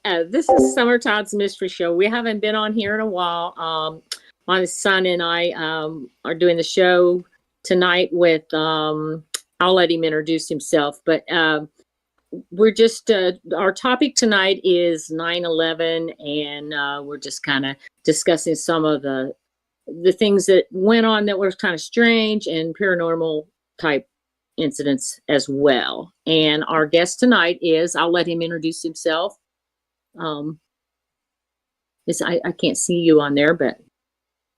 This is Summer Todd's Mystery Show. We haven't been on here in a while. My son and I are doing the show tonight with, I'll let him introduce himself, but we're just, our topic tonight is 9/11, and we're just kind of discussing some of the things that went on that were kind of strange and paranormal type incidents as well. And our guest tonight is, I'll let him introduce himself. I can't see you on there, but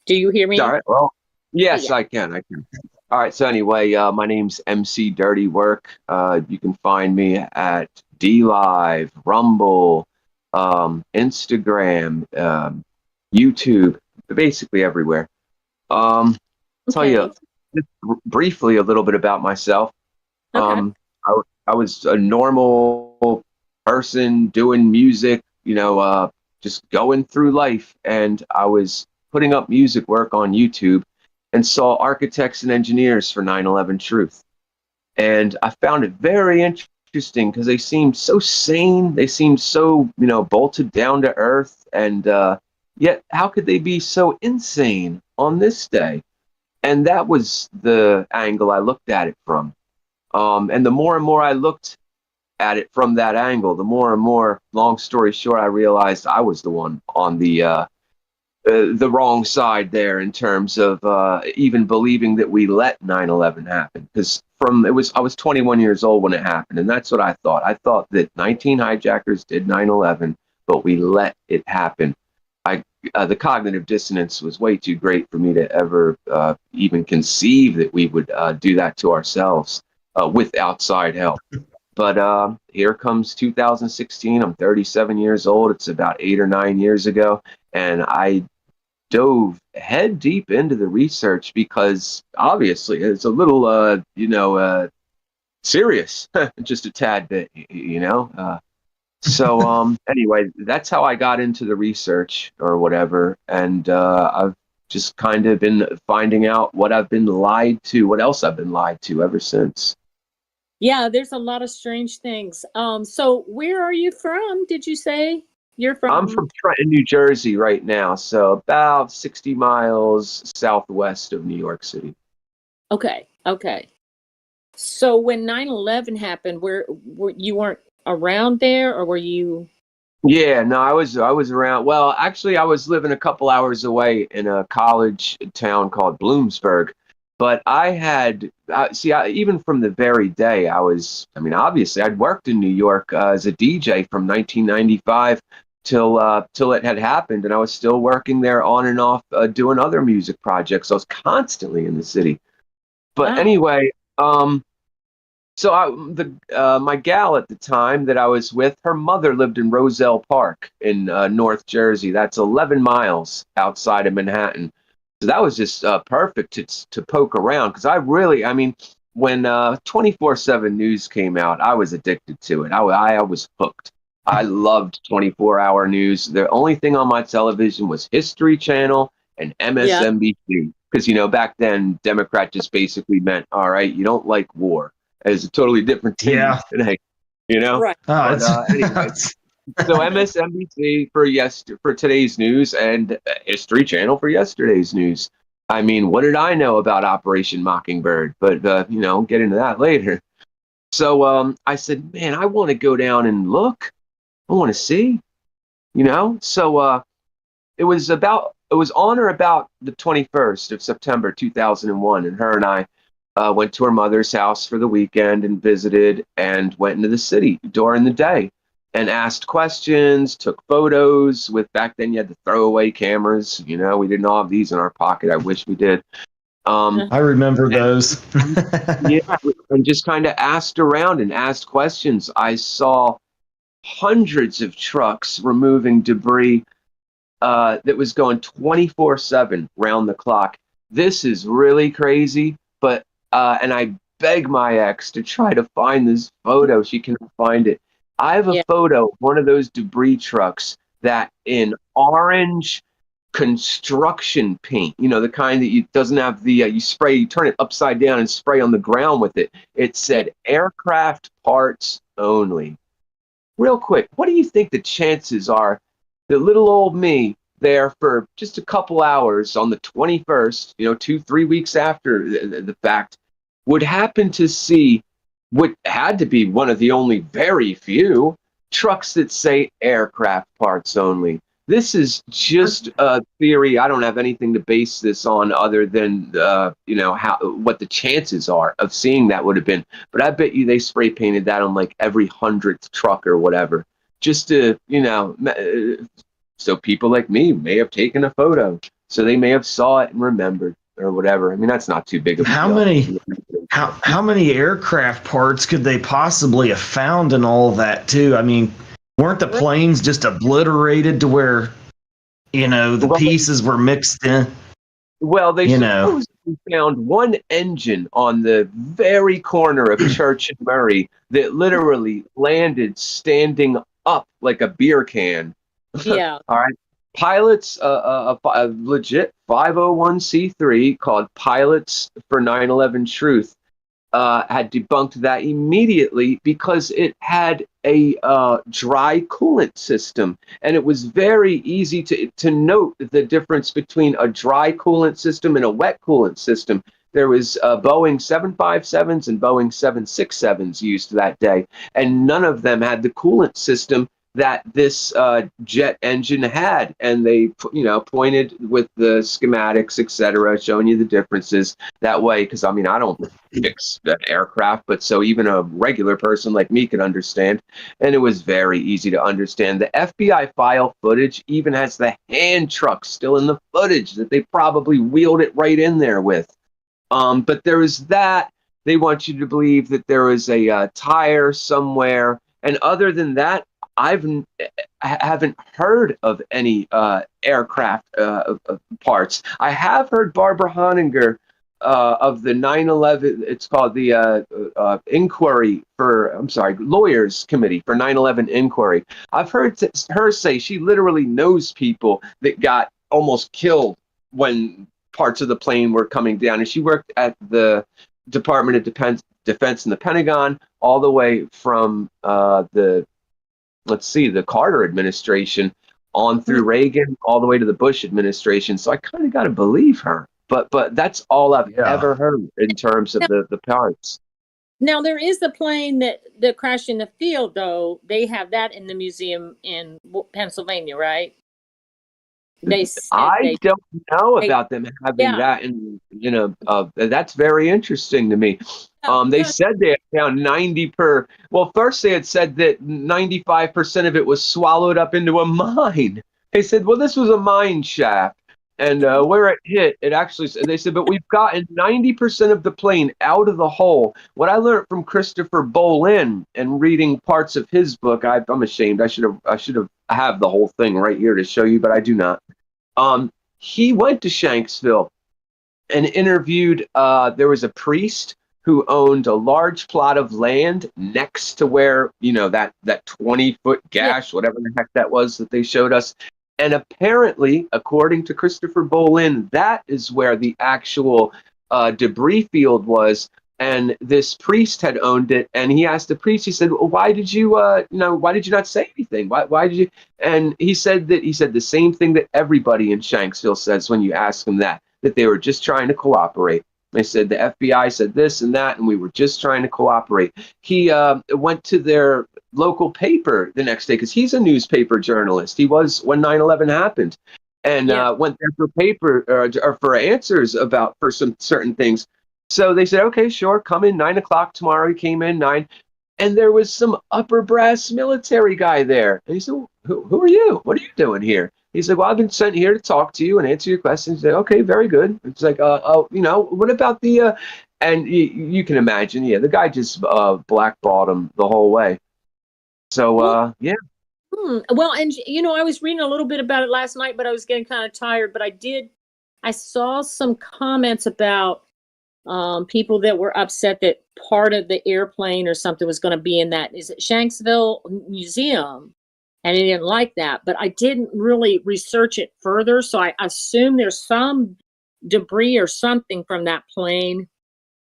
do you hear me? All right. Well, yes, Yeah. I can. All right. So anyway, my name's MCDirtyWork. You can find me at DLive, Rumble, Instagram, YouTube, basically everywhere. Tell you just briefly a little bit about myself. Okay. I was a normal person doing music, just going through life, and I was putting up music work on YouTube and saw architects and engineers for 9/11 Truth. And I found it very interesting because they seemed so sane. They seemed so, bolted down to earth. And yet, how could they be so insane on this day? And that was the angle I looked at it from. And the more and more I looked at it from that angle, the more and more, long story short, I realized I was the one on the wrong side there in terms of even believing that we let 9/11 happen. Because I was 21 years old when it happened, and that's what I thought. I thought that 19 hijackers did 9/11, but we let it happen. The cognitive dissonance was way too great for me to ever even conceive that we would do that to ourselves with outside help. But here comes 2016. I'm 37 years old. It's about 8 or 9 years ago. And I dove head deep into the research because obviously it's a little, serious, just a tad bit, So anyway, that's how I got into the research or whatever. And I've just kind of been finding out what else I've been lied to ever since. Yeah, there's a lot of strange things. So where are you from? Did you say you're from? I'm from Trenton, New Jersey right now, so about 60 miles southwest of New York City. Okay. So when 9/11 happened, where you weren't around there, or were you? Yeah, no, I was around. Well, actually, I was living a couple hours away in a college town called Bloomsburg. But I had, even from the very day obviously I'd worked in New York as a DJ from 1995 till it had happened. And I was still working there on and off doing other music projects. I was constantly in the city. But Wow. anyway, my gal at the time that I was with, her mother lived in Roselle Park in North Jersey. That's 11 miles outside of Manhattan. So that was just perfect to poke around because when 24/7 news came out, I was addicted to it. I was hooked. I loved 24-hour news. The only thing on my television was History Channel and MSNBC because, back then, Democrat just basically meant, all right, you don't like war. It's a totally different thing today, Right. But anyway. So MSNBC for today's news and History Channel for yesterday's news. I mean, what did I know about Operation Mockingbird? But get into that later. So I said, man, I want to go down and look. I want to see. So it was on or about the 21st of September 2001, and her and I went to her mother's house for the weekend and visited and went into the city during the day. And asked questions, took photos with, back then you had the throwaway cameras. We didn't all have these in our pocket. I wish we did. I remember those. Yeah, and just kind of asked around and asked questions. I saw hundreds of trucks removing debris that was going 24/7 round the clock. This is really crazy, but and I beg my ex to try to find this photo. She cannot find it. I have a photo of one of those debris trucks that in orange construction paint, the kind that doesn't have the, you turn it upside down and spray on the ground with it. It said aircraft parts only. real quick, what do you think the chances are that little old me there for just a couple hours on the 21st, 2-3 weeks after the fact, would happen to see what had to be one of the only very few trucks that say aircraft parts only? This is just a theory. I don't have anything to base this on other than what the chances are of seeing that would have been. But I bet you they spray painted that on like every 100th truck or whatever, just to so people like me may have taken a photo, so they may have saw it and remembered or whatever. I mean, that's not too big of a deal. How many aircraft parts could they possibly have found in all that too? I mean, weren't the planes just obliterated to where, the pieces were mixed in? Well, they supposedly found one engine on the very corner of Church and Murray that literally landed standing up like a beer can. Yeah. All right. Pilots, a legit 501c3 called Pilots for 9/11 Truth, had debunked that immediately because it had a dry coolant system, and it was very easy to note the difference between a dry coolant system and a wet coolant system. There was Boeing 757s and Boeing 767s used that day, and none of them had the coolant system that this jet engine had, and they pointed with the schematics, etc., showing you the differences that way. Because I mean, I don't fix an aircraft, but so even a regular person like me could understand, and it was very easy to understand. The FBI file footage even has the hand truck still in the footage that they probably wheeled it right in there with. But there was that. They want you to believe that there was a tire somewhere, and other than that, I haven't heard of any aircraft parts. I have heard Barbara Honninger of the 9/11. It's called the Lawyers Committee for 9/11 Inquiry. I've heard her say she literally knows people that got almost killed when parts of the plane were coming down, and she worked at the Department of Defense in the Pentagon all the way from the Carter administration on through Reagan, all the way to the Bush administration. So I kind of got to believe her. But that's all I've ever heard in terms of the parts. Now, there is the plane that crashed in the field, though. They have that in the museum in Pennsylvania, right? I don't know about them having that, and that's very interesting to me. They said they had found 90 per. Well, first they had said that 95% of it was swallowed up into a mine. They said, well, this was a mine shaft, and where it hit, it actually. They said, but we've gotten 90% of the plane out of the hole. What I learned from Christopher Bolin and reading parts of his book, I'm ashamed. I should have the whole thing right here to show you, but I do not. He went to Shanksville and interviewed. There was a priest who owned a large plot of land next to where that 20-foot gash, whatever the heck that was that they showed us. And apparently, according to Christopher Bolin, that is where the actual debris field was. And this priest had owned it, and he asked the priest. He said, well, "Why did you, why did you not say anything? Why did you?" And he said the same thing that everybody in Shanksville says when you ask them that they were just trying to cooperate. They said the FBI said this and that, and we were just trying to cooperate. He went to their local paper the next day because he's a newspaper journalist. He was when 9/11 happened, and went there for paper or for answers for some certain things. So they said, okay, sure, come in 9 o'clock tomorrow. He came in 9, and there was some upper brass military guy there. And he said, who are you? What are you doing here? He said, well, I've been sent here to talk to you and answer your questions. He said, okay, very good. It's like, what about the, and you can imagine, the guy just blackballed him the whole way. So, yeah. Well, and, I was reading a little bit about it last night, but I was getting kind of tired. But I saw some comments about people that were upset that part of the airplane or something was going to be in that. Is it Shanksville Museum? And I didn't like that, but I didn't really research it further. So I assume there's some debris or something from that plane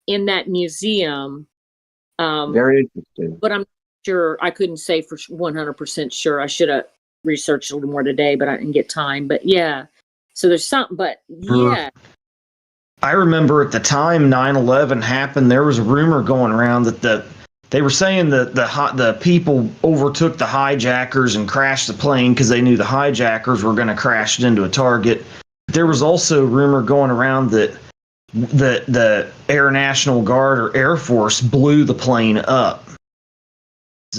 in that museum. Very interesting. But I'm sure. I couldn't say for 100% sure. I should have researched a little more today, but I didn't get time. But yeah, so there's something. But yeah, I remember at the time 9/11 happened, there was a rumor going around that they were saying that the people overtook the hijackers and crashed the plane because they knew the hijackers were going to crash it into a target. There was also a rumor going around that the Air National Guard or Air Force blew the plane up.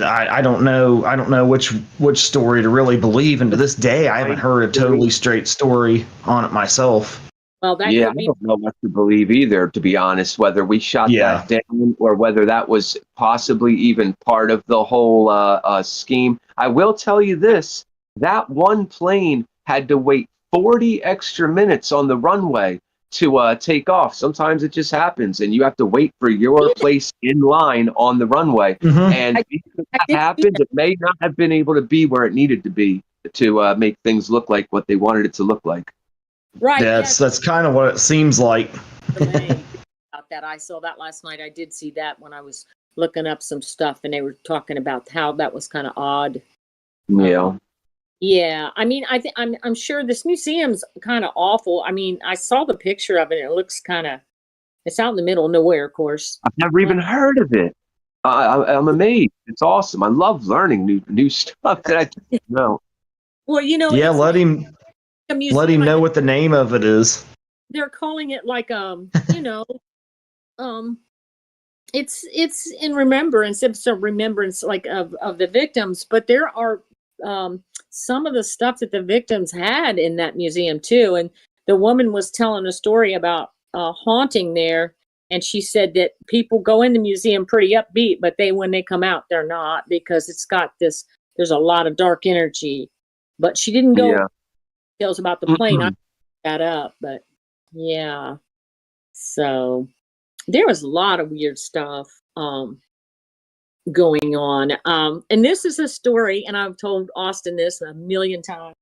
I don't know which story to really believe, and to this day I haven't heard a totally straight story on it myself. well, that Yeah, could I be. don't know what to believe either, to be honest, whether we shot that down or whether that was possibly even part of the whole scheme. I will tell you this, that one plane had to wait 40 extra minutes on the runway to take off. Sometimes it just happens, and you have to wait for your place in line on the runway. And if that happens, it may not have been able to be where it needed to be to make things look like what they wanted it to look like. Right. That's kind of what it seems like. About that, I saw that last night. I did see that when I was looking up some stuff, and they were talking about how that was kind of odd. Yeah. Yeah, I mean, I'm sure this museum's kind of awful. I mean, I saw the picture of it, and it looks it's out in the middle of nowhere, of course. I've never even heard of it. I'm amazed. It's awesome. I love learning new stuff that I didn't know. Well, Yeah, let him know what the name of it is. They're calling it like it's in remembrance, it's a remembrance like of the victims, but there are some of the stuff that the victims had in that museum too. And the woman was telling a story about haunting there, and she said that people go in the museum pretty upbeat, but when they come out, they're not, because it's got there's a lot of dark energy. But she didn't go details about the plane. I picked that up, but yeah. So there was a lot of weird stuff going on. And this is a story, and I've told Austin this a million times.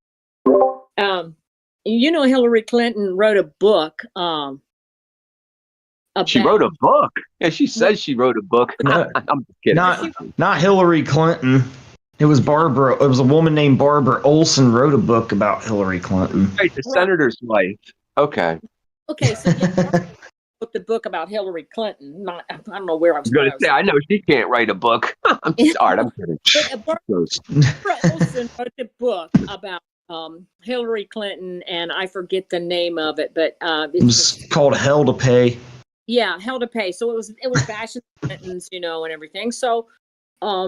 Hillary Clinton wrote a book. She wrote a book. Yeah, she says she wrote a book. No, I'm kidding. Not Hillary Clinton. It was Barbara. It was a woman named Barbara Olson wrote a book about Hillary Clinton. Right, the senator's wife. Okay. Okay, so wrote the book about Hillary Clinton. I don't know where I was going to say. I know she can't write a book. I'm sorry. I'm kidding. Barbara Olson wrote a book about Hillary Clinton, and I forget the name of it, but it was called Hell to Pay. Yeah, Hell to Pay. So it was bashing Clintons, and everything. So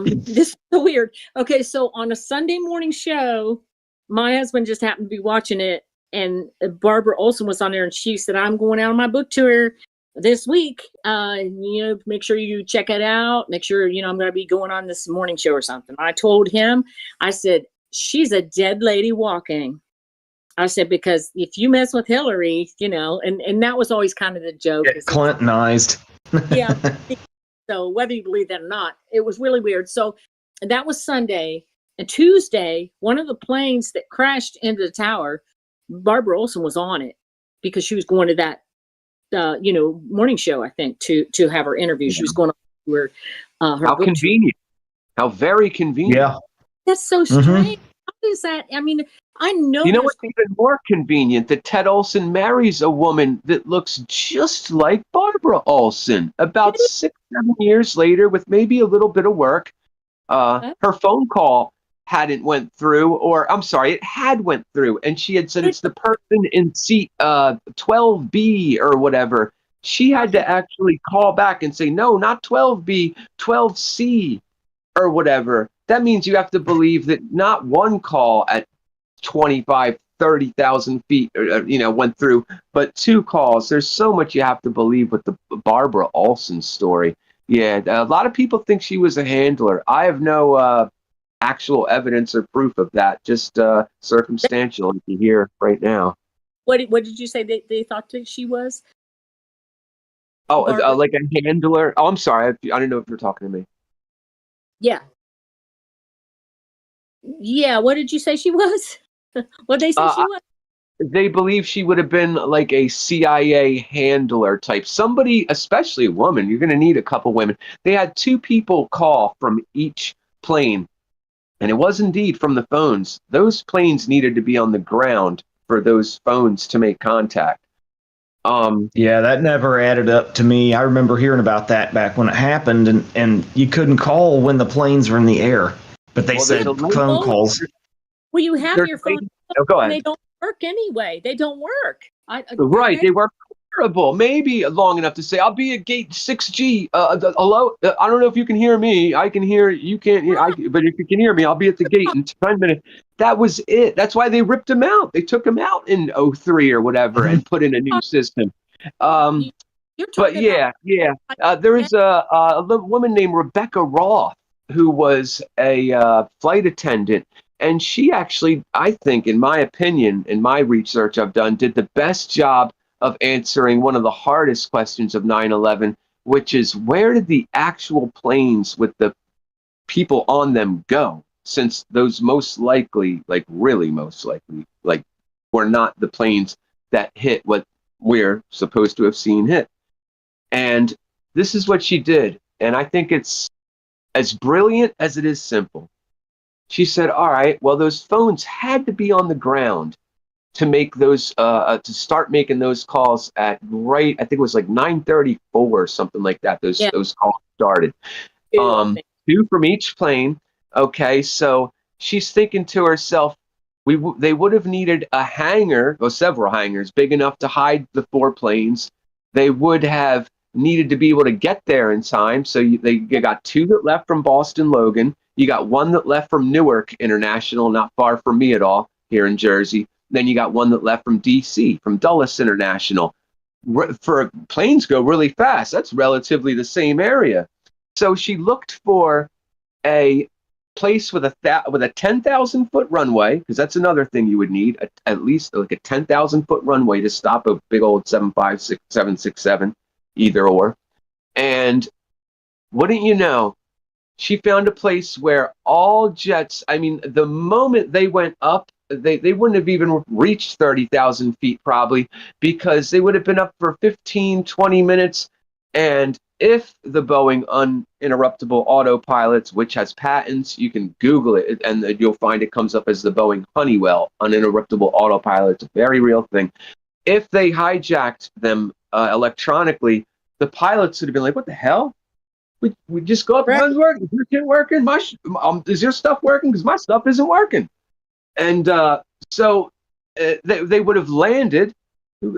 this is so weird. Okay, so on a Sunday morning show, my husband just happened to be watching it, and Barbara Olson was on there, and she said, "I'm going out on my book tour this week. Make sure you check it out. Make sure I'm going to be going on this morning show or something." I told him, I said, "She's a dead lady walking." I said, because if you mess with Hillary, and that was always kind of the joke. Get Clintonized. Yeah. So whether you believe that or not, it was really weird. So that was Sunday. And Tuesday, one of the planes that crashed into the tower, Barbara Olson was on it because she was going to that, morning show, I think, to have her interview. She was going to her How convenient. How very convenient. Yeah. That's so strange. How is that? I mean, I know. What's even more convenient? That Ted Olson marries a woman that looks just like Barbara Olson. About 6-7 years later, with maybe a little bit of work, her phone call hadn't went through, or I'm sorry, it had went through, and she had said it's the person in seat 12B or whatever. She had to actually call back and say, no, not 12B, 12C or whatever. That means you have to believe that not one call at 25,000-30,000 feet, went through, but 2 calls. There's so much you have to believe with the Barbara Olson story. Yeah, a lot of people think she was a handler. I have no actual evidence or proof of that, just circumstantial, as you hear right now. What did you say they thought that she was? Oh, like a handler? Oh, I'm sorry. I didn't know if you were talking to me. Yeah. Yeah, what did you say she was? What did they say she was? They believe she would have been like a CIA handler type. Somebody, especially a woman, you're going to need a couple women. They had 2 people call from each plane, and it was indeed from the phones. Those planes needed to be on the ground for those phones to make contact. Yeah, that never added up to me. I remember hearing about that back when it happened, and you couldn't call when the planes were in the air, but they said phone calls. Well, you have your phone, go and ahead. they don't work anyway. They don't work. Right, they were horrible. Maybe long enough to say, "I'll be at gate 6G." Hello, I don't know if you can hear me. I can hear you. Can't hear. But if you can hear me, I'll be at the gate in 10 minutes. That was it. That's why they ripped him out. They took him out in 03 or whatever and put in a new system. But yeah. There is a woman named Rebecca Roth who was a flight attendant. And she actually, I think, in my opinion, in my research I've done, did the best job of answering one of the hardest questions of 9/11, which is where did the actual planes with the people on them go? Since those most likely, like really most likely, like were not the planes that hit what we're supposed to have seen hit. And this is what she did. And I think it's as brilliant as it is simple. She said, all right, well, those phones had to be on the ground to make those, to start making those calls at I think it was like 9:34 or something like that. Those calls started. Two from each plane. Okay, so she's thinking to herself, they would have needed a hangar, or several hangars, big enough to hide the 4 planes. They would have needed to be able to get there in time. So you got 2 that left from Boston Logan. You got 1 that left from Newark International, not far from me at all, here in Jersey. Then you got 1 that left from DC, from Dulles International. For planes go really fast. That's relatively the same area. So she looked for a place with a 10,000 foot runway, because that's another thing you would need, at least like a 10,000 foot runway to stop a big old 757, 767, either or. And wouldn't you know, she found a place where all jets, I mean, the moment they went up, they wouldn't have even reached 30,000 feet probably, because they would have been up for 15, 20 minutes. And if the Boeing uninterruptible autopilots, which has patents, you can Google it and you'll find it comes up as the Boeing Honeywell uninterruptible autopilot. It's a very real thing. If they hijacked them electronically, the pilots would have been like, what the hell? We just go up and guns working. Is your shit working? Is your stuff working? Because my stuff isn't working. And so they would have landed.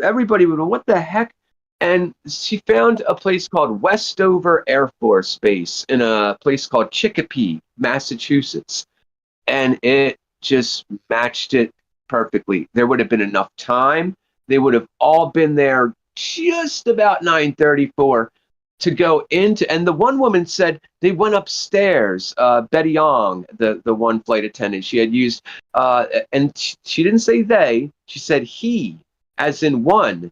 Everybody would have, what the heck? And she found a place called Westover Air Force Base in a place called Chicopee, Massachusetts. And it just matched it perfectly. There would have been enough time. They would have all been there just about 9:34 to go into. And the one woman said they went upstairs. Betty Young, the one flight attendant, she had used, and she didn't say they, she said he, as in one.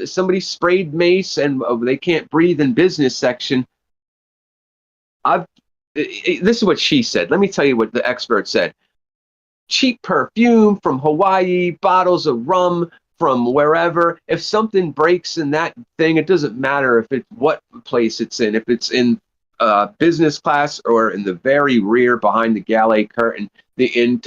Somebody sprayed mace and they can't breathe in business section. This is what she said. Let me tell you what the expert said. Cheap perfume from Hawaii, bottles of rum from wherever. If something breaks in that thing, it doesn't matter if it's what place it's in. If it's in business class or in the very rear behind the galley curtain,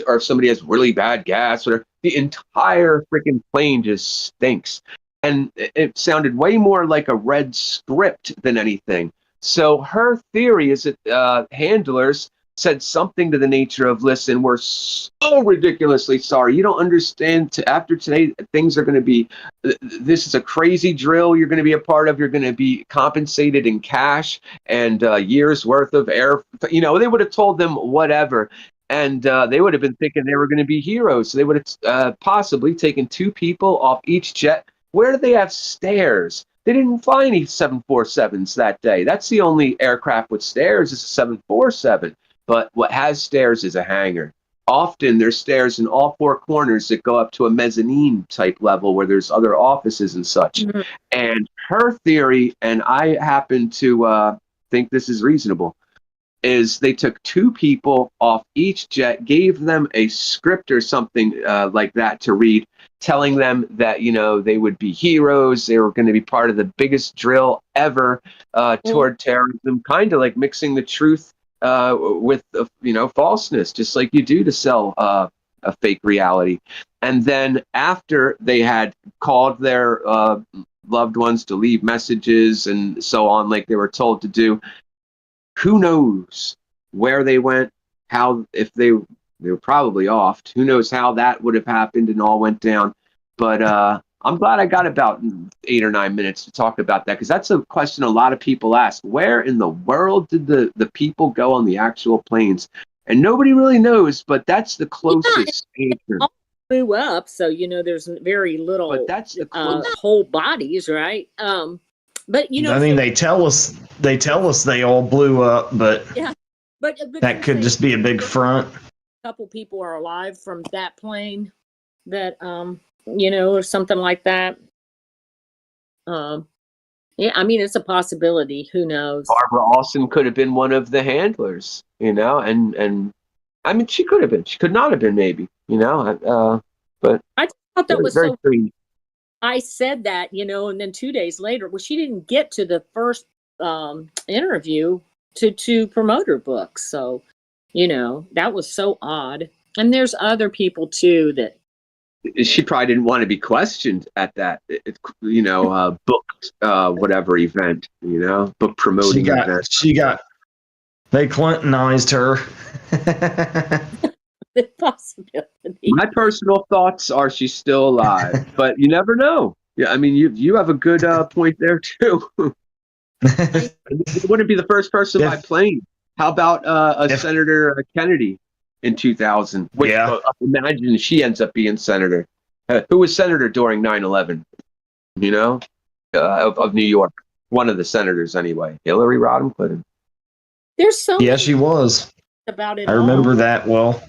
or if somebody has really bad gas, or the entire freaking plane just stinks. And it sounded way more like a red script than anything. So her theory is that handlers said something to the nature of, listen, we're so ridiculously sorry. You don't understand. After today, things are going to be, this is a crazy drill you're going to be a part of. You're going to be compensated in cash and years worth of air. They would have told them whatever. And they would have been thinking they were going to be heroes. So they would have possibly taken 2 people off each jet. Where do they have stairs? They didn't fly any 747s that day. That's the only aircraft with stairs is a 747. But what has stairs is a hangar. Often there's stairs in all 4 corners that go up to a mezzanine type level where there's other offices and such. Mm-hmm. And her theory, and I happen to think this is reasonable, is they took 2 people off each jet, gave them a script or something like that to read, telling them that, they would be heroes. They were going to be part of the biggest drill ever toward terrorism, kind of like mixing the truth with falseness, just like you do to sell a fake reality. And then after they had called their loved ones to leave messages and so on, like they were told to do, who knows where they went, how, if they were probably off. Who knows how that would have happened and all went down. But I'm glad I got about 8 or 9 minutes to talk about that, because that's a question a lot of people ask. Where in the world did the people go on the actual planes? And nobody really knows, but that's the closest answer. All blew up, so there's very little. But that's the closest. Whole bodies, right? But I mean, they tell us they all blew up, but yeah, but that could just be a big front. A couple people are alive from that plane, that or something like that. Yeah, I mean, it's a possibility. Who knows? Barbara Alston could have been one of the handlers, and I mean, she could have been. She could not have been, maybe, but I thought that was very so. strange. I said that, and then 2 days later, well, she didn't get to the first interview to promote her book. So, that was so odd. And there's other people too that she probably didn't want to be questioned at that, booked whatever event, book promoting event. They Clintonized her. the possibility. My personal thoughts are she's still alive, but you never know. Yeah, I mean, you have a good point there too. It wouldn't be the first person by plane. How about Senator Kennedy in 2000? Which, imagine she ends up being senator. Who was senator during 9/11? Of New York. One of the senators, anyway. Hillary Rodham Clinton. There's so yeah, she was about it. I remember that well.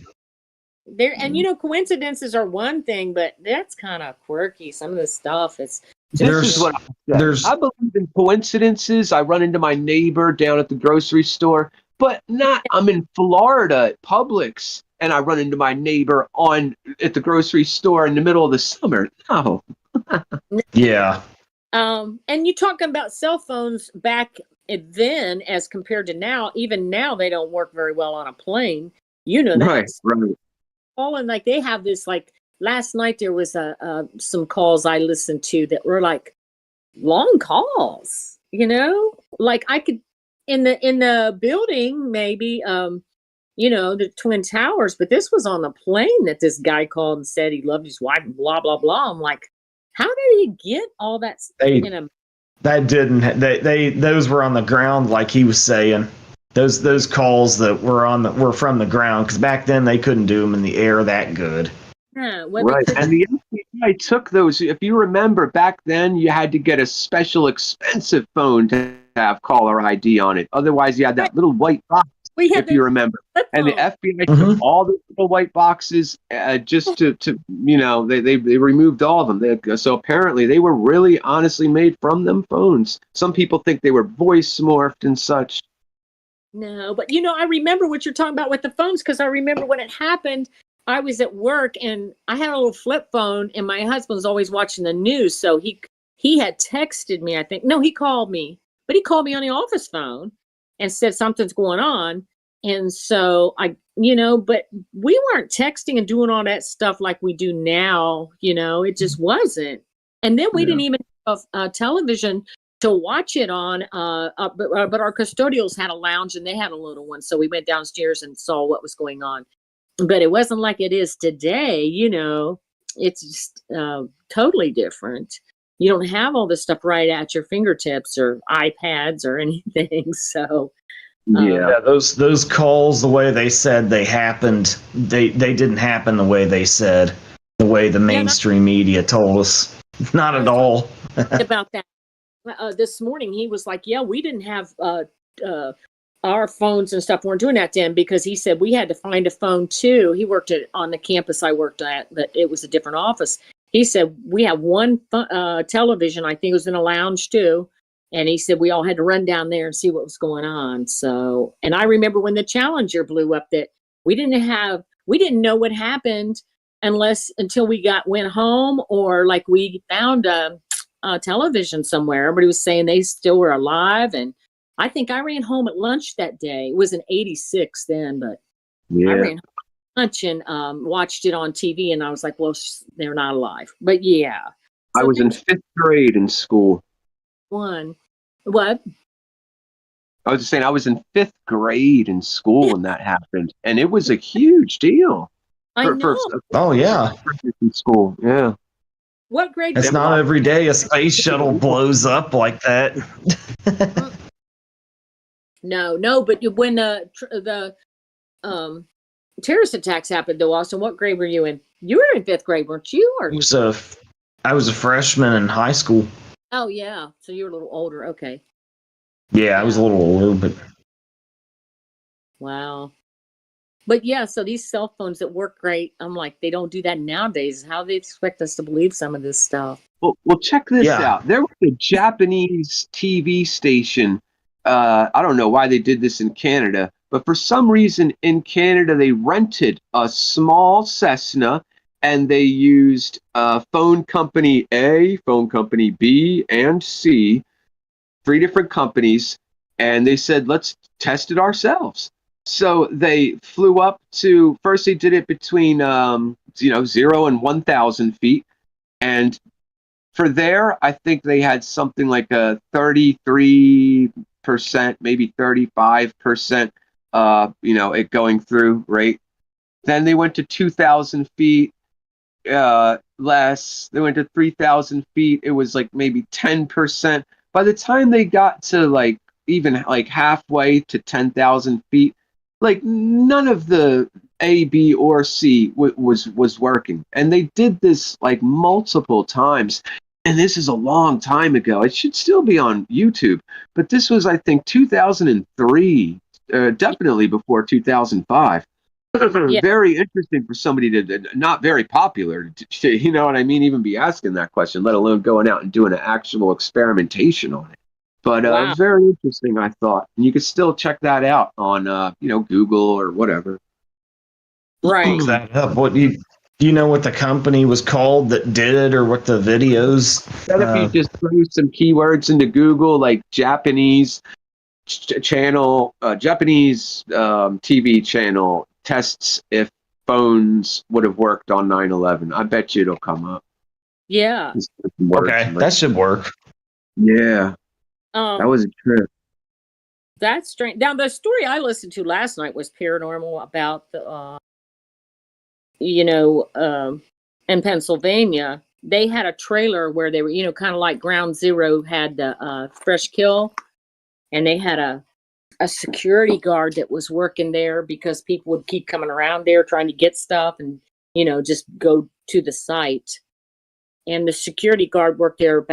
There, and coincidences are one thing, but that's kind of quirky. Some of the stuff is. This is what I believe in coincidences. I run into my neighbor down at the grocery store, but I'm in Florida at Publix, and I run into my neighbor at the grocery store in the middle of the summer. No. Yeah. And you talking about cell phones back then as compared to now. Even now, they don't work very well on a plane. That. Right. And like they have this, like last night there was some calls I listened to that were like long calls, like I could in the building, maybe the Twin Towers, but this was on the plane that this guy called and said he loved his wife and blah blah blah. I'm like, how did he get all that that didn't those were on the ground, like he was saying. Those calls that were from the ground, because back then they couldn't do them in the air that good. Yeah, right. And the FBI took those. If you remember, back then you had to get a special expensive phone to have caller ID on it. Otherwise, you had that little white box. If you remember, and the FBI took all the little white boxes just to they removed all of them. So apparently they were really honestly made from them phones. Some people think they were voice morphed and such. No, but I remember what you're talking about with the phones, because I remember when it happened, I was at work and I had a little flip phone, and my husband was always watching the news. So he had texted me, I think. No, he called me, but he called me on the office phone and said something's going on. And so but we weren't texting and doing all that stuff like we do now. It just wasn't. And then we didn't even have television to watch it on, but our custodials had a lounge and they had a little one, so we went downstairs and saw what was going on. But it wasn't like it is today. It's just totally different. You don't have all this stuff right at your fingertips or iPads or anything. So those calls, the way they said they happened, they didn't happen the way they said, the way the mainstream media told us. Not at all. About that. This morning he was like, we didn't have our phones and stuff weren't doing that then, because he said we had to find a phone too. He worked on the campus I worked at, but it was a different office. He said we have one television, I think it was in a lounge too, and he said we all had to run down there and see what was going on. So, and I remember when the Challenger blew up, that we didn't know what happened until we went home, or like we found a television somewhere. Everybody was saying they still were alive, and I think I ran home at lunch that day. It was in 86 then, but I Yeah. ran home at lunch and watched it on TV, and I was like, well, they're not alive. But yeah. I So was in there's 5th grade in school. one. What? I was just saying I was in 5th grade in school when that happened, and it was a huge deal I for know. Oh yeah, in school. Yeah. What grade? it's not every day a space shuttle blows up like that. No, but when the terrorist attacks happened though, Austin, what grade were you in? You were in 5th grade, weren't you? Or I was a freshman in high school. oh yeah, so you were a little older. Okay. Yeah, I was a little older, but Wow. But yeah, so these cell phones that work great, I'm like, they don't do that nowadays. How do they expect us to believe some of this stuff? Well, check this Yeah. out. There was a Japanese TV station. I don't know why they did this in Canada, but for some reason in Canada they rented a small Cessna and they used phone company A, phone company B, and C, 3 different companies, and they said, let's test it ourselves. So they flew up to, first they did it between 0 and 1,000 feet, and for there, I think they had something like a 33%, maybe 35%, it going through rate. Then they went to 2,000 feet, less. They went to 3,000 feet. It was like maybe 10%. By the time they got to like even like halfway to 10,000 feet, like none of the A, B, or C was working. And they did this like multiple times. And this is a long time ago. It should still be on YouTube. But this was, I think, 2003, definitely before 2005. Yeah. Very interesting for somebody to not very popular to, you know what I mean, even be asking that question, let alone going out and doing an actual experimentation on it. But Wow. very interesting, I thought. And you could still check that out on Google or whatever. Right. look that up. Do you know what the company was called that did it, or what the videos? And if you just throw some keywords into Google, like Japanese channel, Japanese TV channel tests if phones would have worked on 9/11. I bet you it'll come up. Yeah. Just put some words Okay, in there. that should work. Yeah, that was a trip. That's strange. Now the story I listened to last night was paranormal about the in Pennsylvania. They had a trailer where they were, kind of like Ground Zero had the Fresh Kill, and they had a security guard that was working there because people would keep coming around there trying to get stuff and, just go to the site. And the security guard worked there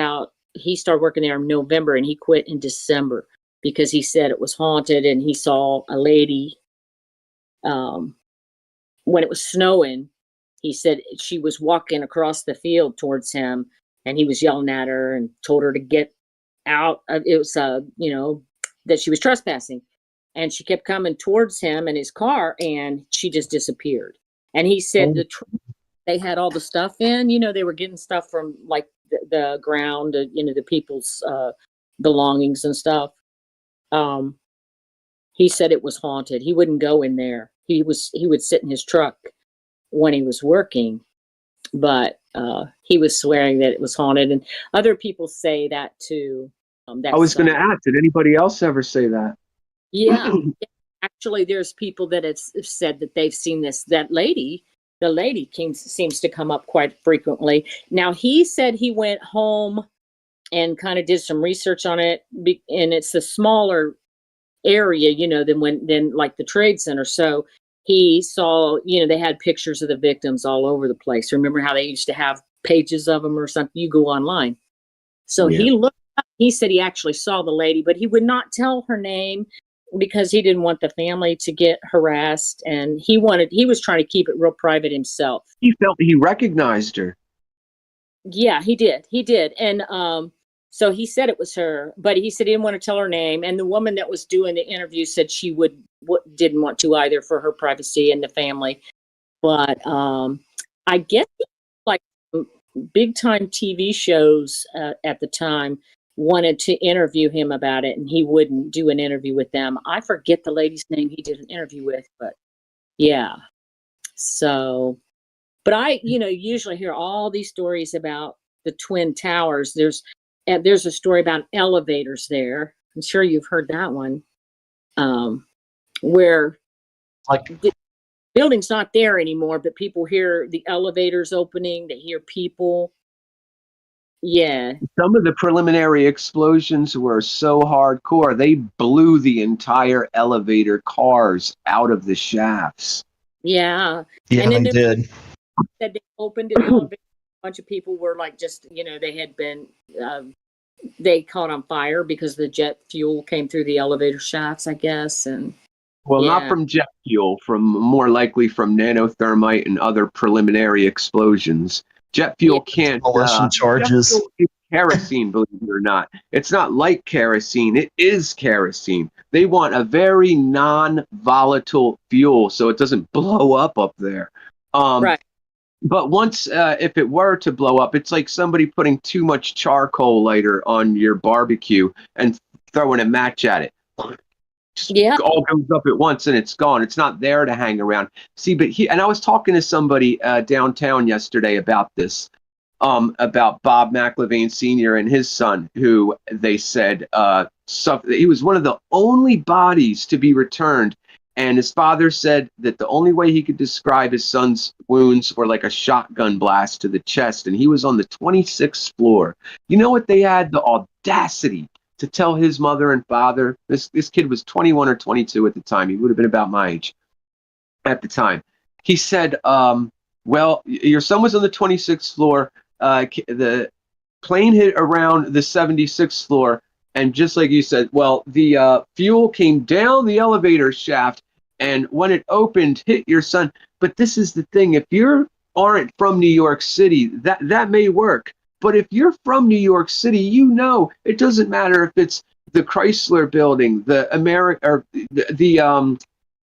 he started working there in November and he quit in December because he said it was haunted and he saw a lady when it was snowing. He said she was walking across the field towards him and he was yelling at her and told her to get out. It was, that she was trespassing, and she kept coming towards him in his car and she just disappeared. And he said they had all the stuff in, they were getting stuff from like the ground, the people's belongings and stuff. He said it was haunted. He wouldn't go in there. He would sit in his truck when he was working, but he was swearing that it was haunted, and other people say that too. I was going to ask, did anybody else ever say that? Yeah. Actually, there's people that have said that they've seen this. The lady seems to come up quite frequently. Now, he said he went home and kind of did some research on it, and it's a smaller area, than like the Trade Center. So he saw, they had pictures of the victims all over the place. Remember how they used to have pages of them or something? You go online. So he looked up, he said he actually saw the lady, but he would not tell her name because he didn't want the family to get harassed, and he was trying to keep it real private himself. He felt he recognized her. Yeah, he did. And so he said it was her, but he said he didn't want to tell her name. And the woman that was doing the interview said she didn't want to either for her privacy and the family. But I guess like big time TV shows at the time, wanted to interview him about it, and he wouldn't do an interview with them. I forget the lady's name he did an interview with, but yeah. So, but I, usually hear all these stories about the Twin Towers. There's a story about elevators there. I'm sure you've heard that one, where Like, the building's not there anymore, but people hear the elevators opening. They hear people. Yeah. Some of the preliminary explosions were so hardcore, they blew the entire elevator cars out of the shafts. Yeah. yeah, And then they did. said they opened it. A bunch of people were like, just, they had been, they caught on fire because the jet fuel came through the elevator shafts, I guess. And Well, yeah. not from jet fuel, from more likely from nanothermite and other preliminary explosions. Jet fuel can't. Demolition charges. Jet fuel is kerosene, believe it or not. It's not like kerosene. It is kerosene. They want a very non-volatile fuel so it doesn't blow up there. Right. But once, if it were to blow up, it's like somebody putting too much charcoal lighter on your barbecue and throwing a match at it. Yeah. All goes up at once and it's gone. It's not there to hang around. See, but and I was talking to somebody downtown yesterday about this, about Bob McLevain Sr. and his son, who they said he was one of the only bodies to be returned. And his father said that the only way he could describe his son's wounds were like a shotgun blast to the chest. And he was on the 26th floor. You know what? They had the audacity to tell his mother and father. This kid was 21 or 22 at the time. He would have been about my age at the time. He said, well, your son was on the 26th floor. The plane hit around the 76th floor. And just like you said, well, the fuel came down the elevator shaft. And when it opened, hit your son. But this is the thing. If you aren't from New York City, that may work. But if you're from New York City, it doesn't matter if it's the Chrysler Building, the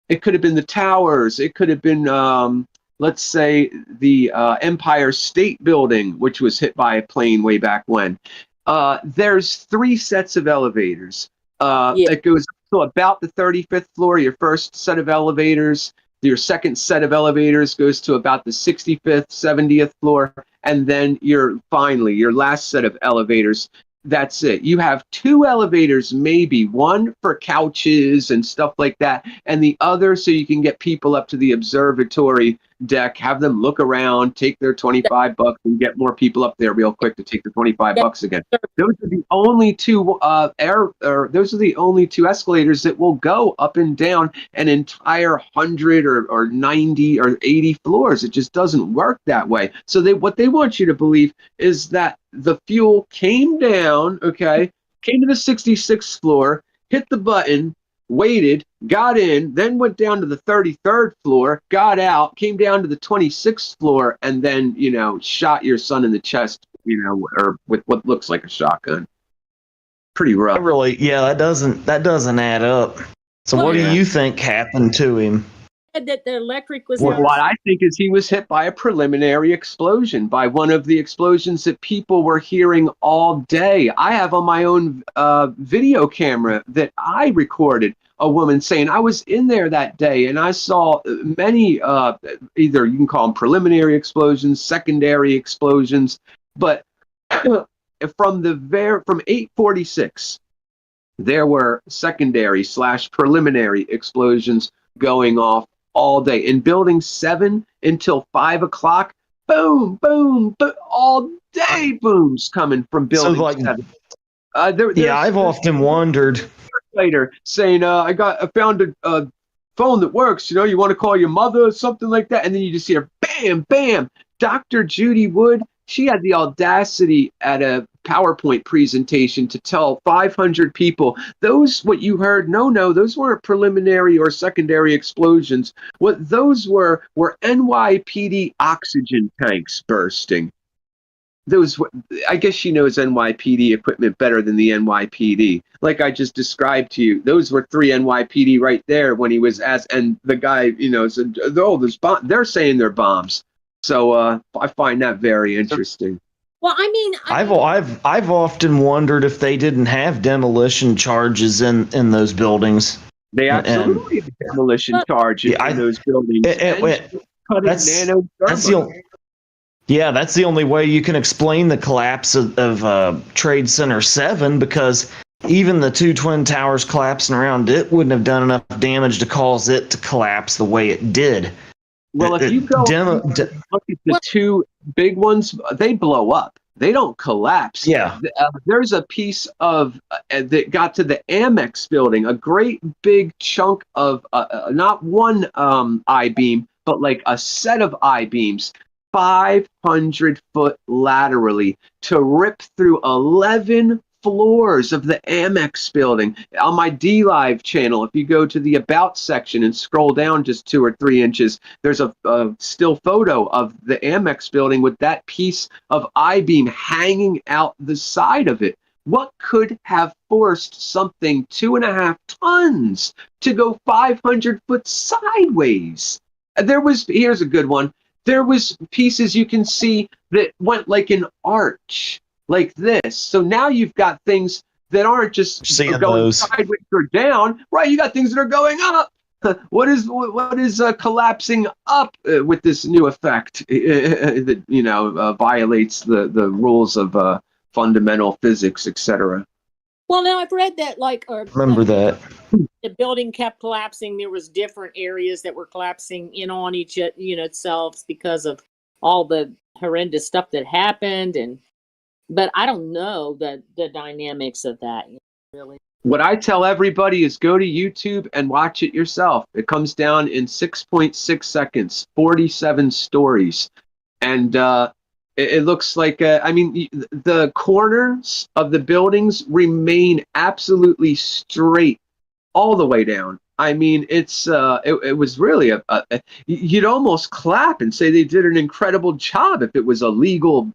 it could have been the towers, it could have been, let's say, the Empire State Building, which was hit by a plane way back when. There's 3 sets of elevators. It goes to about the 35th floor, your first set of elevators. Your second set of elevators goes to about the 65th, 70th floor. And then your last set of elevators, that's it. You have 2 elevators, maybe one for couches and stuff like that, and the other so you can get people up to the observatory deck, have them look around, take their $25 and get more people up there real quick to take the $25 again. Those are the only 2 those are the only 2 escalators that will go up and down an entire 100 or 90 or 80 floors. It just doesn't work that way. So what they want you to believe is that the fuel came down, came to the 66th floor, hit the button, waited, got in, then went down to the 33rd floor, got out, came down to the 26th floor, and then, shot your son in the chest, or with what looks like a shotgun. Pretty rough. Really, yeah, that doesn't add up. So what do you think happened to him? That the electric was. Well, what I think is he was hit by a preliminary explosion, by one of the explosions that people were hearing all day. I have on my own video camera that I recorded a woman saying, I was in there that day and I saw many, either you can call them preliminary explosions, secondary explosions, but from 8:46, there were secondary / preliminary explosions going off all day. In building 7 until 5 o'clock, boom, boom, boom, all day booms coming from building 7. I've often wondered. Later saying, I found a phone that works, you want to call your mother or something like that. And then you just hear bam, bam. Dr. Judy Wood, she had the audacity at a PowerPoint presentation to tell 500 people, what you heard, those weren't preliminary or secondary explosions. What those were NYPD oxygen tanks bursting. I guess she knows NYPD equipment better than the NYPD. Like I just described to you, those were 3 NYPD right there when he was and the guy, said, oh, they're saying they're bombs. So I find that very interesting. Well, I mean, I've often wondered if they didn't have demolition charges in those buildings. They And absolutely have demolition charges Yeah, in those buildings. that's the only way you can explain the collapse of Trade Center 7, because even the two twin towers collapsing around it wouldn't have done enough damage to cause it to collapse the way it did. Well, if you go look at the two big ones, they blow up. They don't collapse. Yeah. There's a piece of that got to the Amex building, a great big chunk of not one I-beam, but like a set of I-beams, 500-foot laterally to rip through 11 floors of the Amex building. On my DLive channel, if you go to the About section and scroll down just 2 or 3 inches, there's a still photo of the Amex building with that piece of I-beam hanging out the side of it. What could have forced something 2.5 tons to go 500 foot sideways? Here's a good one. There was pieces you can see that went like an arch, like this. So now you've got things that aren't just going sideways or down, right? You got things that are going up. What is collapsing up with this new effect that violates the rules of fundamental physics, etc. Well, now I've read that that the building kept collapsing. There was different areas that were collapsing in on each itself because of all the horrendous stuff that happened, but I don't know the dynamics of that, really. What I tell everybody is go to YouTube and watch it yourself. It comes down in 6.6 seconds, 47 stories. And it looks like, the corners of the buildings remain absolutely straight all the way down. I mean, it was really you'd almost clap and say they did an incredible job if it was a legal,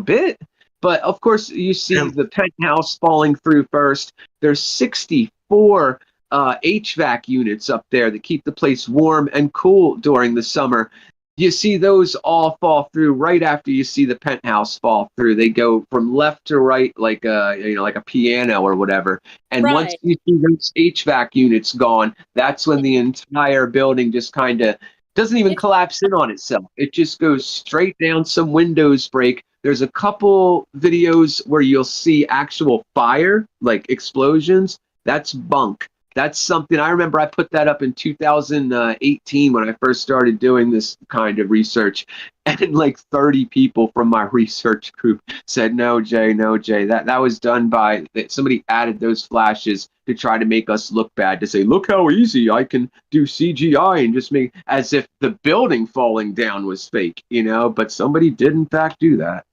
bit. But of course, you see the penthouse falling through first. There's 64 HVAC units up there that keep the place warm and cool during the summer. You see those all fall through right after you see the penthouse fall through. They go from left to right like a piano or whatever. And once you see those HVAC units gone, that's when the entire building just kind of doesn't even collapse in on itself. It just goes straight down. Some windows break. There's a couple videos where you'll see actual fire, like explosions. That's bunk. That's something I remember. I put that up in 2018 when I first started doing this kind of research, and like 30 people from my research group said, "No, Jay, that was done by somebody added those flashes to try to make us look bad, to say, look how easy I can do CGI and just make as if the building falling down was fake, But somebody did in fact do that.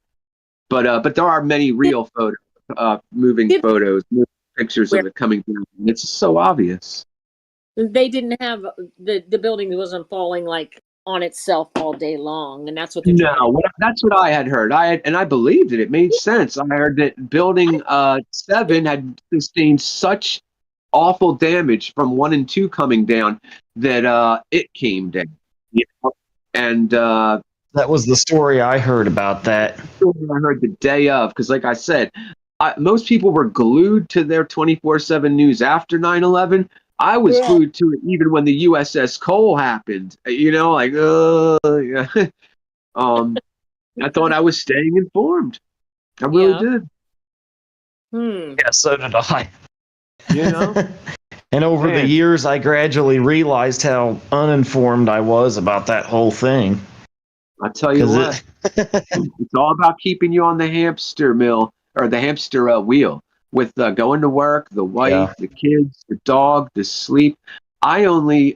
But there are many real photos, moving pictures of it coming down. It's so obvious. They didn't have the building wasn't falling like on itself all day long, and that's what they're that's what I had heard. I believed it. It made sense. I heard that building 7 had sustained such awful damage from 1 and 2 coming down that it came down. And that was the story I heard about that. I heard the day of, because like I said, most people were glued to their 24/7 news after 9/11. I was glued to it even when the USS Cole happened. I thought I was staying informed. I really did. Yeah, so did I. And over the years, I gradually realized how uninformed I was about that whole thing. I tell you what, it's all about keeping you on the hamster mill or the hamster wheel with going to work, the wife, the kids, the dog, the sleep. I only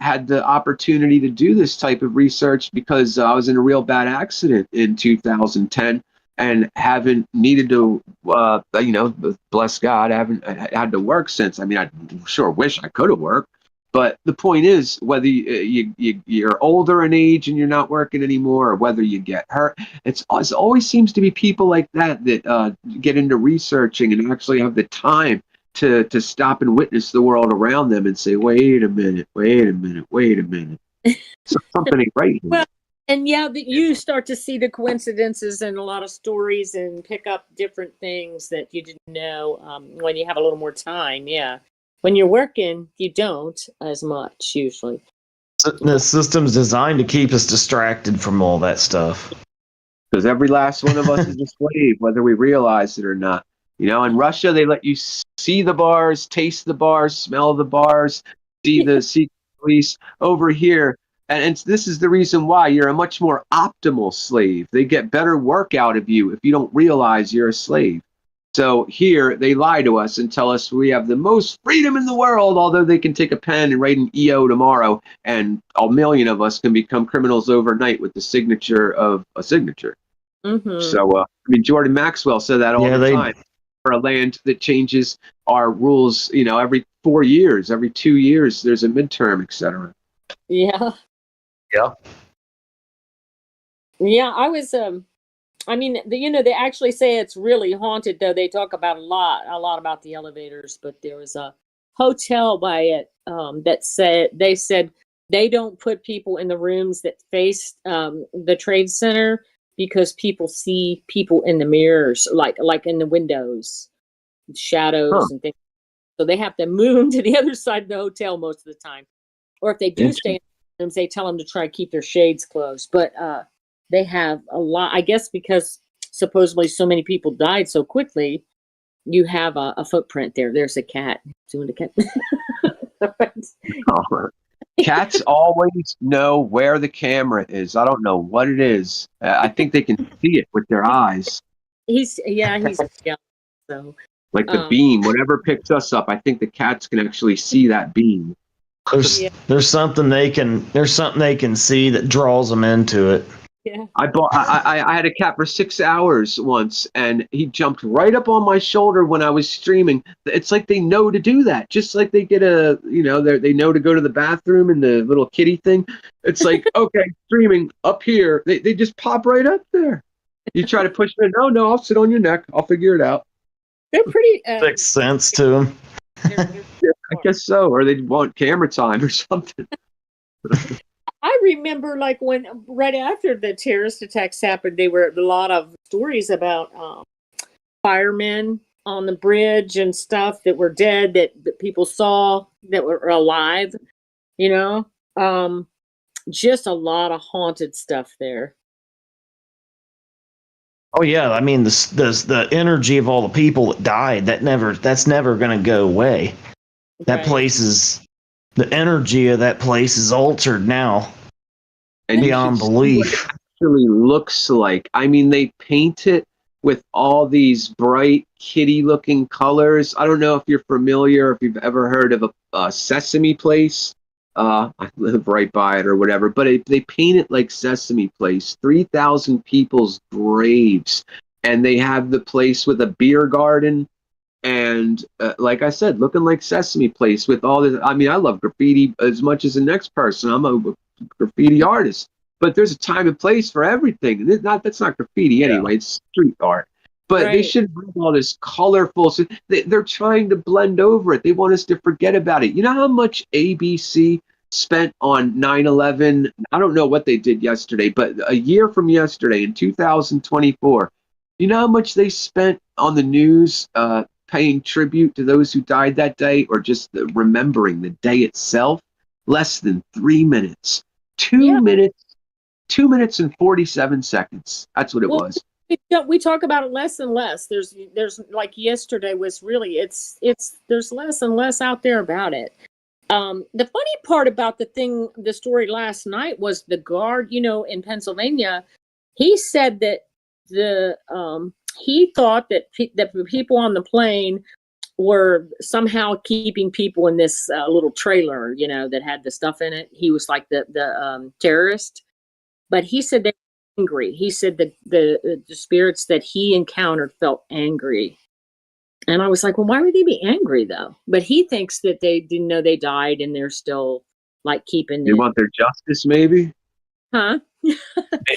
had the opportunity to do this type of research because I was in a real bad accident in 2010 and haven't needed to, bless God, I haven't had to work since. I mean, I sure wish I could have worked. But the point is, whether you're older in age and you're not working anymore, or whether you get hurt, it always seems to be people like that get into researching and actually have the time to stop and witness the world around them and say, wait a minute. So something ain't right here. Well, And yeah, you start to see the coincidences in a lot of stories and pick up different things that you didn't know when you have a little more time. Yeah. When you're working, you don't as much usually. The system's designed to keep us distracted from all that stuff. Because every last one of us is a slave, whether we realize it or not. You know, in Russia, they let you see the bars, taste the bars, smell the bars, see the secret police. Over here, and this is the reason why you're a much more optimal slave. They get better work out of you if you don't realize you're a slave. So here, they lie to us and tell us we have the most freedom in the world, although they can take a pen and write an EO tomorrow, and a million of us can become criminals overnight with the signature of a signature. Mm-hmm. So, I mean, Jordan Maxwell said that all the time. For a land that changes our rules, you know, every 4 years, every 2 years, there's a midterm, etc. Yeah. Yeah. Yeah, I was. I mean, they actually say it's really haunted. Though they talk about a lot about the elevators. But there was a hotel by it that said they don't put people in the rooms that face the trade center because people see people in the mirrors, like in the windows, shadows and things. So they have to move them to the other side of the hotel most of the time. Or if they do stay in the rooms, they tell them to try to keep their shades closed. But they have a lot, I guess, because supposedly so many people died so quickly. You have a footprint there. There's a cat. Doing the cat. Cats always know where the camera is. I don't know what it is. I think they can see it with their eyes. He's so like the beam, whatever picks us up. I think the cats can actually see that beam. There's something they can see that draws them into it. Yeah. I had a cat for 6 hours once, and he jumped right up on my shoulder when I was streaming. It's like they know to do that, just like they get they know to go to the bathroom and the little kitty thing. It's like, okay, streaming up here, they just pop right up there. You try to push them, no, I'll sit on your neck, I'll figure it out. They're pretty makes sense to them. I guess so, or they want camera time or something. I remember, like, when right after the terrorist attacks happened, there were a lot of stories about firemen on the bridge and stuff that were dead that people saw that were alive. You know, just a lot of haunted stuff there. Oh yeah, I mean the energy of all the people that died that's never going to go away. That place the energy of that place is altered now, and beyond belief. What it actually looks like. I mean, they paint it with all these bright kitty-looking colors. I don't know if you're familiar, if you've ever heard of a Sesame Place. I live right by it or whatever, but they paint it like Sesame Place. 3,000 people's graves, and they have the place with a beer garden. And like I said, looking like Sesame Place with all this. I mean, I love graffiti as much as the next person. I'm a graffiti artist, but there's a time and place for everything. That's not graffiti anyway. It's street art. But they should bring all this colorful. So they're trying to blend over it. They want us to forget about it. You know how much ABC spent on 9/11? I don't know what they did yesterday, but a year from yesterday in 2024, you know how much they spent on the news paying tribute to those who died that day, or just remembering the day itself? Less than 3 minutes. 2 minutes and 47 seconds. That's what it was. We talk about it less and less. There's like yesterday was really there's less and less out there about it. The funny part about the story last night was the guard, in Pennsylvania. He said that he thought that the people on the plane were somehow keeping people in this little trailer, that had the stuff in it. He was like the terrorist, but he said they were angry. He said that the spirits that he encountered felt angry. And I was like, well, why would they be angry though? But he thinks that they didn't know they died and they're still like keeping. They want their justice, maybe. Huh?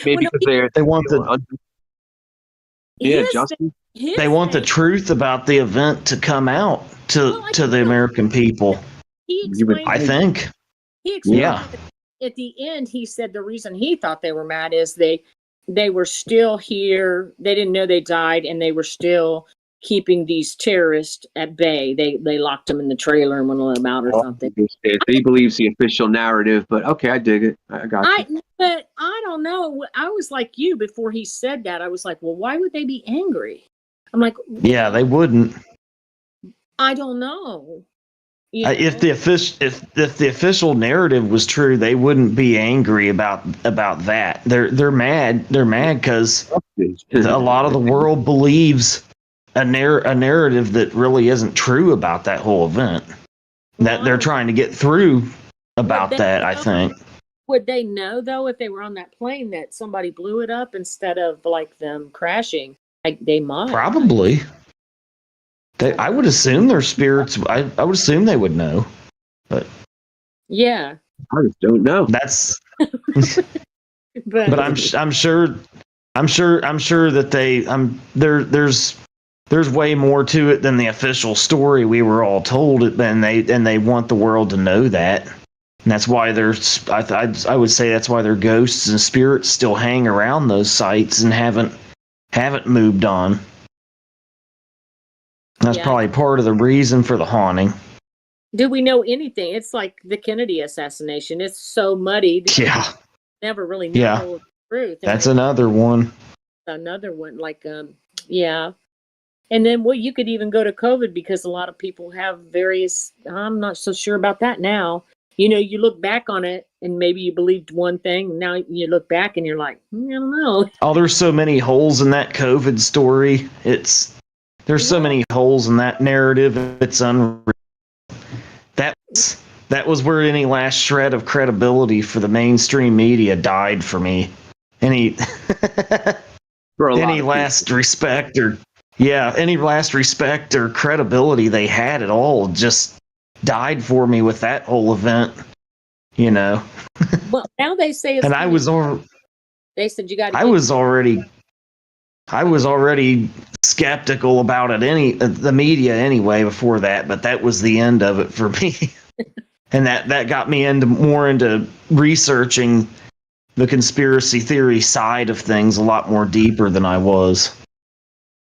Maybe because they want justice. They want the truth about the event to come out to the American people. He explained. I think. He explained at the end, he said the reason he thought they were mad is they were still here. They didn't know they died, and they were still keeping these terrorists at bay. They locked them in the trailer and wouldn't let them out or something. He believes the official narrative, but okay, I dig it. I got you. But I don't know. I was like you before he said that. I was like, well, why would they be angry? I'm like, Yeah, they wouldn't. I don't know. If the official narrative was true, they wouldn't be angry about that. They're mad. They're mad because a lot of the world believes a narrative that really isn't true about that whole event. That they're trying to get through about that. I think. Would they know though if they were on that plane that somebody blew it up instead of like them crashing? Like they might. Probably. I would assume their spirits. I would assume they would know, but yeah, I just don't know. That's. but I'm sure that there's way more to it than the official story we were all told. And they want the world to know that, and that's why I would say that's why their ghosts and spirits still hang around those sites and haven't moved on. That's probably part of the reason for the haunting. Do we know anything? It's like the Kennedy assassination. It's so muddied. Yeah. Never really know the truth. That's another one. Another one, like yeah. And then you could even go to COVID because a lot of people have various. I'm not so sure about that now. You look back on it and maybe you believed one thing. Now you look back and you're like, I don't know. Oh, there's so many holes in that COVID story. There's so many holes in that narrative. It's unreal. That was where any last shred of credibility for the mainstream media died for me. Any last respect or credibility they had at all just died for me with that whole event. Well, now they say it's. And I was They said you got. I was already skeptical about it the media anyway before that, but that was the end of it for me. And that got me more into researching the conspiracy theory side of things a lot more deeper than I was.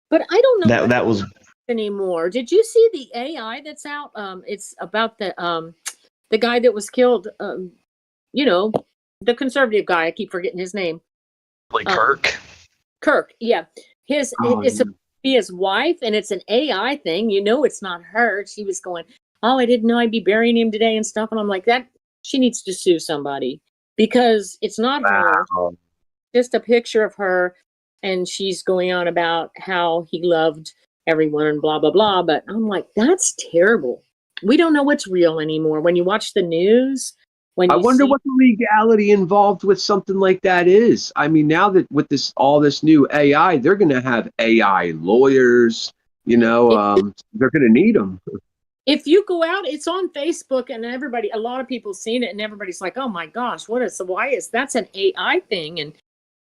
But I don't know that was anymore. Did you see the AI that's out? It's about the guy that was killed. The conservative guy. I keep forgetting his name. Kirk. Kirk, yeah. It's to be his wife, and it's an AI thing. It's not her. She was going, oh, I didn't know I'd be burying him today and stuff. And I'm like, that she needs to sue somebody because it's not her. Just a picture of her, and she's going on about how he loved everyone and blah, blah, blah. But I'm like, that's terrible. We don't know what's real anymore. When you watch the news, I wonder what the legality involved with something like that is. I mean, now that with all this new AI, they're going to have AI lawyers. They're going to need them. If you go out, it's on Facebook, and a lot of people seen it, and everybody's like, "Oh my gosh, that's an AI thing?" And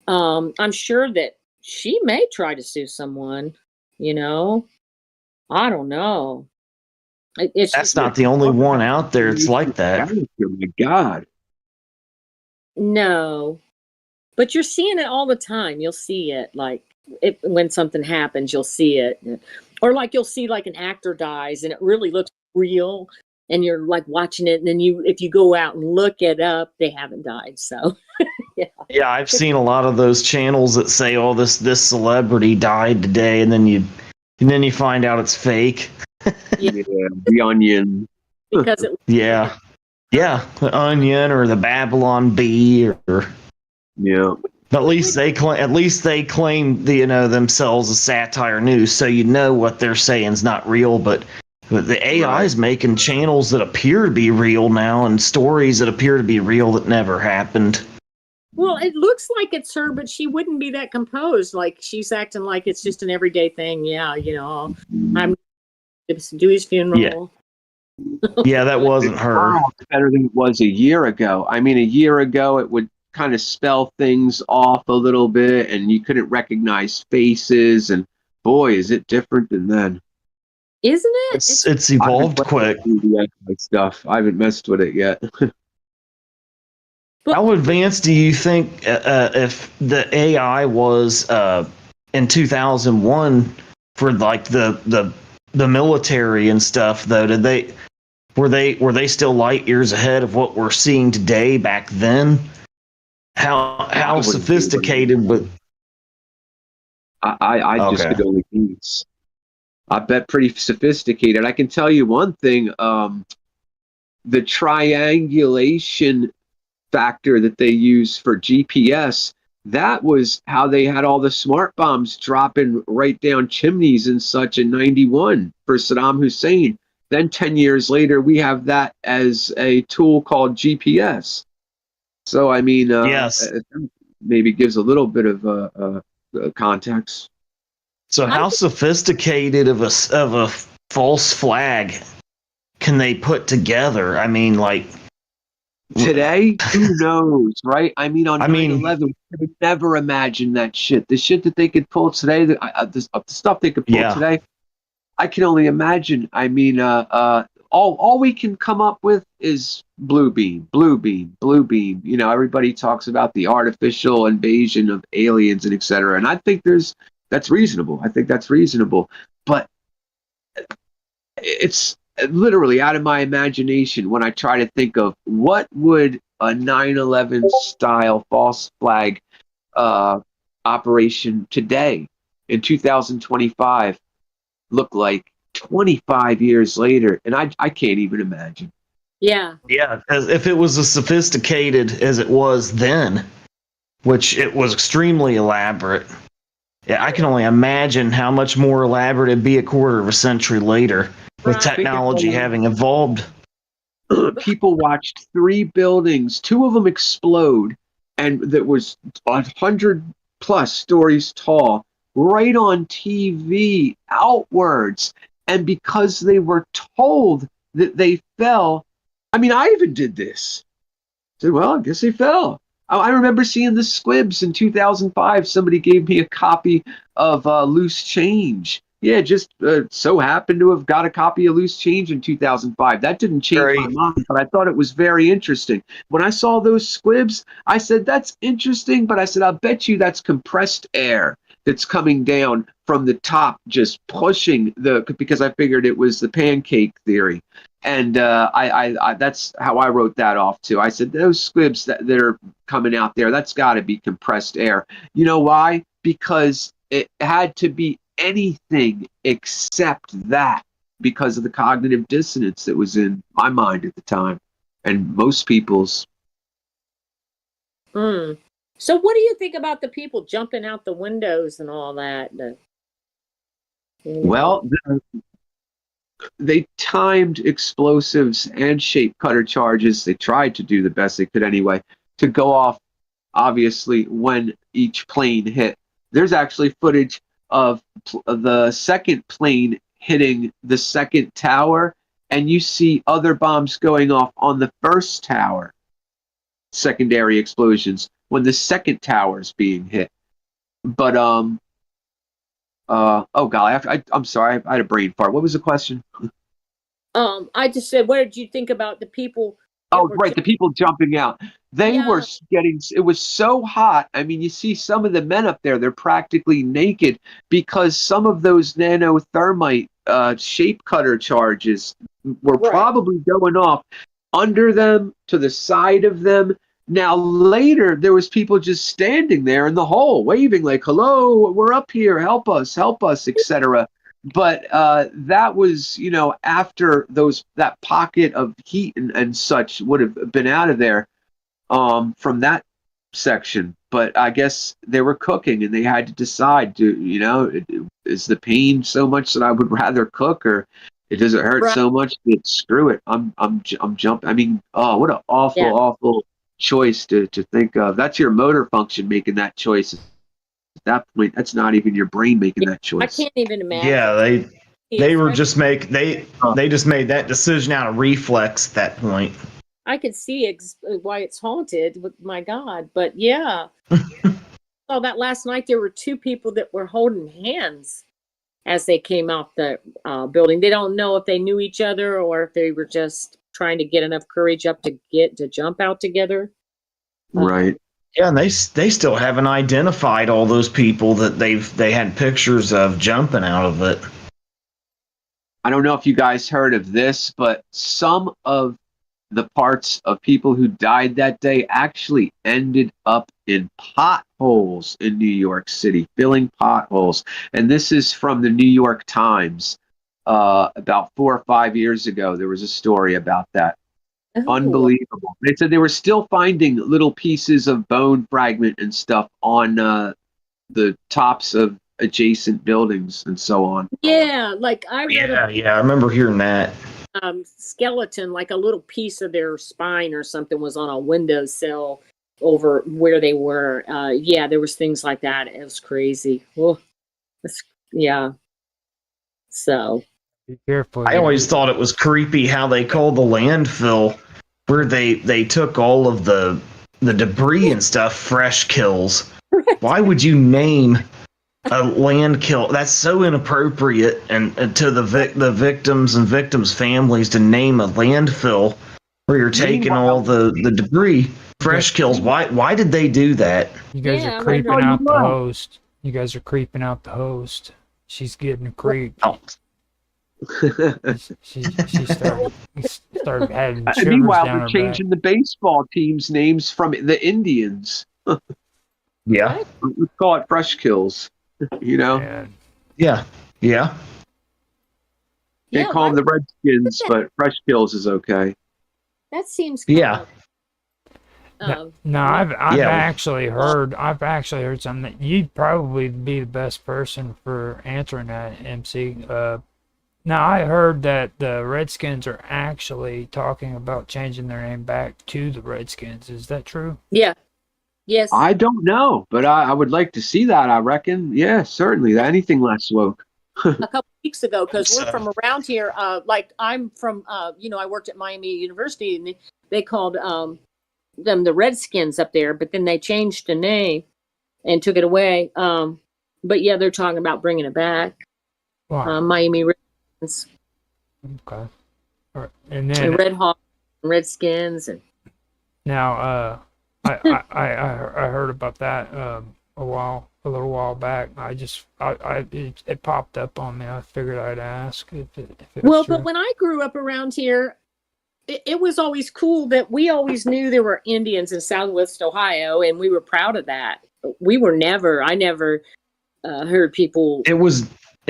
I'm sure that she may try to sue someone. I don't know. That's not the only one out there. It's like that. Oh my God. No, but you're seeing it all the time. You'll see it when something happens, you'll see it, or like you'll see like an actor dies and it really looks real, and you're like watching it, and then if you go out and look it up, they haven't died. So yeah, I've seen a lot of those channels that say, "Oh, this celebrity died today," and then you find out it's fake. Yeah, the Onion. Because the Onion or the Babylon Bee or At least they claim themselves as satire news, so what they're saying is not real. But the AI is making channels that appear to be real now and stories that appear to be real that never happened. Well, it looks like it's her, but she wouldn't be that composed. Like she's acting like it's just an everyday thing. Yeah, I'm do his funeral. Yeah, that wasn't her. It's better than it was a year ago. I mean, a year ago it would kind of spell things off a little bit, and you couldn't recognize faces. And boy, is it different than then. Isn't it? It's evolved quick. Stuff. I haven't messed with it yet. How advanced do you think if the AI was in 2001 for like the military and stuff though? Were they still light years ahead of what we're seeing today back then? How sophisticated would I just Okay. could only guess. I bet pretty sophisticated. I can tell you one thing, the triangulation factor that they use for GPS, that was how they had all the smart bombs dropping right down chimneys and such in 91 for Saddam Hussein. Then 10 years later, we have that as a tool called GPS. So, I mean, Yes. maybe gives a little bit of context. So how sophisticated of a false flag can they put together? I mean, like Today, who knows, right? I mean, on I mean, 9/11, we could never imagine that shit. The shit that they could pull today, the stuff they could pull Yeah. today, I can only imagine. I mean, all we can come up with is blue beam, blue beam, blue beam. You know, everybody talks about the artificial invasion of aliens and et cetera. And I think that's reasonable. I think that's reasonable. But it's literally out of my imagination when I try to think of what would a 9/11 style false flag operation today in 2025 look like 25 years later, and I can't even imagine. Yeah. yeah, as if it was as sophisticated as it was then, which it was extremely elaborate. Yeah, I can only imagine how much more elaborate it'd be a quarter of a century later with Right. technology having evolved. People watched 3 buildings, 2 of them explode, and that was 100+ stories tall, right on TV, outwards. And because they were told that they fell, I mean, I even did this. I said, well, I guess they fell. I remember seeing the squibs in 2005. Somebody gave me a copy of Loose Change. Yeah, just so happened to have got a copy of Loose Change in 2005. That didn't change my mind, but I thought it was very interesting. When I saw those squibs, I said, that's interesting, but I said, I'll bet you that's compressed air that's coming down from the top, just pushing because I figured it was the pancake theory. And I that's how I wrote that off too. I said, those squibs that are coming out there, that's got to be compressed air. You know why? Because it had to be anything except that, because of the cognitive dissonance that was in my mind at the time and most people's. So what do you think about the people jumping out the windows and all that? Well, they timed explosives and shape cutter charges. They tried to do the best they could anyway to go off, obviously, when each plane hit. There's actually footage of the second plane hitting the second tower, and you see other bombs going off on the first tower, secondary explosions, when the second tower is being hit. But, oh golly, I'm sorry, I had a brain fart. What was the question? I just said, what did you think about the people? Oh, right, the people jumping out. They were getting, it was so hot. I mean, you see some of the men up there, they're practically naked because some of those nanothermite shape cutter charges were probably going off under them, to the side of them. Now, later, there was people just standing there in the hole, waving like, hello, we're up here, help us, etc. But that was, after that pocket of heat and such would have been out of there from that section. But I guess they were cooking and they had to decide, is the pain so much that I would rather cook, or does it hurt so much that screw it, I'm jumping. I mean, oh, what an awful choice to think of. That's your motor function making that choice. At that point, that's not even your brain making that choice. I can't even imagine. Yeah, they were just they just made that decision out of reflex at that point. I could see why it's haunted. My God, but yeah. Oh, that last night there were 2 people that were holding hands as they came out the building. They don't know if they knew each other or if they were just trying to get enough courage up to jump out together. Right. Yeah, and they still haven't identified all those people that they had pictures of jumping out of it. I don't know if you guys heard of this, but some of the parts of people who died that day actually ended up in potholes in New York City, filling potholes. And this is from the New York Times. About 4 or 5 years ago, there was a story about that. Oh, Unbelievable. They said they were still finding little pieces of bone fragment and stuff on the tops of adjacent buildings and so on. yeah, like I read Yeah, I remember hearing that. a skeleton, like a little piece of their spine or something was on a windowsill over where they were. Yeah, there was things like that. It was crazy. Oh, yeah. So Be careful. I always thought it was creepy how they called the landfill where they took all of the debris and stuff fresh kills. Why would you name a land kill? That's so inappropriate, and to the victims and victims' families to name a landfill where you're taking all the debris. Fresh kills. Why did they do that? You guys Yeah, are creeping wonder- out the host. You guys are creeping out the host. She's getting creeped. Oh, She started having shivers Meanwhile, down they're her changing the baseball teams' names from the Indians. yeah, We call it fresh kills. You know, back. And yeah. can't yeah, call them the Redskins, but fresh kills is okay. that seems Yeah. no, I've Yeah. actually heard something that you'd probably be the best person for answering that, MC. Now I heard that the Redskins are actually talking about changing their name back to the Redskins. Is that true? yeah. Yes. I don't know, but I would like to see that. I reckon, yeah, certainly. Anything less woke. A couple weeks ago, because we're So- from around here. Like I'm from, I worked at Miami University, and they called them the Redskins up there, but then they changed the name and took it away. But yeah, they're talking about bringing it back. Wow. Miami Redskins, Okay. All right. And and then Red Hawks, and Redskins, and now, I heard about that a little while back. It popped up on me. I figured I'd ask if it was well, true. but when I grew up around here, it was always cool that we always knew there were Indians in Southwest Ohio, and we were proud of that. I never heard people. It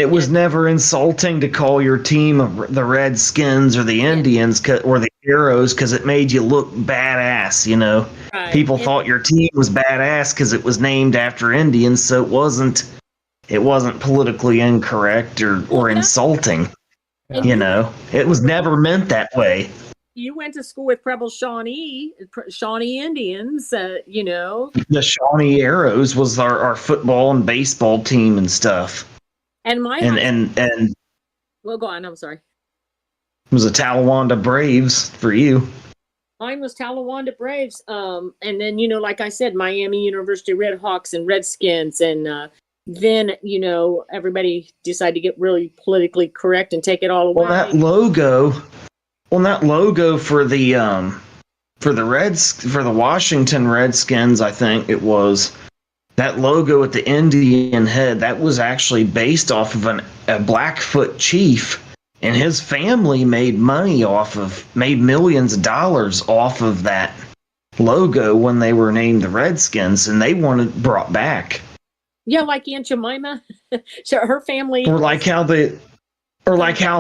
was never insulting to call your team the Redskins or the Indians or the Arrows because it made you look badass. You know, Right. people And- thought your team was badass because it was named after Indians, so it wasn't politically incorrect or insulting. and You know, it was never meant that way. you went to school with Preble Shawnee Indians, The Shawnee Arrows was our football and baseball team and stuff, and my and well, go on. I'm sorry. it was the Talawanda Braves for you. Mine was Talawanda Braves. And then, like I said, Miami University Red Hawks and Redskins. And then, everybody decided to get really politically correct and take it all away. Well, that logo for the Washington Redskins, I think it was, that logo with the Indian head, that was actually based off of a Blackfoot chief. And his family made millions of dollars off of that logo when they were named the Redskins, and they wanted it brought back. Yeah, like Aunt Jemima. So her family. Or like how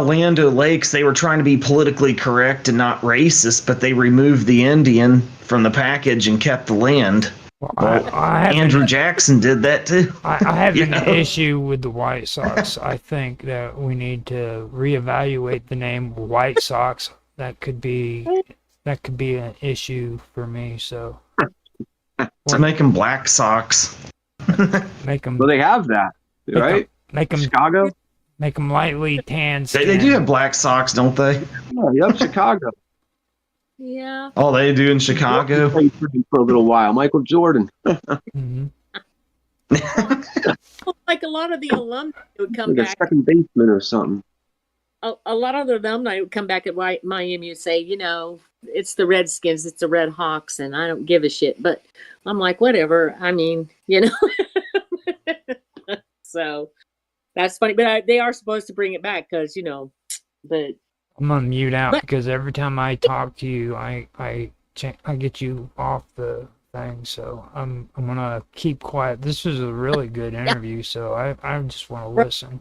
Land O'Lakes, they were trying to be politically correct and not racist, but they removed the Indian from the package and kept the land. Well, Well, I have Andrew Jackson did that too. I have you an know? issue with the White Sox. I think that we need to reevaluate the name White Sox. That could be an issue for me. So To make them Black Sox. make them Well, they have that, right? make them Chicago? lightly tan. They do have Black Sox, don't they? Yeah, yep, Chicago. Yeah. Oh, they do in Chicago. Played for him for a little while. Michael Jordan. Hmm. Like a lot of the alumni would come Like a back. second baseman or something. a lot of the alumni would come back at Miami and say, you know, it's the Redskins, it's the Red Hawks, and I don't give a shit. But I'm like, whatever. I mean, you know. So that's funny. But they are supposed to bring it back because, you know, but I'm gonna mute out because every time I talk to you, I get you off the thing. So I'm gonna keep quiet. This was a really good interview, so I just want to listen.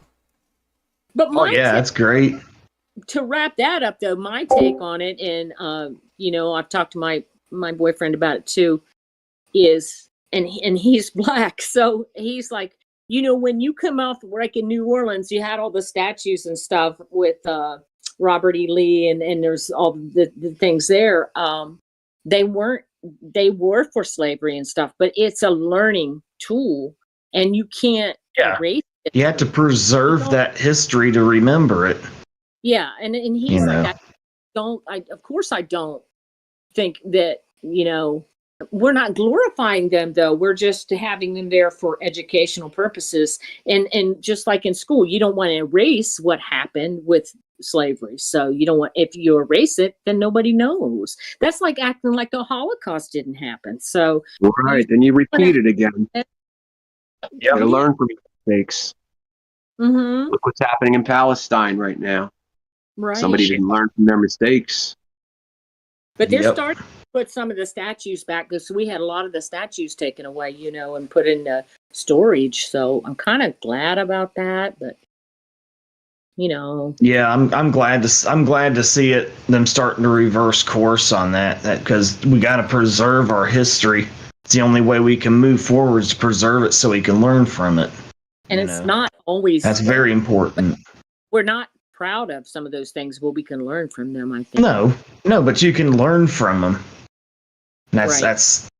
But Oh yeah, that's great. To wrap that up, though, my take on it, and you know, I've talked to my boyfriend about it too, is and he's black, so he's like, you know, when you come off like in New Orleans, you had all the statues and stuff with Robert E. Lee, and there's all the things there. They were for slavery and stuff, but it's a learning tool, and you can't erase it. You have to preserve that history to remember it. Yeah, and he's like, of course I don't think that, you know, we're not glorifying them, though. We're just having them there for educational purposes. And just like in school, you don't want to erase what happened with slavery. So you don't want, if you erase it, then nobody knows. That's like acting like the Holocaust didn't happen. So right, then you repeat it again. You gotta learn from your mistakes. Mm-hmm. Look what's happening in Palestine right now. Right. Somebody didn't learn from their mistakes. But they're starting to put some of the statues back, because we had a lot of the statues taken away, you know, and put in storage. So I'm kind of glad about that, but you know. Yeah, I'm glad to see them starting to reverse course on that because we got to preserve our history. It's the only way we can move forward is to preserve it so we can learn from it. And it's not always. That's very important. We're not proud of some of those things, but we can learn from them, I think. No, but you can learn from them. That's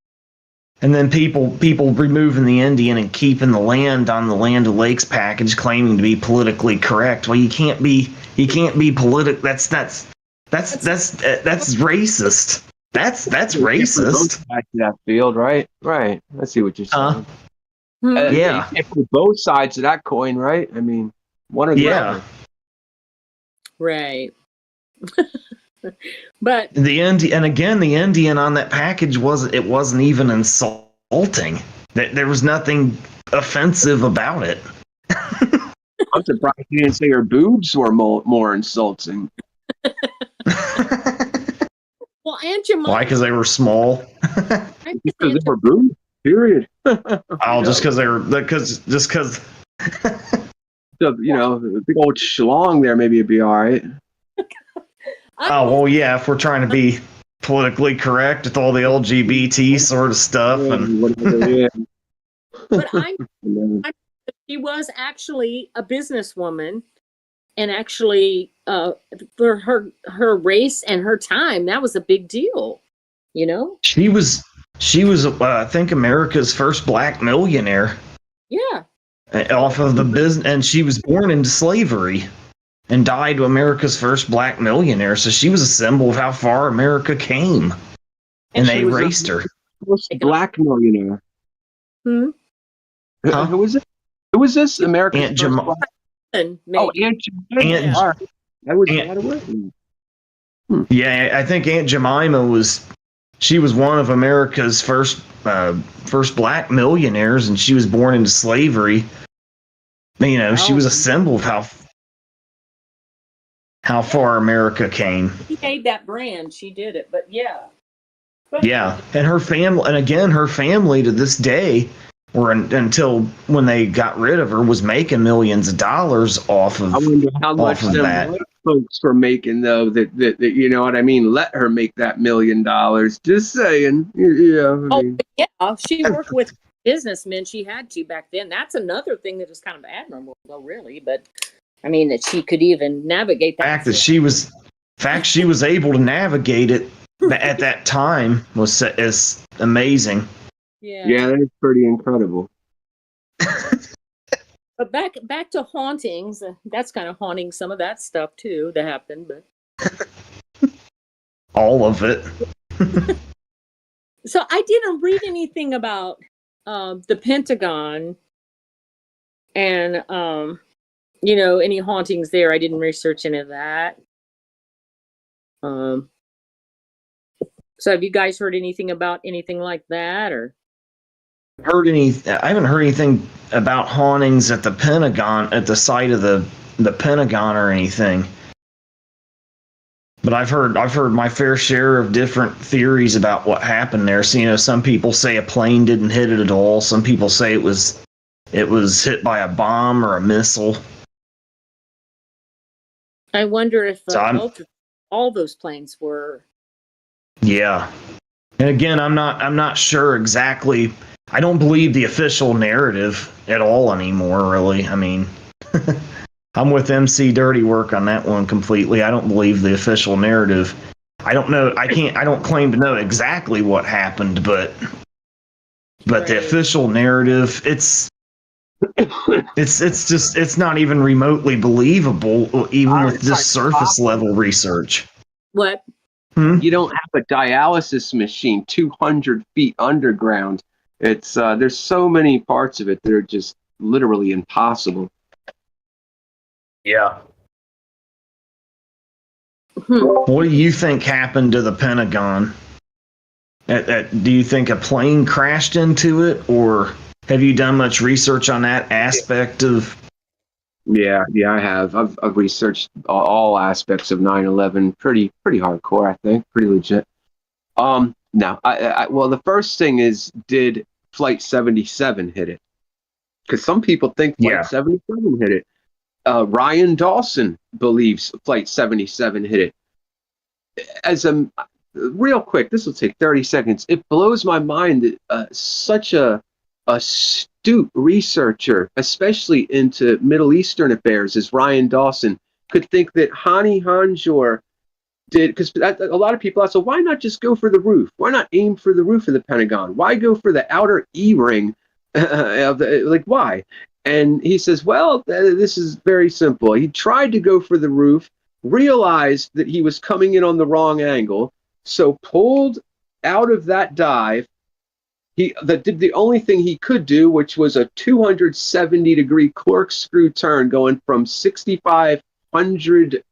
and then people removing the Indian and keeping the land on the Land O'Lakes package, claiming to be politically correct. Well, you can't be politic. That's racist. That's racist. Back to that field, right? Right. I see what you're saying. Yeah. Both sides of that coin, right? I mean, one or the other. Right. But the Indian on that package wasn't even insulting. There was nothing offensive about it. I'm surprised you didn't say her boobs were more insulting. Well, Aunt Jemima. Why? Because they were small. Because they were boobs. Period. Just because they were because. So, you know, the big old schlong there, maybe it'd be all right. Oh, well, yeah, if we're trying to be politically correct with all the LGBT sort of stuff. But she was actually a businesswoman, and actually for her race and her time, that was a big deal, you know? She was I think, America's first black millionaire. Yeah. Off of the business, and she was born into slavery and died America's first black millionaire. So she was a symbol of how far America came, and they erased her. Black millionaire. Who was it? Who was this? America's Aunt Jemima. Aunt Jemima. Yeah, I think Aunt Jemima was one of America's first black millionaires, and she was born into slavery. You know, she was a symbol of how far America came. She made that brand. She did it, but yeah. Yeah, and her family to this day, or until when they got rid of her, was making millions of dollars off of. I wonder how much them folks were making, though. That you know what I mean. Let her make that $1 million. Just saying. Yeah. She worked with businessmen. She had to back then. That's another thing that is kind of admirable, though, really. But I mean, that she could even navigate that. She was able to navigate it at that time is amazing. Yeah, that's pretty incredible. But back to hauntings. That's kind of haunting some of that stuff too that happened, but all of it. So I didn't read anything about the Pentagon and any hauntings there. I didn't research any of that. So have you guys heard anything about anything like that, or? I haven't heard anything about hauntings at the Pentagon, at the site of the Pentagon or anything. But I've heard my fair share of different theories about what happened there. So, some people say a plane didn't hit it at all. Some people say it was hit by a bomb or a missile. I wonder if So all those planes were. Yeah. And again, I'm not sure exactly. I don't believe the official narrative at all anymore, really. I mean, I'm with MCDirtyWork on that one completely. I don't believe the official narrative. I don't know. I don't claim to know exactly what happened, but Right. the official narrative, it's not even remotely believable, even with just surface level research. What? You don't have a dialysis machine 200 feet underground. It's there's so many parts of it that are just literally impossible. Yeah. Hmm. What do you think happened to the Pentagon? Do you think a plane crashed into it, or have you done much research on that aspect of? Yeah, I have. I've researched all aspects of 9/11 pretty hardcore. I think pretty legit. No, well, the first thing is, did Flight 77 hit it? Because some people think Flight 77 hit it. Ryan Dawson believes Flight 77 hit it. Real quick, this will take 30 seconds. It blows my mind that such a astute researcher, especially into Middle Eastern affairs, as Ryan Dawson, could think that Hani Hanjour did, because a lot of people ask, so why not just go for the roof? Why not aim for the roof of the Pentagon? Why go for the outer E-ring? Why? And he says, well, this is very simple. He tried to go for the roof, realized that he was coming in on the wrong angle, so pulled out of that dive. That did the only thing he could do, which was a 270-degree corkscrew turn going from 6,500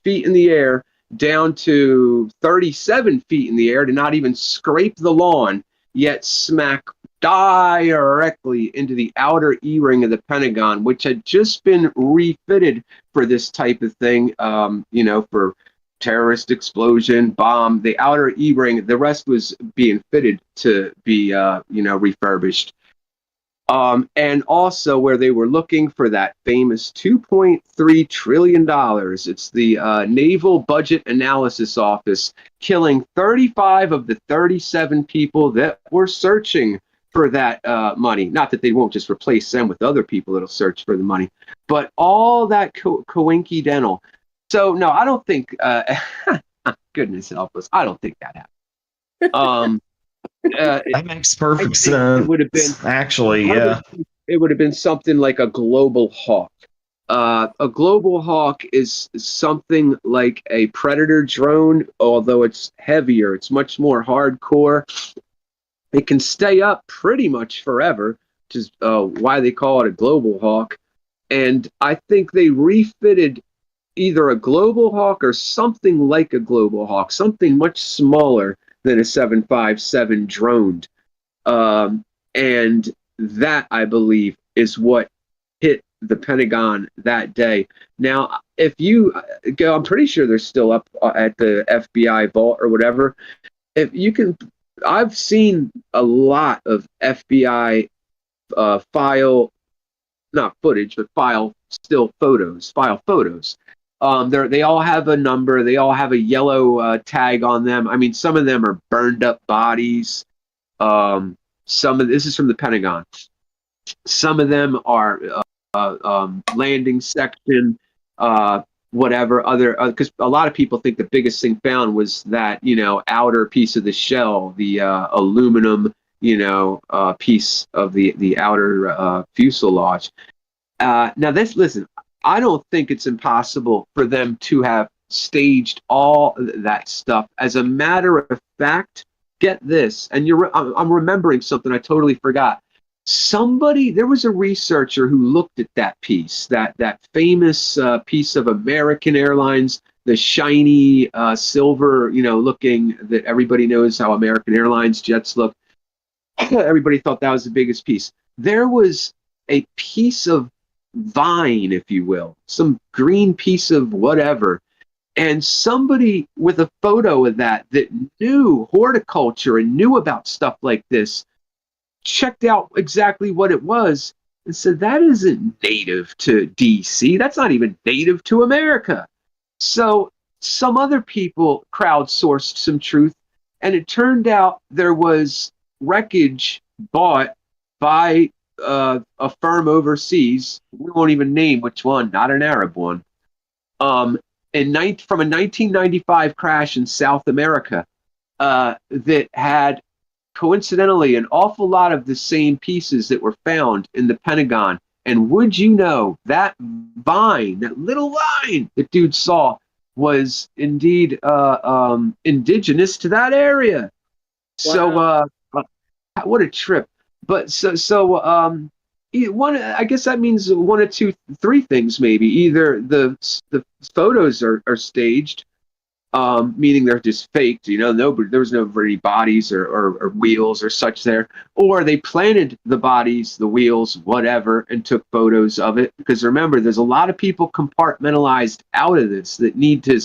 feet in the air down to 37 feet in the air to not even scrape the lawn, yet smack directly into the outer E-ring of the Pentagon, which had just been refitted for this type of thing, for terrorist explosion, bomb. The outer E-ring, the rest was being fitted to be, refurbished. And also where they were looking for that famous $2.3 trillion. It's the Naval Budget Analysis Office, killing 35 of the 37 people that were searching for that money. Not that they won't just replace them with other people that'll search for the money, but all that coincidental. So no, I don't think. Goodness help us, I don't think that happened. That makes perfect sense. It would have been It would have been something like a Global Hawk. A Global Hawk is something like a Predator drone, although it's heavier. It's much more hardcore. It can stay up pretty much forever, which is why they call it a Global Hawk. And I think they refitted either a Global Hawk or something like a Global Hawk, something much smaller than a 757 droned. And that, I believe, is what hit the Pentagon that day. Now, if you go, I'm pretty sure they're still up at the FBI vault or whatever. If you can, I've seen a lot of FBI file photos. They all have a number. They all have a yellow tag on them. I mean, some of them are burned up bodies. This is from the Pentagon. Some of them are landing section, whatever other, because a lot of people think the biggest thing found was that outer piece of the shell, the aluminum piece of the outer fuselage. Now listen, I don't think it's impossible for them to have staged all that stuff. As a matter of fact, get this, and I'm remembering something I totally forgot. There was a researcher who looked at that piece, that famous piece of American Airlines, the shiny silver, looking, that everybody knows how American Airlines jets look. Everybody thought that was the biggest piece. There was a piece of vine, if you will, some green piece of whatever, and somebody with a photo of that knew horticulture and knew about stuff like this checked out exactly what it was and said, that isn't native to DC. That's not even native to America. So some other people crowdsourced some truth, and it turned out there was wreckage bought by a firm overseas. We won't even name which one, not an Arab one. From a 1995 crash in South America that had coincidentally an awful lot of the same pieces that were found in the Pentagon. And would you know, that vine, that little vine that dude saw, was indeed indigenous to that area. Wow. So what a trip. But I guess that means one of three things maybe. Either the photos are staged, meaning they're just faked, there was no really bodies or wheels or such there, or they planted the bodies, the wheels, whatever, and took photos of it. Because remember, there's a lot of people compartmentalized out of this that need to,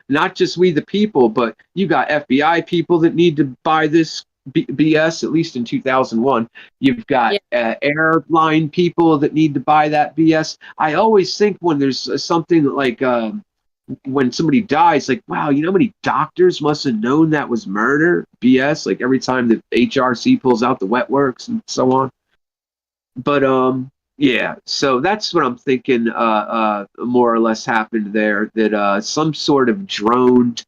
not just we the people, but you got FBI people that need to buy this BS, at least in 2001. You've got airline people that need to buy that BS. I always think when there's something like when somebody dies, like, wow, how many doctors must have known that was murder BS, like every time the HRC pulls out the wet works and so on. But yeah, so that's what I'm thinking more or less happened there, that some sort of droned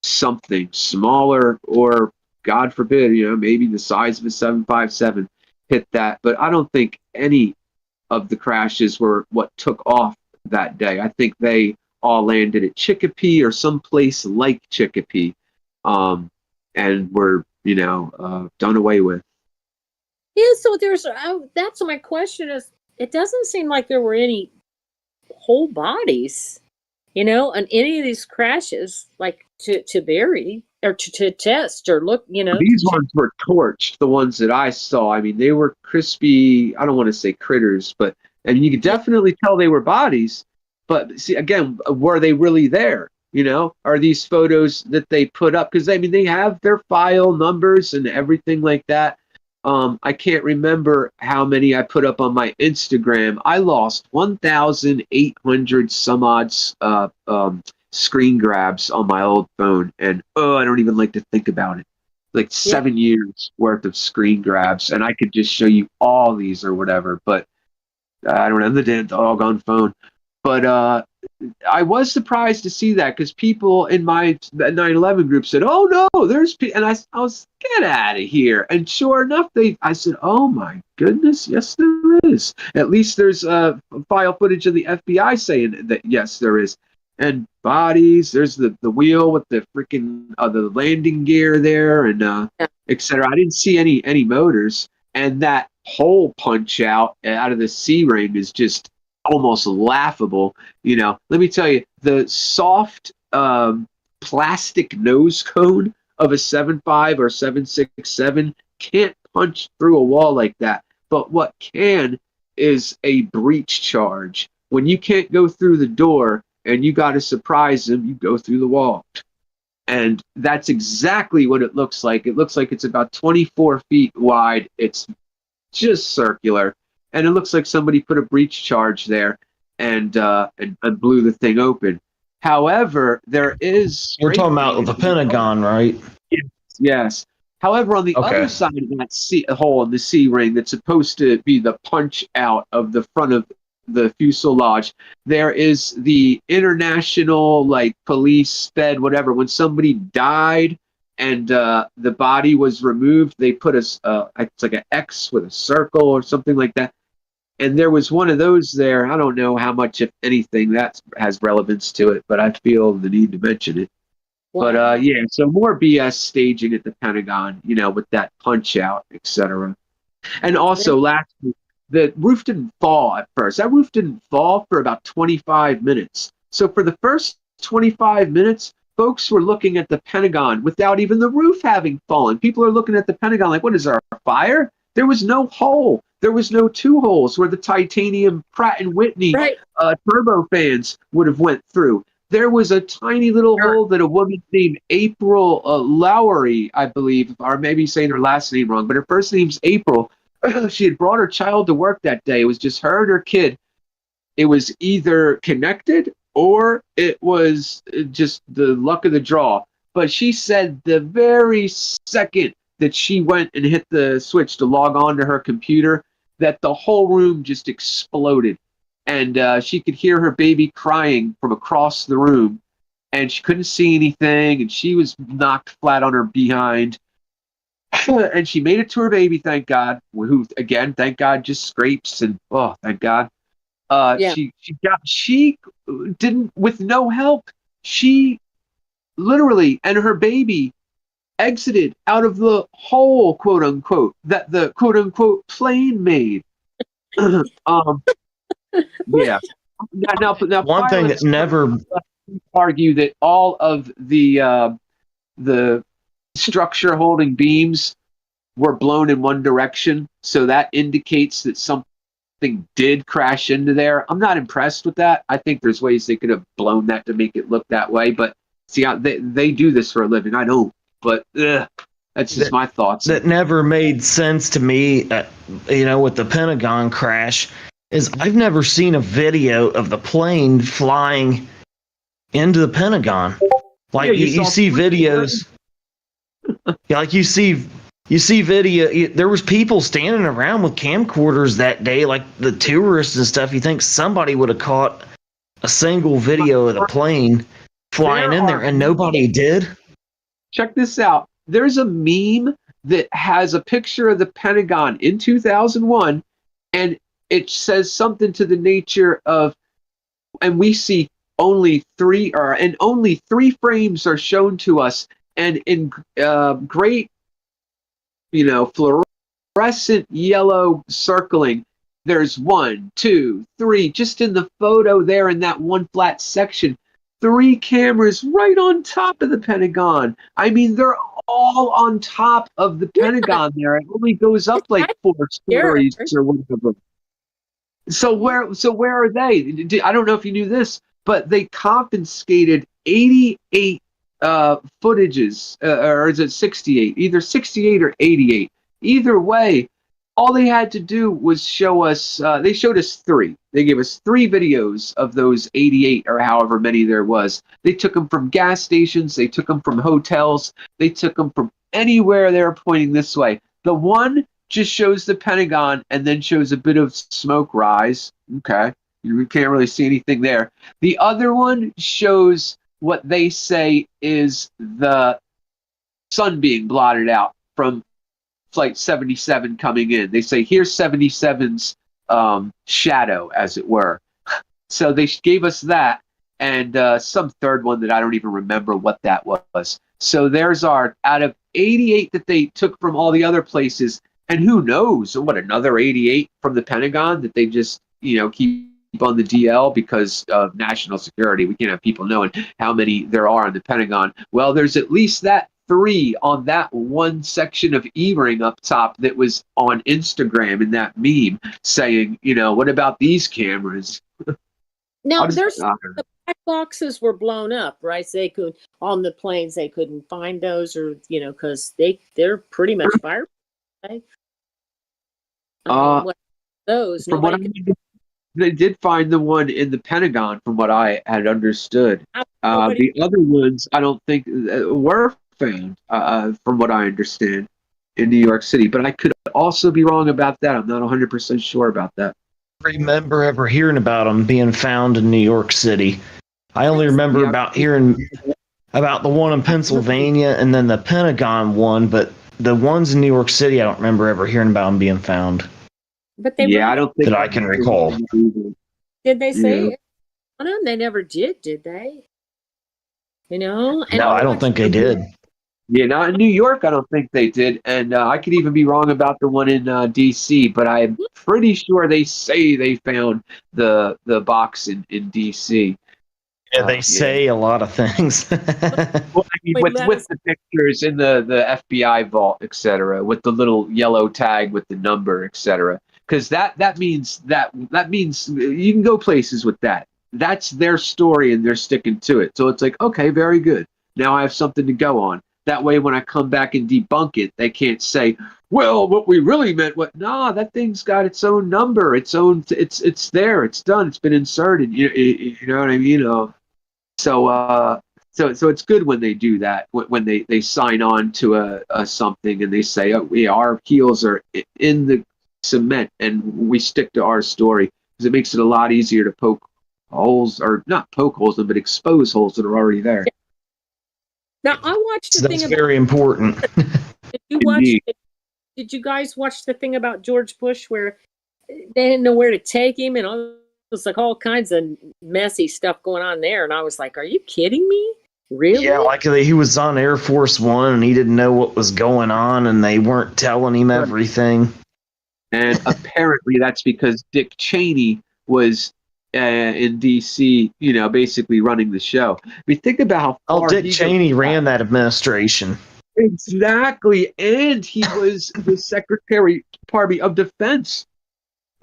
something smaller, or God forbid, maybe the size of a 757 hit that. But I don't think any of the crashes were what took off that day. I think they all landed at Chicopee or someplace like Chicopee, and were, done away with. Yeah, so that's my question is, it doesn't seem like there were any whole bodies, on any of these crashes, like to bury or to test or look, These ones were torched, the ones that I saw. I mean, they were crispy, I don't want to say critters, but, and you could definitely tell they were bodies. But see, again, were they really there? Are these photos that they put up? Because, I mean, they have their file numbers and everything like that. I can't remember how many I put up on my Instagram. I lost 1,800 some odd screen grabs on my old phone. And, I don't even like to think about it. Like 7 years worth of screen grabs. And I could just show you all these or whatever. But I don't have the damn doggone phone. But I was surprised to see that, because people in my 9/11 group said, "Oh no, there's," and I was, get out of here. And sure enough, I said, "Oh my goodness, yes there is. At least there's file footage of the FBI saying that yes there is." And bodies, there's the wheel with the freaking the landing gear there, and etc. I didn't see any motors, and that hole punch out of the C ring is just almost laughable. Let me tell you, the soft plastic nose cone of a 7.5 or 7.67 can't punch through a wall like that. But what can is a breach charge. When you can't go through the door and you got to surprise them, you go through the wall. And that's exactly what it looks like. It looks like it's about 24 feet wide. It's just circular. And it looks like somebody put a breach charge there and blew the thing open. However, there is... We're talking about the Pentagon, right? Yes. However, on the other side of that hole in the C ring that's supposed to be the punch out of the front of the fuselage, there is the international, like, police, fed, whatever. When somebody died and the body was removed, they put it's like an X with a circle or something like that. And there was one of those there. I don't know how much, if anything, that has relevance to it, but I feel the need to mention it. Wow. But yeah, so more BS staging at the Pentagon, with that punch out, etc. And also, lastly, the roof didn't fall at first. That roof didn't fall for about 25 minutes. So for the first 25 minutes, folks were looking at the Pentagon without even the roof having fallen. People are looking at the Pentagon like, what is there, a fire? There was no hole. There was no two holes where the titanium Pratt and Whitney turbofans would have went through. There was a tiny little hole that a woman named April Lowry, I believe, or maybe saying her last name wrong, but her first name's April. She had brought her child to work that day. It was just her and her kid. It was either connected or it was just the luck of the draw. But she said the very second that she went and hit the switch to log on to her computer, that the whole room just exploded. And she could hear her baby crying from across the room. And she couldn't see anything. And she was knocked flat on her behind. And she made it to her baby, thank God. Who, again, thank God, just scrapes. And, oh, thank God. She didn't, with no help, she literally and her baby exited out of the hole, quote unquote, that the quote unquote plane made. Yeah. Now, one thing that never argue that all of the structure holding beams were blown in one direction, so that indicates that something did crash into there. I'm not impressed with that. I think there's ways they could have blown that to make it look that way, but see, they do this for a living. I don't, but that's just my thoughts. That never made sense to me, with the Pentagon crash, is I've never seen a video of the plane flying into the Pentagon. Like, you see videos, like you see video. There was people standing around with camcorders that day, like the tourists and stuff. You think somebody would have caught a single video of the plane flying in there, and nobody did? Check this out. There's a meme that has a picture of the Pentagon in 2001, and it says something to the nature of, and we see only three frames are shown to us, and in great, fluorescent yellow circling, there's 1, 2, 3, just in the photo there in that one flat section, 3 cameras right on top of the Pentagon. I mean, they're all on top of the Pentagon there. It only goes up like 4 stories or whatever. So where are they? I don't know if you knew this, but they confiscated 88 footages, or is it 68? Either 68 or 88. Either way, all they had to do was show us, they showed us 3. They gave us 3 videos of those 88 or however many there was. They took them from gas stations. They took them from hotels. They took them from anywhere they were pointing this way. The one just shows the Pentagon and then shows a bit of smoke rise. Okay. You can't really see anything there. The other one shows what they say is the sun being blotted out from Flight 77 coming in. They say, here's 77's shadow, as it were. So they gave us that, and some third one that I don't even remember what that was. So there's our, out of 88 that they took from all the other places, and who knows what, another 88 from the Pentagon that they just, keep on the DL because of national security. We can't have people knowing how many there are in the Pentagon. Well, there's at least that 3 on that one section of E-ring up top that was on Instagram in that meme saying, what about these cameras? Now, the black boxes were blown up, right? So they could, on the planes, they couldn't find those, or, because they're pretty much fired. Right? Those. From what they did find the one in the Pentagon, from what I had understood. The other ones, I don't think were found, from what I understand, in New York City. But I could also be wrong about that. I'm not 100% sure about that. I remember ever hearing about them being found in New York City. I only remember about hearing about the one in Pennsylvania and then the Pentagon one, but the ones in New York City, I don't remember ever hearing about them being found. But they I don't think that I can recall. Did they say? No, they never did they? And no, I don't think they did. Yeah, not in New York, I don't think they did. And I could even be wrong about the one in D.C., but I'm pretty sure they say they found the box in D.C. Yeah, they say a lot of things. Well, I mean, with the pictures in the FBI vault, etc., with the little yellow tag with the number, etc. Because that means you can go places with that. That's their story, and they're sticking to it. So it's like, okay, very good. Now I have something to go on. That way, when I come back and debunk it, they can't say, "Well, what we really meant." What? Nah, that thing's got its own number, its own. It's there. It's done. It's been inserted. You know what I mean? So it's good when they do that, when they sign on to a something and they say, oh, yeah, our heels are in the cement and we stick to our story, because it makes it a lot easier to poke holes, or not poke holes, but expose holes that are already there. Now, I watched the thing That's very important. Did you guys watch the thing about George Bush where they didn't know where to take him, and it was like all kinds of messy stuff going on there? And I was like, are you kidding me? Really? Yeah, like he was on Air Force One and he didn't know what was going on, and they weren't telling him everything. And apparently that's because Dick Cheney was in D.C., basically running the show. I mean, think about how far Dick Cheney ran that administration. Exactly, and he was the Secretary, of Defense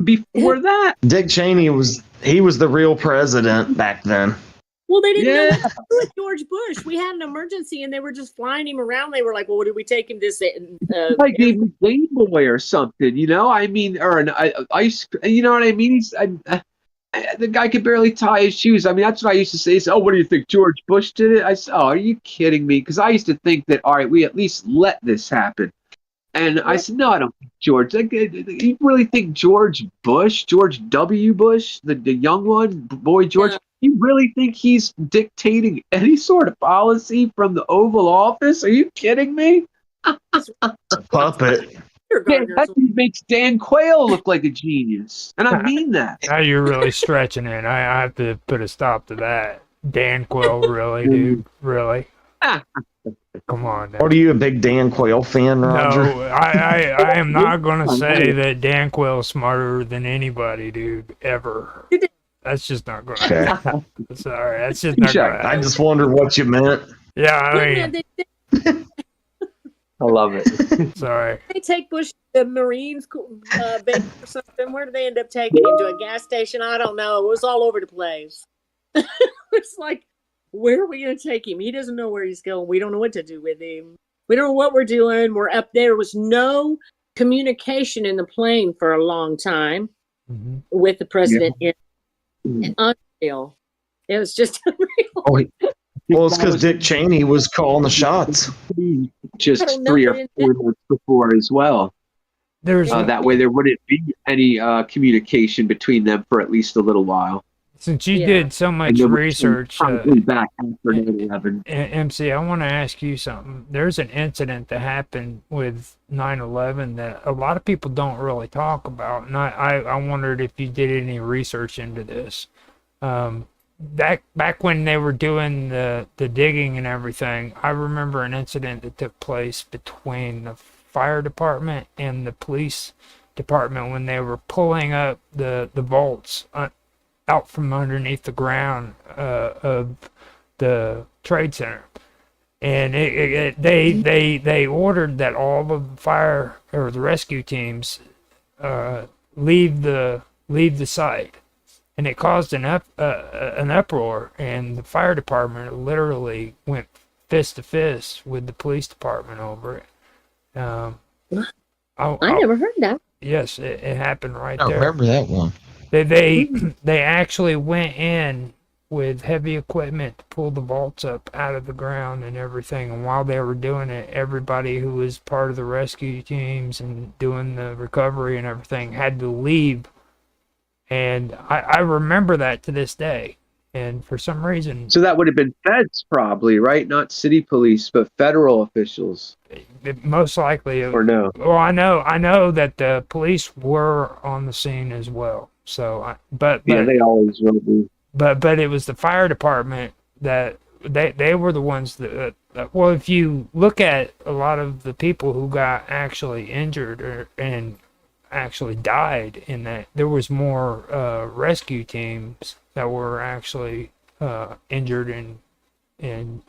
before that. Dick Cheney was the real president back then. Well, they didn't know what to do with George Bush. We had an emergency, and they were just flying him around. They were like, "Well, did we take him to?" Like a Game Boy or something, I mean, or an ice. You know what I mean? The guy could barely tie his shoes. I mean, that's what I used to say. So, what do you think, George Bush did it? I said, oh, are you kidding me? Because I used to think that, all right, we at least let this happen. And I said, no, I don't think George. You really think George W. Bush, the young one, boy George, you really think he's dictating any sort of policy from the Oval Office? Are you kidding me? Puppet. That makes Dan Quayle look like a genius. And I mean that. Now you're really stretching it. I have to put a stop to that. Dan Quayle, really, dude? Really? Come on. Now. Are you a big Dan Quayle fan, Roger? No, I am not going to say that Dan Quayle is smarter than anybody, dude, ever. That's just not going to happen. Sorry, that's just not going to happen. I just wondered what you meant. Yeah, I mean... I love it. Sorry. They take Bush to the Marines base or something. Where do they end up taking him? To a gas station? I don't know. It was all over the place. It's like, where are we going to take him? He doesn't know where he's going. We don't know what to do with him. We don't know what we're doing. We're up there. There was no communication in the plane for a long time with the president. Yeah. Unreal. It was just unreal. Oh, well, it's because Dick Cheney was calling the shots. Just 3 or 4 months before as well. That way there wouldn't be any communication between them for at least a little while. Since you did so much research, back after 9/11. MC, I want to ask you something. There's an incident that happened with 9/11 that a lot of people don't really talk about, and I wondered if you did any research into this. Back when they were doing the digging and everything, I remember an incident that took place between the fire department and the police department when they were pulling up the vaults out from underneath the ground of the Trade Center, and they ordered that all of the fire or the rescue teams leave the site. And it caused an uproar, and the fire department literally went fist to fist with the police department over it. I never heard that. Yes, it happened right there. I remember that one. They actually went in with heavy equipment to pull the vaults up out of the ground and everything. And while they were doing it, everybody who was part of the rescue teams and doing the recovery and everything had to leave. And I remember that to this day. And for some reason... So that would have been feds probably, right? Not city police, but federal officials. Most likely. Or no? Well, I know that the police were on the scene as well. So, but they always will be. But it was the fire department that they were the ones that well, if you look at a lot of the people who got actually injured and actually died in that, there was more rescue teams that were actually injured and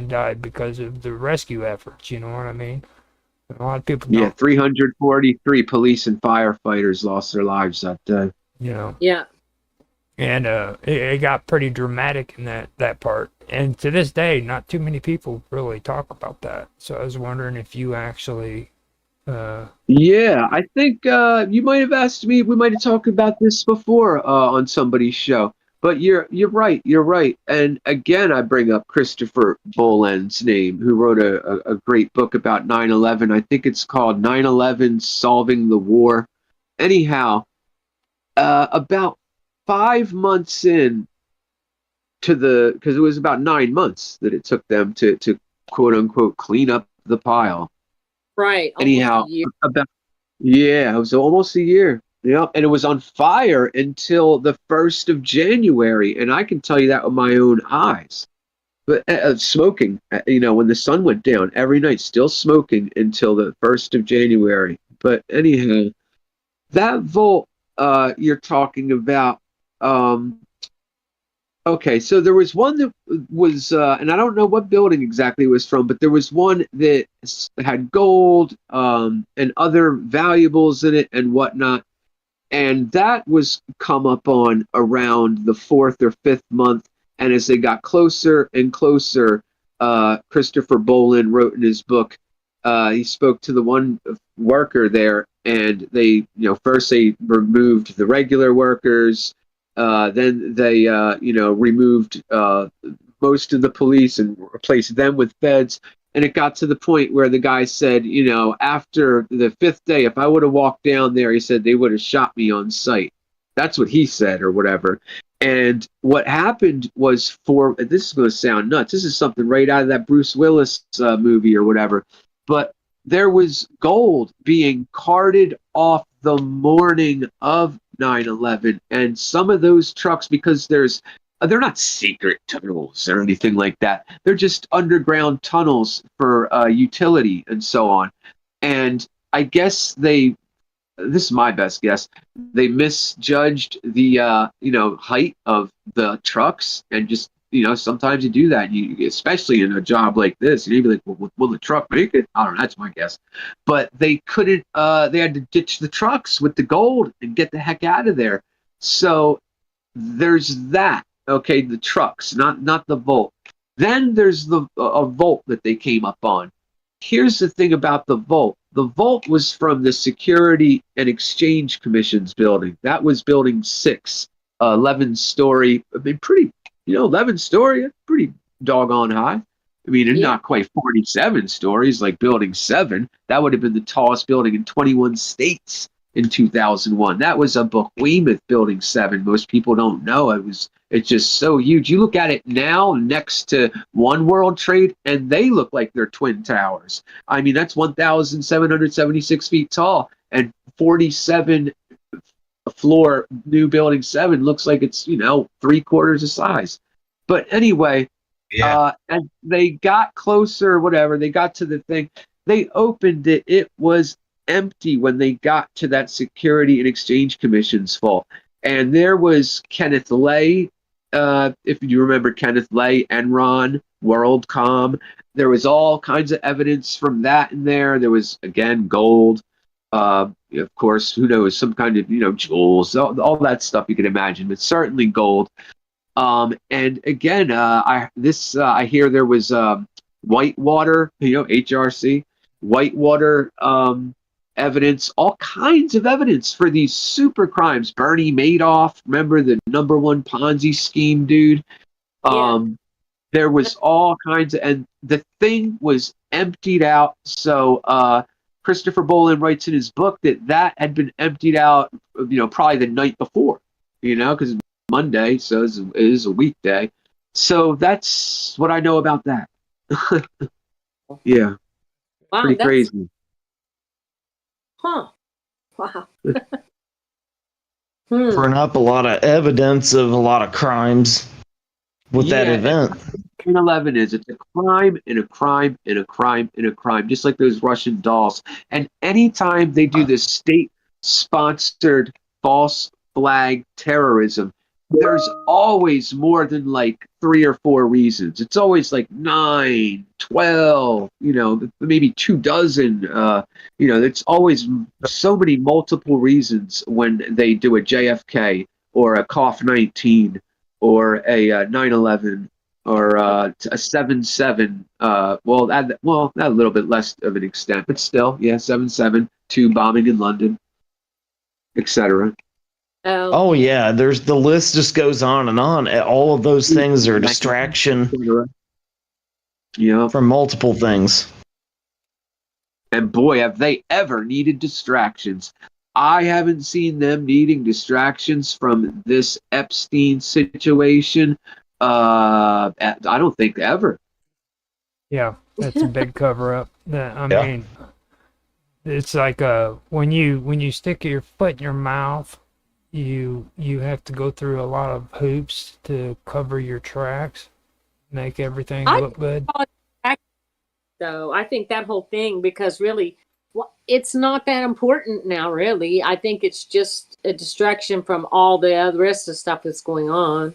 died because of the rescue efforts. You know what I mean? A lot of people Yeah, don't. 343 police and firefighters lost their lives that day. You know. Yeah. And it got pretty dramatic in that part. And to this day, not too many people really talk about that. So I was wondering if you actually. Yeah, I think you might have asked me. We might have talked about this before on somebody's show. But you're right. You're right. And again, I bring up Christopher Boland's name, who wrote a great book about 9/11. I think it's called 9/11: Solving the War. Anyhow, about 5 months in to because it was about 9 months that it took them to quote unquote clean up the pile. Right. Anyhow, it was almost a year. Yeah, and it was on fire until the 1st of January, and I can tell you that with my own eyes. But smoking, when the sun went down every night, still smoking until the 1st of January. But anyhow, that vault you're talking about. Okay, so there was one that was, and I don't know what building exactly it was from, but there was one that had gold and other valuables in it and whatnot. And that was come up on around the 4th or 5th month. And as they got closer and closer, Christopher Boland wrote in his book, he spoke to the one worker there, and they, first they removed the regular workers. Then they, removed most of the police and replaced them with feds. And it got to the point where the guy said, after the 5th day, if I would have walked down there, he said they would have shot me on sight. That's what he said or whatever. And what happened was this is going to sound nuts. This is something right out of that Bruce Willis movie or whatever. But there was gold being carted off the morning of 9/11, and some of those trucks, because they're not secret tunnels or anything like that. They're just underground tunnels for utility and so on. And I guess this is my best guess, they misjudged the height of the trucks, and just sometimes you do that, especially in a job like this, you'd be like, well, will the truck make it? I don't know, that's my guess. But they couldn't, they had to ditch the trucks with the gold and get the heck out of there. So there's that. Okay, the trucks, not the vault. Then there's a vault that they came up on. Here's the thing about the vault. The vault was from the Security and Exchange Commission's building. That was building 6, 11-story. I mean, pretty, 11-story, pretty doggone high. I mean, it's not quite 47 stories like building 7. That would have been the tallest building in 21 states in 2001. That was a behemoth, building 7. Most people don't know. It's just so huge. You look at it now next to One World Trade, and they look like they're twin towers. I mean, that's 1,776 feet tall, and 47 floor new building 7 looks like it's 3/4 the size. But anyway, and they got closer, whatever. They got to the thing. They opened it. It was empty when they got to that Security and Exchange Commission's vault. And there was Kenneth Lay, if you remember Kenneth Lay, Enron, WorldCom. There was all kinds of evidence from that in there. There was, again, gold. Of course, who knows, some kind of, jewels, all that stuff you can imagine, but certainly gold. And again, I hear there was Whitewater, HRC, Whitewater evidence, all kinds of evidence for these super crimes. Bernie Madoff, remember the #1 Ponzi scheme dude? There was all kinds of, and the thing was emptied out. So Christopher Boland writes in his book that had been emptied out, probably the night before, because it's Monday, so it is a weekday. So that's what I know about that. Yeah. Wow, pretty crazy. Huh. Wow. Bring up a lot of evidence of a lot of crimes with that event. 9/11 is. It's a crime and a crime and a crime and a crime, just like those Russian dolls. And anytime they do this state-sponsored false flag terrorism, there's always more than like 3 or 4 reasons. It's always like 9, 12, maybe 24. It's always so many multiple reasons when they do a JFK or a Cough 19 or a 9/11 or a 7/7. That a little bit less of an extent, but still, yeah, 7/7, 2 bombing in London, etc. Oh yeah, there's the list just goes on and on. All of those things are a distraction from multiple things. And boy, have they ever needed distractions. I haven't seen them needing distractions from this Epstein situation. I don't think ever. Yeah, that's a big cover up. I mean, it's like when you stick your foot in your mouth, you have to go through a lot of hoops to cover your tracks, make everything look good. So I think that whole thing, because really, it's not that important now, really. I think it's just a distraction from all the rest of the stuff that's going on.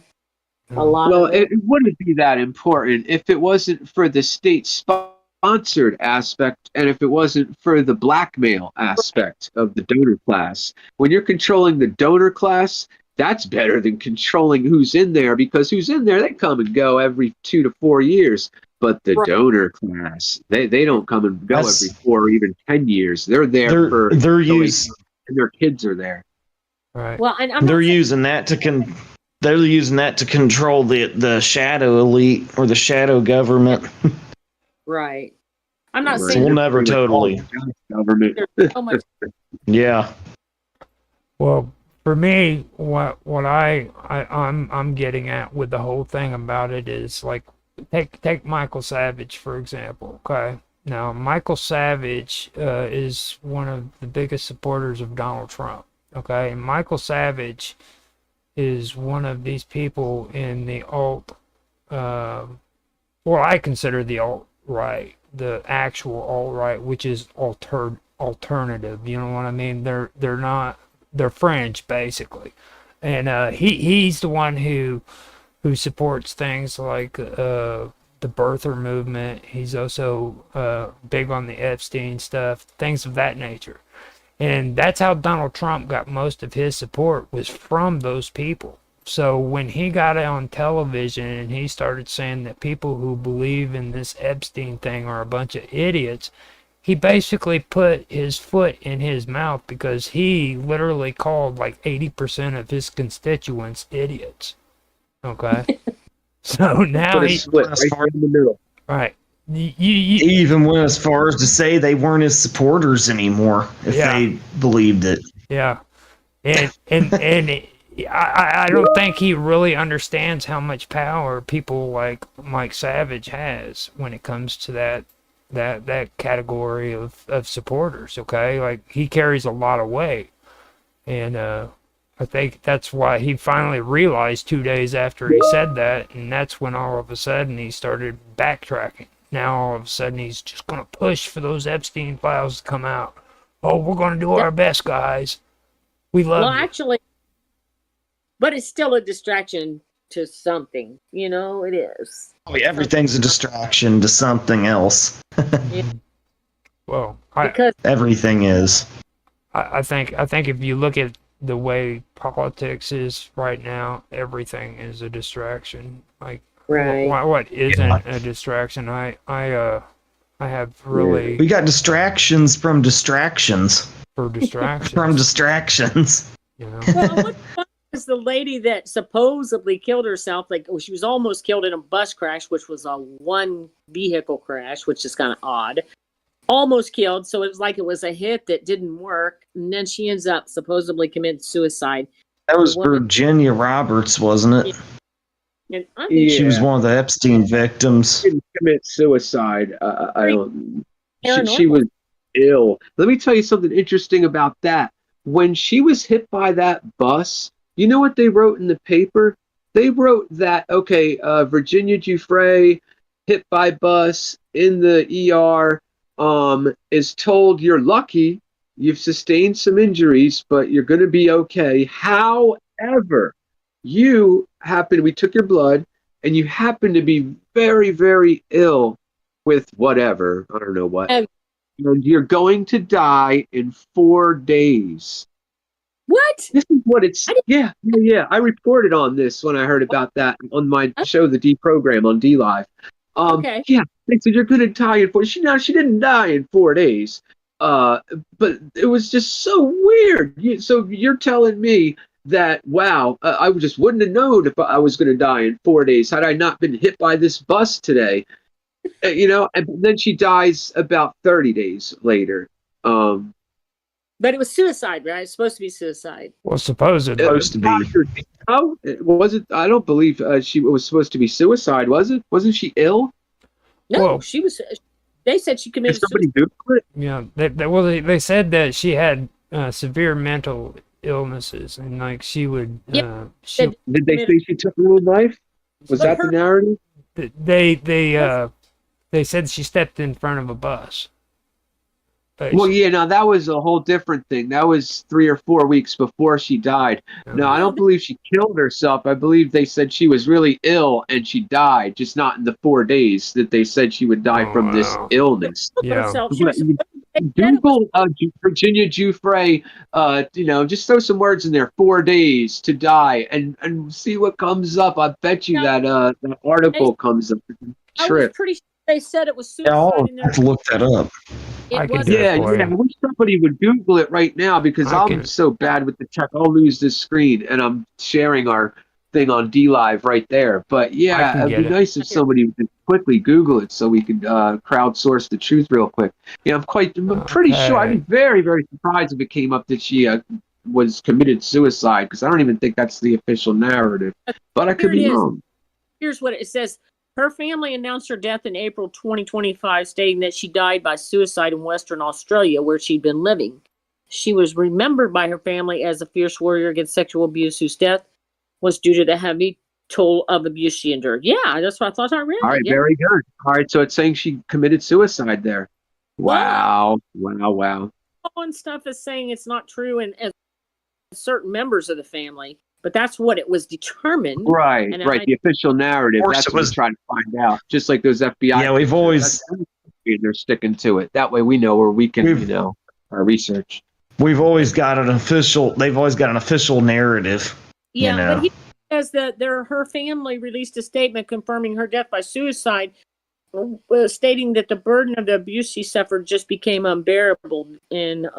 It wouldn't be that important if it wasn't for the state-sponsored aspect and if it wasn't for the blackmail aspect of the donor class. When you're controlling the donor class, that's better than controlling who's in there, because who's in there, they come and go every 2 to 4 years. But the donor class, they don't come and go every 4 or even 10 years. They're there and their kids are there. Right. Well, and they're using that to control the shadow elite or the shadow government. Right. I'm not So saying we'll never totally government. there's so much. Yeah. Well, for me, what I'm getting at with the whole thing about it is, like, take Michael Savage, for example. Okay, now Michael Savage is one of the biggest supporters of Donald Trump. Okay, and Michael Savage is one of these people in the I consider the alt-right, the actual alt-right, which is alternative. You know what I mean? They're fringe, basically. And he's the one who supports things like the birther movement. He's also big on the Epstein stuff, things of that nature. And that's how Donald Trump got most of his support, was from those people. So when he got on television and he started saying that people who believe in this Epstein thing are a bunch of idiots, he basically put his foot in his mouth, because he literally called like 80% of his constituents idiots. Okay. So now he's split right in the middle. Right. He even went as far as to say they weren't his supporters anymore if they believed it. Yeah. And I don't think he really understands how much power people like Mike Savage has when it comes to that category of supporters. Okay. Like, he carries a lot of weight. And I think that's why he finally realized 2 days after he said that, and that's when all of a sudden he started backtracking. Now all of a sudden he's just going to push for those Epstein files to come out. Oh, we're going to do our best, guys. We love you. Well, actually, but it's still a distraction to something. It is. Oh, yeah, everything's a distraction to something else. Yeah. Well, everything is. I think if you look at the way politics is right now, everything is a distraction. Like, right. What isn't a distraction? I have really. We got distractions from distractions. For distractions. From distractions. Well, what was the lady that supposedly killed herself? Like, she was almost killed in a bus crash, which was a one vehicle crash, which is kind of odd. Almost killed, so it was like it was a hit that didn't work, and then she ends up supposedly committing suicide. That was Virginia Roberts, wasn't it? And she was one of the Epstein victims. She didn't commit suicide. She was ill. Let me tell you something interesting about that. When she was hit by that bus, you know what they wrote in the paper? they wrote that, okay, Virginia Giuffre, hit by bus in the ER, is told you're lucky, you've sustained some injuries, but you're going to be okay. However, we took your blood, and you happen to be very, very ill with whatever, I don't know what, Oh. and you're going to die in 4 days. What? This is what it's. Yeah. I reported on this when I heard about that on my show, the D program on DLive. Okay. Yeah, they said you're going to die in 4. She didn't die in 4 days. But it was just so weird. So you're telling me that, wow, I just wouldn't have known if I was going to die in 4 days had I not been hit by this bus today. And then she dies about 30 days later. But it was suicide, right? It's supposed to be suicide. Well, supposedly. Supposed to be. Oh, was it? I don't believe she was supposed to be suicide. Was it? Wasn't she ill? No, Well- she was. They said she Did committed somebody suicide. Google it? Yeah, they said that she had severe mental illnesses, and like she would, Said- Did they say she took her own life? Was But that the narrative? they said she stepped in front of a bus. But Well, yeah, no, that was a whole different thing. That was 3 or 4 weeks before she died. No, I don't believe she killed herself. I believe they said she was really ill and she died, just not in the 4 days that they said she would die from this wow. illness. Yeah. Herself. She was supposed to take care of Google Virginia Giuffre, just throw some words in there, 4 days to die, and see what comes up. I bet you that article comes up. I was Trip. pretty sure they said it was Yeah, I'll suicide in there. have to look that up. I It can was. do it Yeah, for I you. wish somebody would Google it right now because I I'm can- so bad with the tech. I'll lose this screen, and I'm sharing our thing on DLive right there. But I yeah, can it'd get be it. nice if somebody would quickly Google it so we could crowdsource the truth real quick. Yeah, I'm pretty sure. I'd be Okay. very, very surprised if it came up that she was committed suicide because I don't even think that's the official narrative. But I could Here it be is. wrong. Here's what it says. Her family announced her death in April 2025, stating that she died by suicide in Western Australia, where she'd been living. She was remembered by her family as a fierce warrior against sexual abuse, whose death was due to the heavy toll of abuse she endured. Yeah, that's what I thought I read. All right, Yeah. very good. All right, so it's saying she committed suicide there. Well, Wow. And stuff is saying it's not true, and certain members of the family, but that's what it was determined. Right. And The official narrative. Of course That's it what was- we're trying to find out. Just like those FBI. Yeah, we've always They're sticking to it. That way we know where we can, our research. we've always got an official. They've always got an official narrative. Yeah, You know. but he says that her family released a statement confirming her death by suicide, stating that the burden of the abuse she suffered just became unbearable. And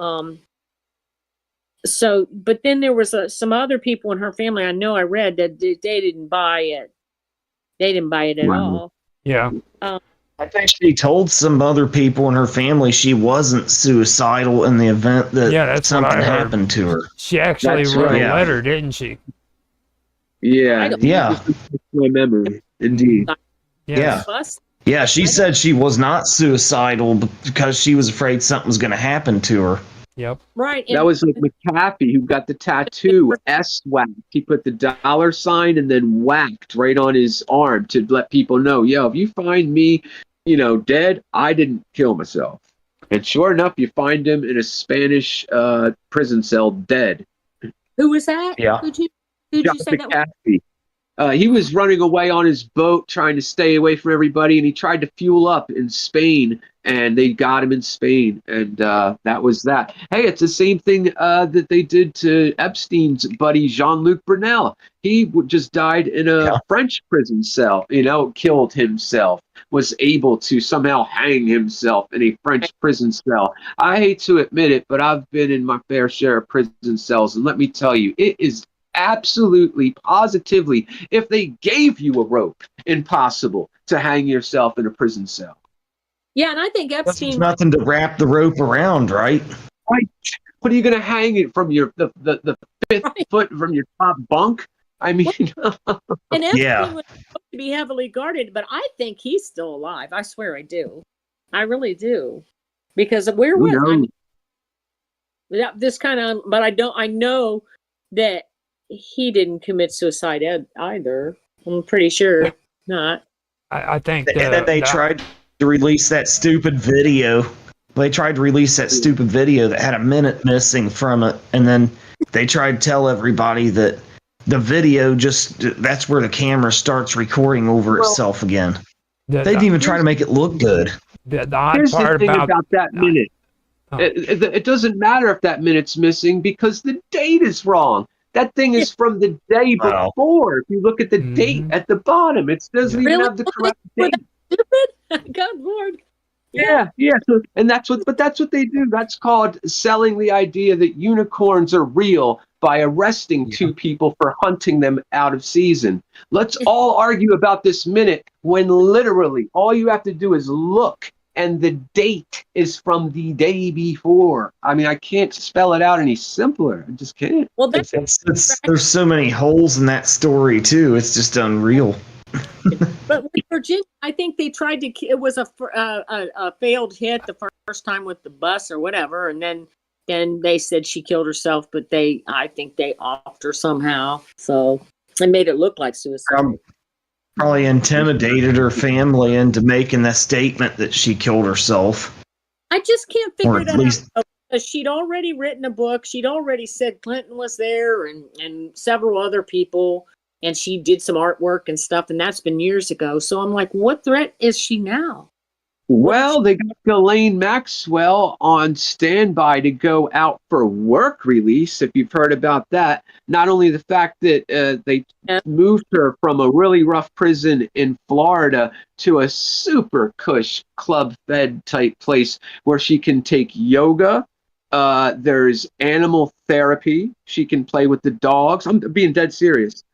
but then there was some other people in her family. I know I read that they didn't buy it. They didn't buy it at Wow. all. Yeah. I think she told some other people in her family she wasn't suicidal in the event that Yeah, that's what something I heard. happened to her. She actually That's wrote right. a Yeah. letter, didn't she? Yeah. Yeah. My memory. Indeed. Yeah. Us? Yeah, she said she was not suicidal because she was afraid something was going to happen to her. Yep. Right. That was like McAfee who got the tattoo S-whacked. He put the $ and then whacked right on his arm to let people know, yo, if you find me, dead, I didn't kill myself. And sure enough, you find him in a Spanish prison cell dead. Who was that? Yeah. Who'd you say that was? McAfee. He was running away on his boat, trying to stay away from everybody, and he tried to fuel up in Spain, and they got him in Spain, and that was that. Hey, it's the same thing that they did to Epstein's buddy Jean-Luc Brunel. He just died in a French prison cell, killed himself, was able to somehow hang himself in a French prison cell. I hate to admit it, but I've been in my fair share of prison cells, and let me tell you, it is absolutely, positively, if they gave you a rope, impossible to hang yourself in a prison cell. Yeah, and I think There's Epstein. nothing to wrap the rope around, right? Right. What are you going to hang it from the fifth Right. foot from your top bunk? I mean, And Epstein Yeah. was supposed to be heavily guarded, but I think he's still alive. I swear I do. I really do. Because we're Who with knows? this kind of, but I know that he didn't commit suicide either. I'm pretty sure not. I think And then they tried to release that stupid video. They tried to release that stupid video that had a minute missing from it, and then they tried to tell everybody that the video that's where the camera starts recording over itself again. They didn't even try to make it look good. The odd Here's part the thing about that minute. It doesn't matter if that minute's missing because the date is wrong. That thing is from the day before. If you look at the date at the bottom, it doesn't even have the correct date. Stupid? God Lord. Yeah. So, but that's what they do. That's called selling the idea that unicorns are real by arresting two people for hunting them out of season. Let's all argue about this minute when literally all you have to do is look, and the date is from the day before. I mean, I can't spell it out any simpler. I just can't. Well, There's so many holes in that story too. It's just unreal. But with Virginia, I think they tried to. It was a failed hit the first time with the bus or whatever, and then they said she killed herself. But I think they offed her somehow, so they made it look like suicide. Probably intimidated her family into making the statement that she killed herself. I just can't figure that out. Because she'd already written a book. She'd already said Clinton was there and several other people. And she did some artwork and stuff, and that's been years ago. So I'm like, what threat is she now? Well, they got Ghislaine Maxwell on standby to go out for work release, if you've heard about that. Not only the fact that they moved her from a really rough prison in Florida to a super cush club fed type place where she can take yoga. There's animal therapy. She can play with the dogs. I'm being dead serious.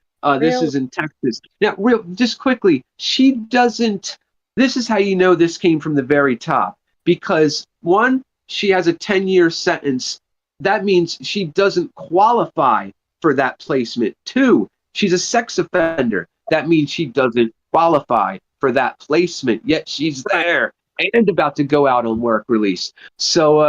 This is in Texas. Now, just quickly, she doesn't. This is how you know this came from the very top. Because, one, she has a 10-year sentence. That means she doesn't qualify for that placement. Two, she's a sex offender. That means she doesn't qualify for that placement. Yet she's there and about to go out on work release. So,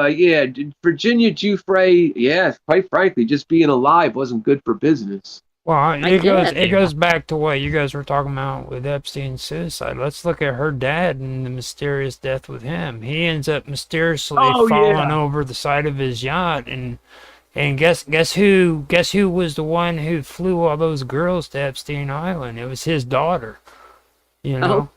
Virginia Giuffre, quite frankly, just being alive wasn't good for business. Well, it goes back to what you guys were talking about with Epstein's suicide. Let's look at her dad and the mysterious death with him. He ends up mysteriously falling over the side of his yacht, and guess who was the one who flew all those girls to Epstein Island? It was his daughter. You know,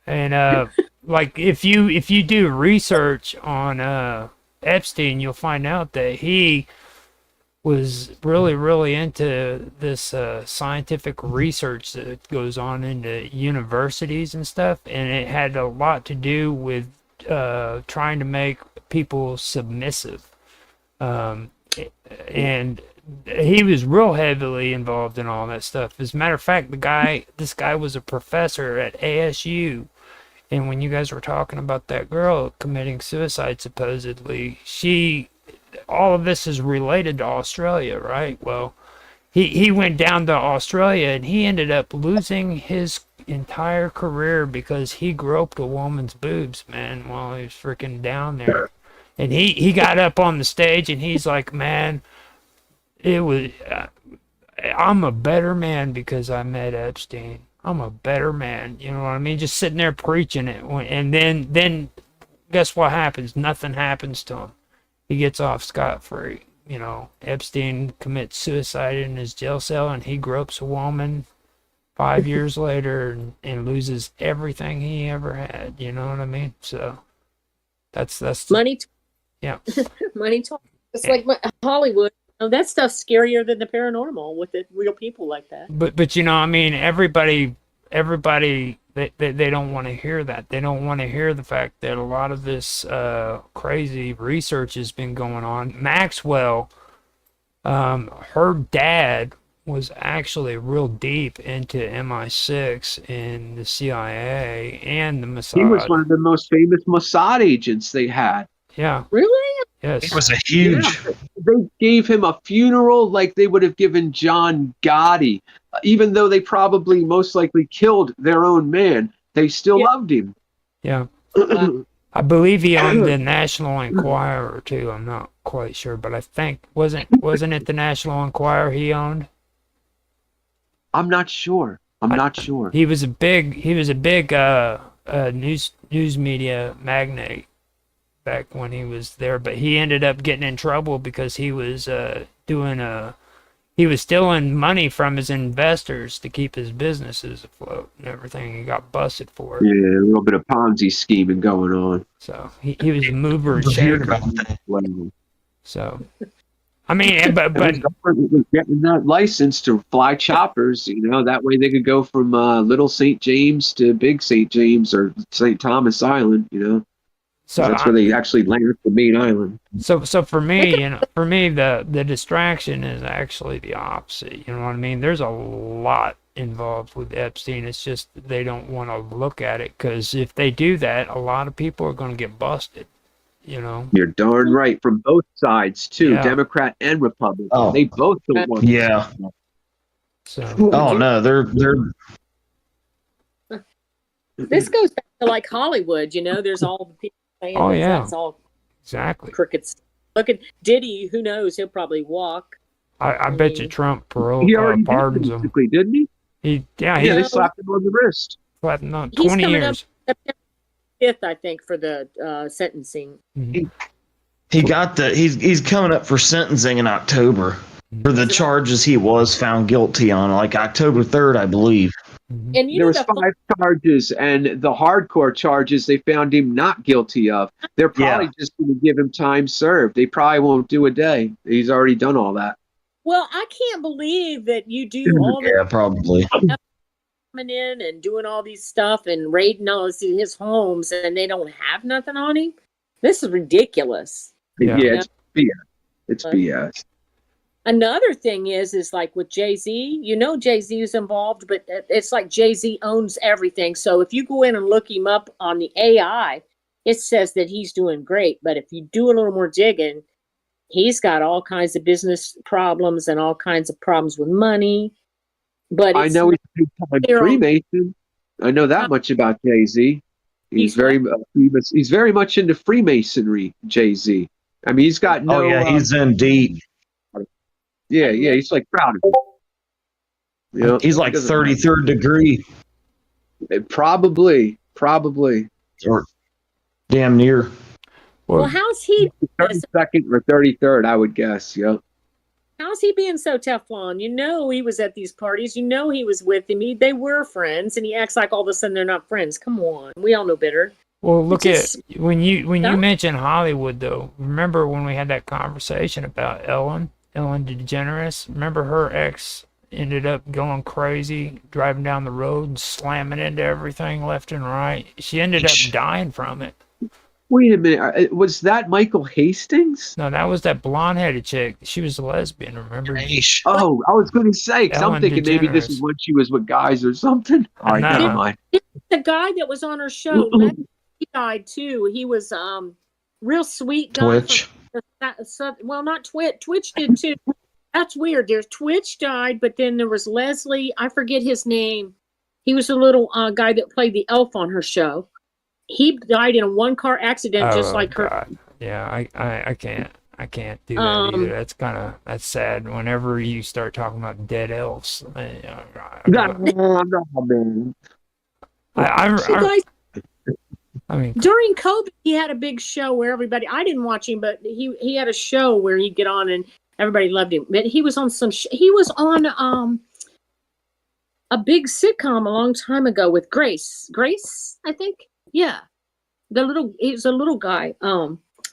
and like if you do research on Epstein, you'll find out that he was really into this scientific research that goes on into universities and stuff, and it had a lot to do with trying to make people submissive, and he was real heavily involved in all that stuff. As a matter of fact, this guy was a professor at ASU, and when you guys were talking about that girl committing suicide supposedly, all of this is related to Australia, right? Well, he went down to Australia and he ended up losing his entire career because he groped a woman's boobs, man, while he was freaking down there. And he got up on the stage and he's like, man, I'm a better man because I met Epstein. I'm a better man. You know what I mean? Just sitting there preaching it. And then guess what happens? Nothing happens to him. He gets off scot-free. You know, Epstein commits suicide in his jail cell, and he gropes a woman 5 years later and loses everything he ever had. You know what I mean? So that's money. Yeah, money talk. It's like Hollywood. That stuff's scarier than the paranormal with the real people like that. But you know, I mean, everybody. They don't want to hear that. They don't want to hear the fact that a lot of this crazy research has been going on. Maxwell, her dad was actually real deep into MI6 and the CIA and the Mossad. He was one of the most famous Mossad agents they had. Yeah. Really? Yes. It was a huge. Yeah. They gave him a funeral like they would have given John Gotti. Even though they probably most likely killed their own man, they still loved him. Yeah. I believe he owned the National Enquirer too. I'm not quite sure, but I think wasn't it the National Enquirer he owned? I'm not sure. I'm not sure. He was a big news media magnate back when he was there, but he ended up getting in trouble because he was he was stealing money from his investors to keep his businesses afloat and everything. He got busted for it. Yeah, a little bit of Ponzi scheming going on. So he was a mover and I've heard shaker. about that. Well, So I mean, but the government was getting that license to fly choppers, that way they could go from Little St. James to Big St. James or St. Thomas Island, so that's where they actually landed the main island. So for me, the distraction is actually the opposite. You know what I mean? There's a lot involved with Epstein. It's just they don't want to look at it, because if they do that, a lot of people are going to get busted. You're darn right, from both sides too, Yeah. Democrat and Republican. Oh. They both don't want. Yeah. So Oh no, they're This goes back to like Hollywood, there's all the people saying Oh, yeah. that's all exactly. crickets. Look at Diddy, who knows? He'll probably walk. I bet you Trump He already pardons did, him. basically, didn't he? Yeah, They slapped him on the wrist. flattened on He's 20 coming years. up September 5th, I think, for the sentencing. Mhm. he's coming up for sentencing in October for the charges he was found guilty on, like October 3rd, I believe. Mhm. And There was 5 charges, and the hardcore charges they found him not guilty of. They're probably just going to give him time served. They probably won't do a day. He's already done all that. well, I can't believe that you do all the Yeah, probably. coming in and doing all these stuff and raiding all his homes, and they don't have nothing on him. This is ridiculous. Yeah. It's BS. It's BS. Another thing is like with Jay-Z, Jay-Z is involved, but it's like Jay-Z owns everything. So if you go in and look him up on the AI, it says that he's doing great. But if you do a little more digging, he's got all kinds of business problems and all kinds of problems with money. But I know he's a big-time Freemason. I know that much about Jay-Z. He's very much into Freemasonry, Jay-Z. I mean, he's got no... Oh yeah, he's in deep. Yeah, he's like proud of it. He's like 33rd degree. Probably. Or damn near. well, how's he 32nd or 33rd, I would guess. Yeah. how's he being so Teflon? He was at these parties. He was with him. They were friends, and he acts like all of a sudden they're not friends. Come on, we all know better. Well, look at when you mention Hollywood, though. Remember when we had that conversation about Ellen DeGeneres? Remember her ex ended up going crazy, driving down the road and slamming into everything left and right. She ended up dying from it. Wait a minute. Was that Michael Hastings? No, that was that blonde-headed chick. She was a lesbian, remember? Oh, I was going to say, because I'm Ellen thinking maybe this DeGeneres. is when she was with guys or something. All right, No. never mind. The guy that was on her show, he died too. He was real sweet guy. Twitch. Well, not Twitch. Twitch did too. That's weird. There's Twitch died, but then there was Leslie. I forget his name. He was a little guy that played the elf on her show. He died in a one-car accident, just like her. God. Yeah, I can't do that either. That's sad. Whenever you start talking about dead elves, I mean, During COVID, he had a big show where everybody. I didn't watch him, but he had a show where he'd get on and everybody loved him. But he was on he was on a big sitcom a long time ago with Grace. Grace, I think. Yeah, he was a little guy.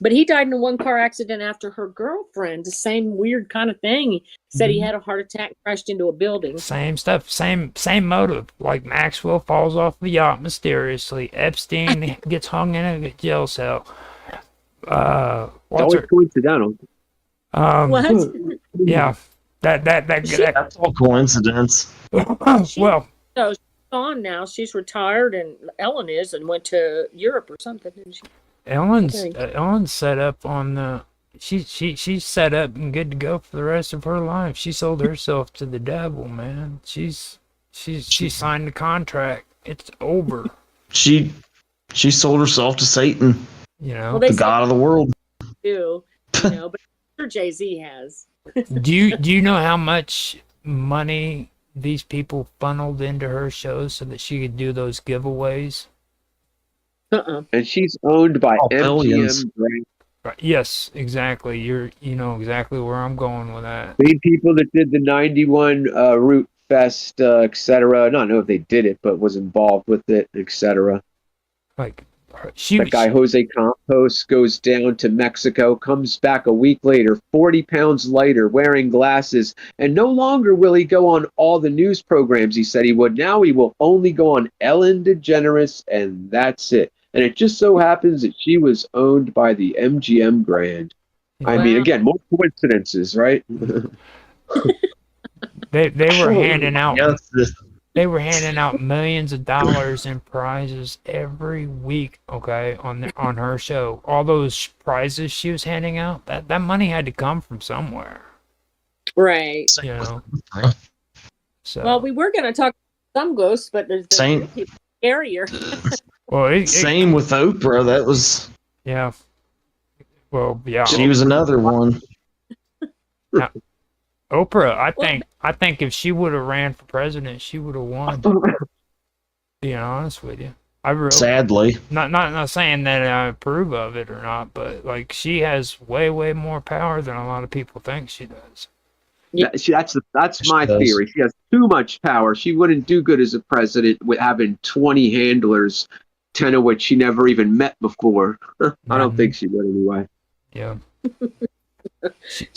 But he died in a one-car accident after her girlfriend, the same weird kind of thing. He said he had a heart attack, crashed into a building. same stuff, same motive. Like Maxwell falls off the yacht mysteriously. Epstein gets hung in a jail cell. It's always coincidental. What? Yeah, That's all coincidence. well, So she's gone now. She's retired, and Ellen is, and went to Europe or something, didn't she? Ellen's set up on the. She's set up and good to go for the rest of her life. She sold herself to the devil, man. She signed the contract. It's over. She sold herself to Satan, Well, the god of the world. do, but I'm sure Jay-Z has. Do you know how much money these people funneled into her shows so that she could do those giveaways? And she's owned by Billions. MGM Grand. Right. Yes, exactly. You know exactly where I'm going with that. Same people that did the 91 Root Fest, etc. I don't know if they did it, but was involved with it, etc. Like she That guy Jose Campos goes down to Mexico, comes back a week later, 40 pounds lighter, wearing glasses, and no longer will he go on all the news programs he said he would. Now he will only go on Ellen DeGeneres, and that's it. And it just so happens that she was owned by the MGM Grand. I mean, again, more coincidences, right? they were handing out Yes, they were handing out millions of dollars in prizes every week, okay, on her show. All those prizes she was handing out, that money had to come from somewhere. Right. You know. So Well, we were going to talk some ghosts, but there's Same. people scarier. well, Same with Oprah. That was yeah. Well, yeah. she was another one. Oprah, I think if she would have ran for president, she would have won. Being honest with you, I really Sadly, not saying that I approve of it or not, but like she has way more power than a lot of people think she does. That's my does. theory. She has too much power. She wouldn't do good as a president with having 20 handlers, 10 of which she never even met before. I don't think she would anyway. Yeah.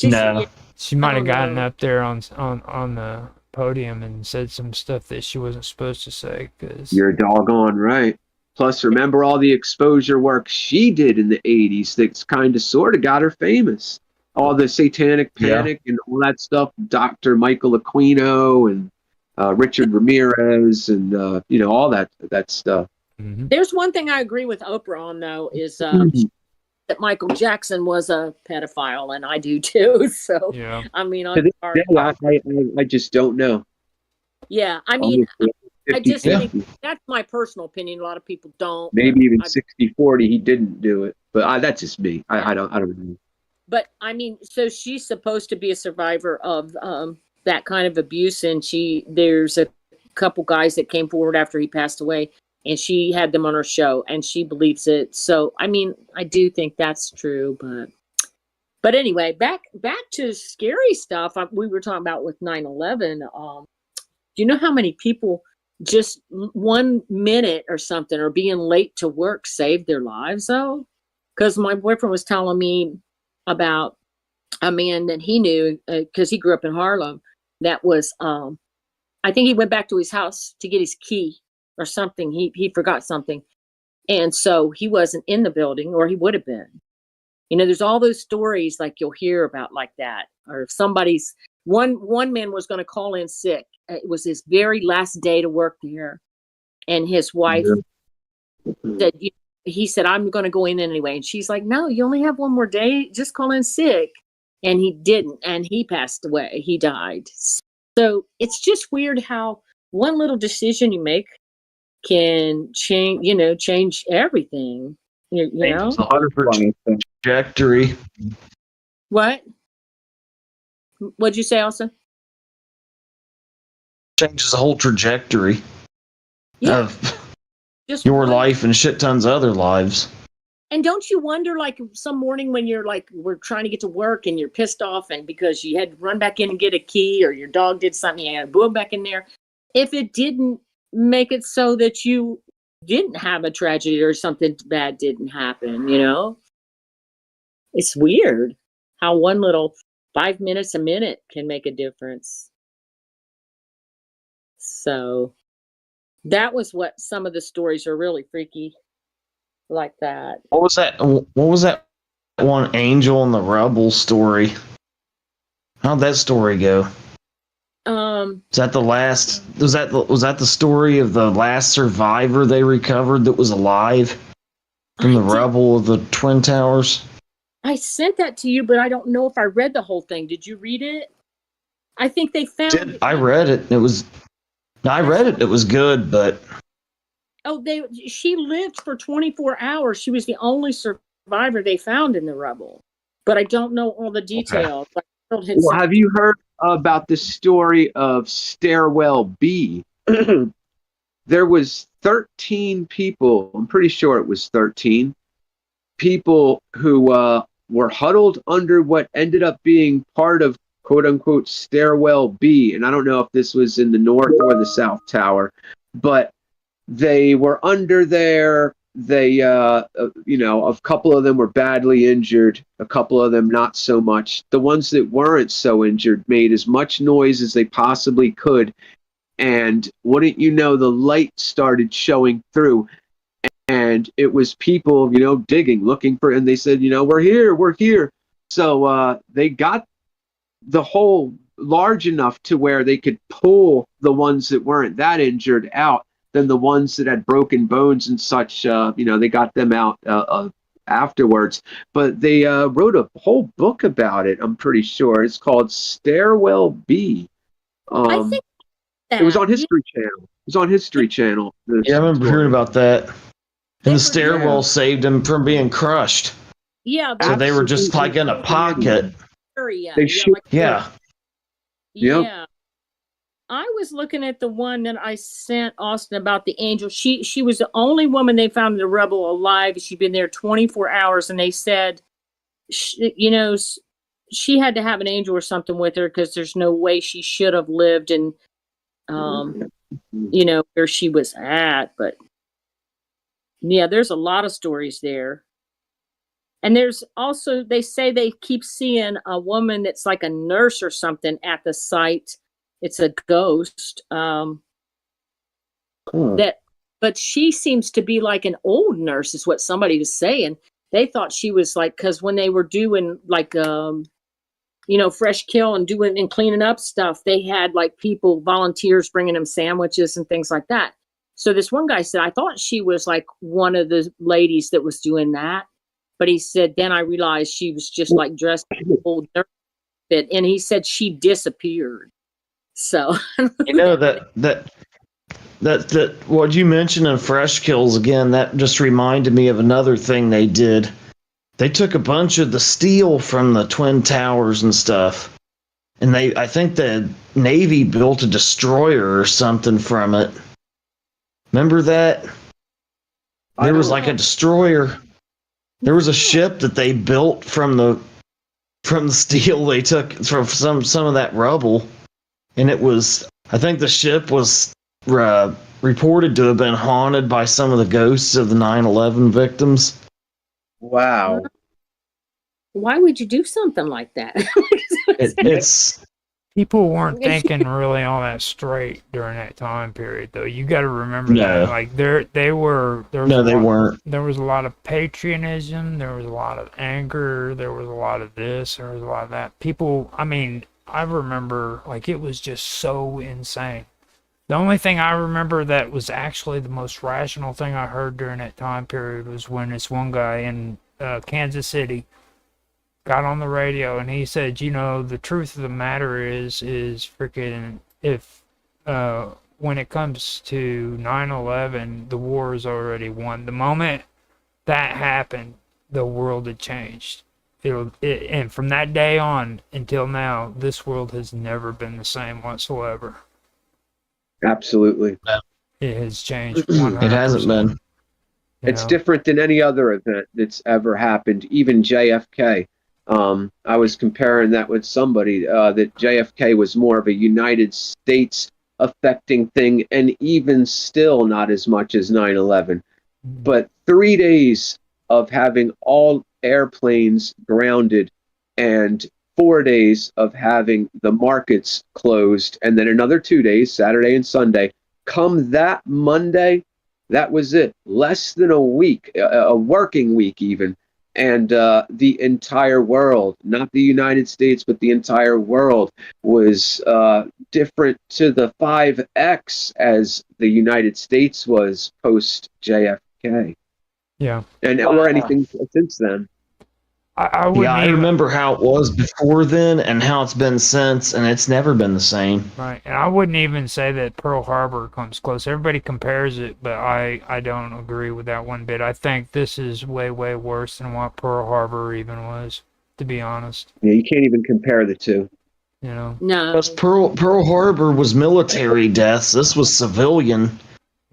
no. She might have don't gotten know. up there on the podium and said some stuff that she wasn't supposed to say. Cause You're doggone right. Plus, remember all the exposure work she did in the 80s that's kind of sort of got her famous. All the satanic panic and all that stuff. Dr. Michael Aquino and Richard Ramirez and, all that stuff. Mhm. There's one thing I agree with Oprah on, though, is that Michael Jackson was a pedophile, and I do too. So, Yeah. I mean, To this day, I just don't know. yeah, I mean, Honestly, I just 50-50. think that's my personal opinion. A lot of people don't. Maybe even I- 60-40, he didn't do it. But that's just me. I don't know. But I mean, so she's supposed to be a survivor of that kind of abuse, and there's a couple guys that came forward after he passed away, and she had them on her show, and she believes it. So I mean, I do think that's true, but anyway, back to scary stuff. We were talking about with 9/11. Do you know how many people just 1 minute or something or being late to work saved their lives though? Because my boyfriend was telling me about a man that he knew because he grew up in Harlem. That was, I think he went back to his house to get his key or something. He forgot something, and so he wasn't in the building, or he would have been. There's all those stories like you'll hear about like that, or if somebody's one man was going to call in sick. It was his very last day to work there, and his wife said, he said, I'm going to go in anyway. And she's like, no, you only have one more day. Just call in sick. And he didn't. And he passed away. He died. So it's just weird how one little decision you make can change everything. You know? 100% trajectory. What? What'd you say, Elsa? Changes the whole trajectory of Just your one- life and shit tons of other lives. And don't you wonder, like, some morning when you're like, we're trying to get to work and you're pissed off and because you had to run back in and get a key, or your dog did something, you had to boom back in there. If it didn't make it so that you didn't have a tragedy or something bad didn't happen, it's weird how one little 5 minutes a minute can make a difference. So that was what some of the stories are really freaky like that. What was that? What was that one Angel in the Rubble story? How'd that story go? Is that the last? Was that the story of the last survivor they recovered that was alive from the rubble of the Twin Towers? I sent that to you, but I don't know if I read the whole thing. Did you read it? I think they found. I read it. I read it. It was good, but she lived for 24 hours. She was the only survivor they found in the rubble, but I don't know all the details. world had Well, have you heard about the story of Stairwell B? There was 13 people, I'm pretty sure it was 13 people who were huddled under what ended up being part of quote unquote Stairwell B. And I don't know if this was in the North or the South Tower, but they were under there. They, a couple of them were badly injured, a couple of them not so much. The ones that weren't so injured made as much noise as they possibly could. And wouldn't you know, the light started showing through. And it was people, digging, looking for, and they said, we're here. So they got the hole large enough to where they could pull the ones that weren't that injured out. Then the ones that had broken bones and such, they got them out afterwards. But they wrote a whole book about it, I'm pretty sure. It's called Stairwell B. I think it was on History Channel. It was on History Channel. Yeah, I remember hearing about that. And the stairwell Yeah. saved them from being crushed. Yeah. So they were just like in a pocket. Area. They Yeah, shoot- like- Yeah. Yep. Yeah. I was looking at the one that I sent Austin about the angel. She was the only woman they found in the rubble alive. She'd been there 24 hours, and they said, she had to have an angel or something with her because there's no way she should have lived in, where she was at. But yeah, there's a lot of stories there. And there's also, they say they keep seeing a woman that's like a nurse or something at the site. It's a ghost. But she seems to be like an old nurse, is what somebody was saying. They thought she was like, because when they were doing like, fresh kill and doing and cleaning up stuff, they had like volunteers bringing them sandwiches and things like that. So this one guy said, I thought she was like one of the ladies that was doing that. But he said, then I realized she was just like dressed in an old nurse outfit, and he said she disappeared. So that what you mentioned in Fresh Kills again, that just reminded me of another thing they did. They took a bunch of the steel from the Twin Towers and stuff, and I think the Navy built a destroyer or something from it. Remember that? There was like a destroyer. There was a ship that they built from the steel they took from some of that rubble, and it was, I think the ship was reported to have been haunted by some of the ghosts of the 9/11 victims. Wow. Why would you do something like that? It's People weren't thinking really all that straight during that time period, though. You got to remember No. that. Like they weren't. There was a lot of patriotism. There was a lot of anger. There was a lot of this. There was a lot of that. People. I mean, I remember like it was just so insane. The only thing I remember that was actually the most rational thing I heard during that time period was when this one guy in Kansas City got on the radio and he said, the truth of the matter is freaking if when it comes to 9/11, the war is already won. The moment that happened, the world had changed. And from that day on until now, this world has never been the same whatsoever. Absolutely. It has changed 100%. it hasn't been. It's different than any other event that's ever happened, even JFK. I was comparing that with somebody that JFK was more of a United States affecting thing, and even still not as much as 9/11. But 3 days of having all airplanes grounded and 4 days of having the markets closed, and then another 2 days, Saturday and Sunday. Come that Monday, that was it. Less than a week, a working week even. And the entire world, not the United States, but the entire world was different to the 5X as the United States was post JFK. Yeah. And or anything since then. I wouldn't I even- remember how it was before then and how it's been since, and it's never been the same. Right, and I wouldn't even say that Pearl Harbor comes close. Everybody compares it, but I don't agree with that one bit. I think this is way, way worse than what Pearl Harbor even was. to be honest. Yeah, you can't even compare the two. You know. No. Because Pearl Harbor was military deaths. This was civilian.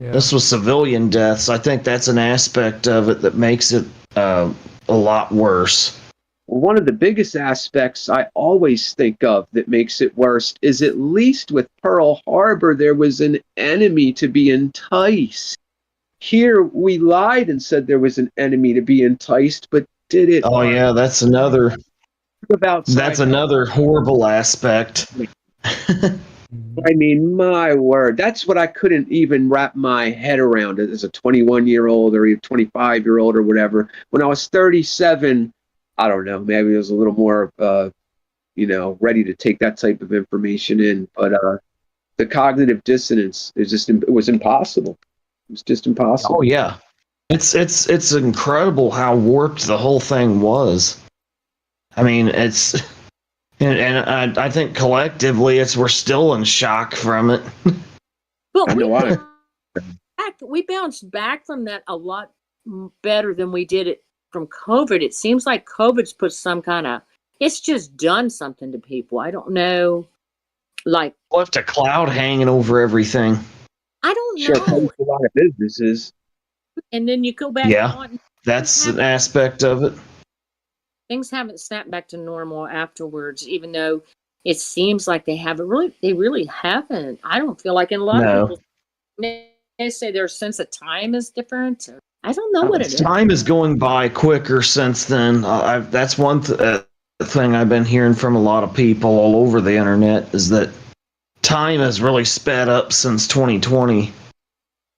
Yeah. This was civilian deaths. I think that's an aspect of it that makes it a lot worse. One of the biggest aspects I always think of that makes it worse is at least with Pearl Harbor, there was an enemy to be enticed. Here, we lied and said there was an enemy to be enticed, but did it? Oh yeah, that's another About horrible aspect. I mean, my word, that's what I couldn't even wrap my head around as a 21-year-old or even 25-year-old or whatever. When I was 37, I don't know, maybe I was a little more, ready to take that type of information in. But the cognitive dissonance it was impossible. It was just impossible. Oh yeah, it's incredible how warped the whole thing was. I mean, it's. And I think collectively, we're still in shock from it. But we bounced back from that a lot better than we did it from COVID. It seems like COVID's put some kind of, it's just done something to people. I don't know. Like, left a cloud hanging over everything. I don't sure, know. a lot of businesses. And then you go back. Yeah, that's an aspect of it. Things haven't snapped back to normal afterwards, even though it seems like they haven't. They really haven't. I don't feel like in a lot of people, they say their sense of time is different. I don't know what it is. Time is going by quicker since then. That's one thing I've been hearing from a lot of people all over the internet is that time has really sped up since 2020.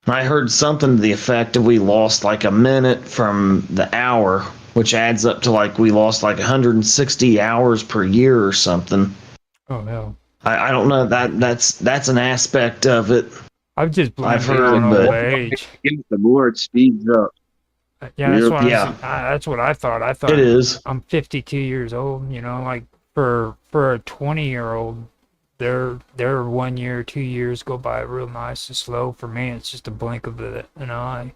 I heard something to the effect of we lost like a minute from the hour, which adds up to like we lost like 160 hours per year or something. Oh no! I don't know, that's an aspect of it. I've heard, but age. The more it speeds up. Yeah, that's what I thought. I thought it is. I'm 52 years old. You know, like for a 20-year-old, their 1 year, 2 years go by real nice and slow. For me, it's just a blink of an eye.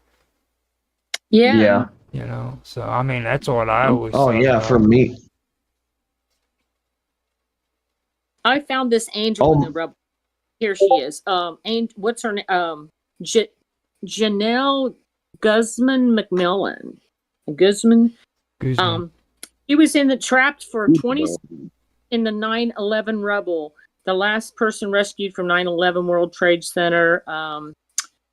Yeah. You know, so I mean, that's what I always. Oh yeah, about. for me. I found this angel in the Rebel. Here she is. What's her name? Janelle Guzman McMillan. Guzman. He was trapped for 20 in the 9/11 Rebel, the last person rescued from 9/11 World Trade Center.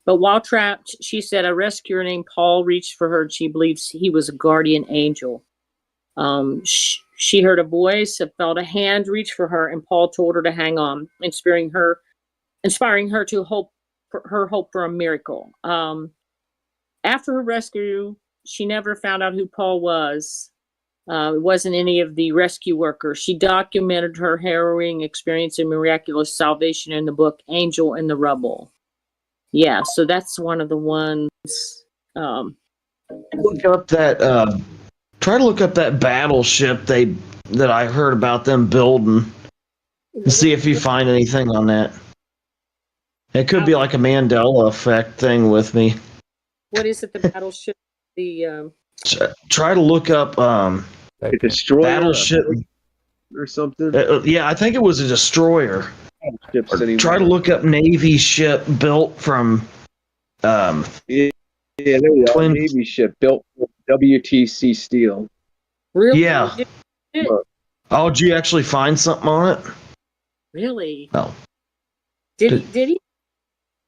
But while trapped, she said a rescuer named Paul reached for her and she believes he was a guardian angel. She heard a voice, felt a hand reach for her, and Paul told her to hang on, inspiring her to hope for a miracle. After her rescue, she never found out who Paul was. It wasn't any of the rescue workers. She documented her harrowing experience and miraculous salvation in the book Angel in the Rubble. Yeah, so that's one of the ones. Look up that. Try to look up that battleship that I heard about them building, and see if you find anything on that. It could be like a Mandela effect thing with me. What is it? The battleship? Try to look up a destroyer battleship or something. Yeah, I think it was a destroyer. Try to look up Navy ship built from. Yeah, there we go. Navy ship built from WTC steel. Really? Yeah. Oh, did you actually find something on it? Really? No. Did he?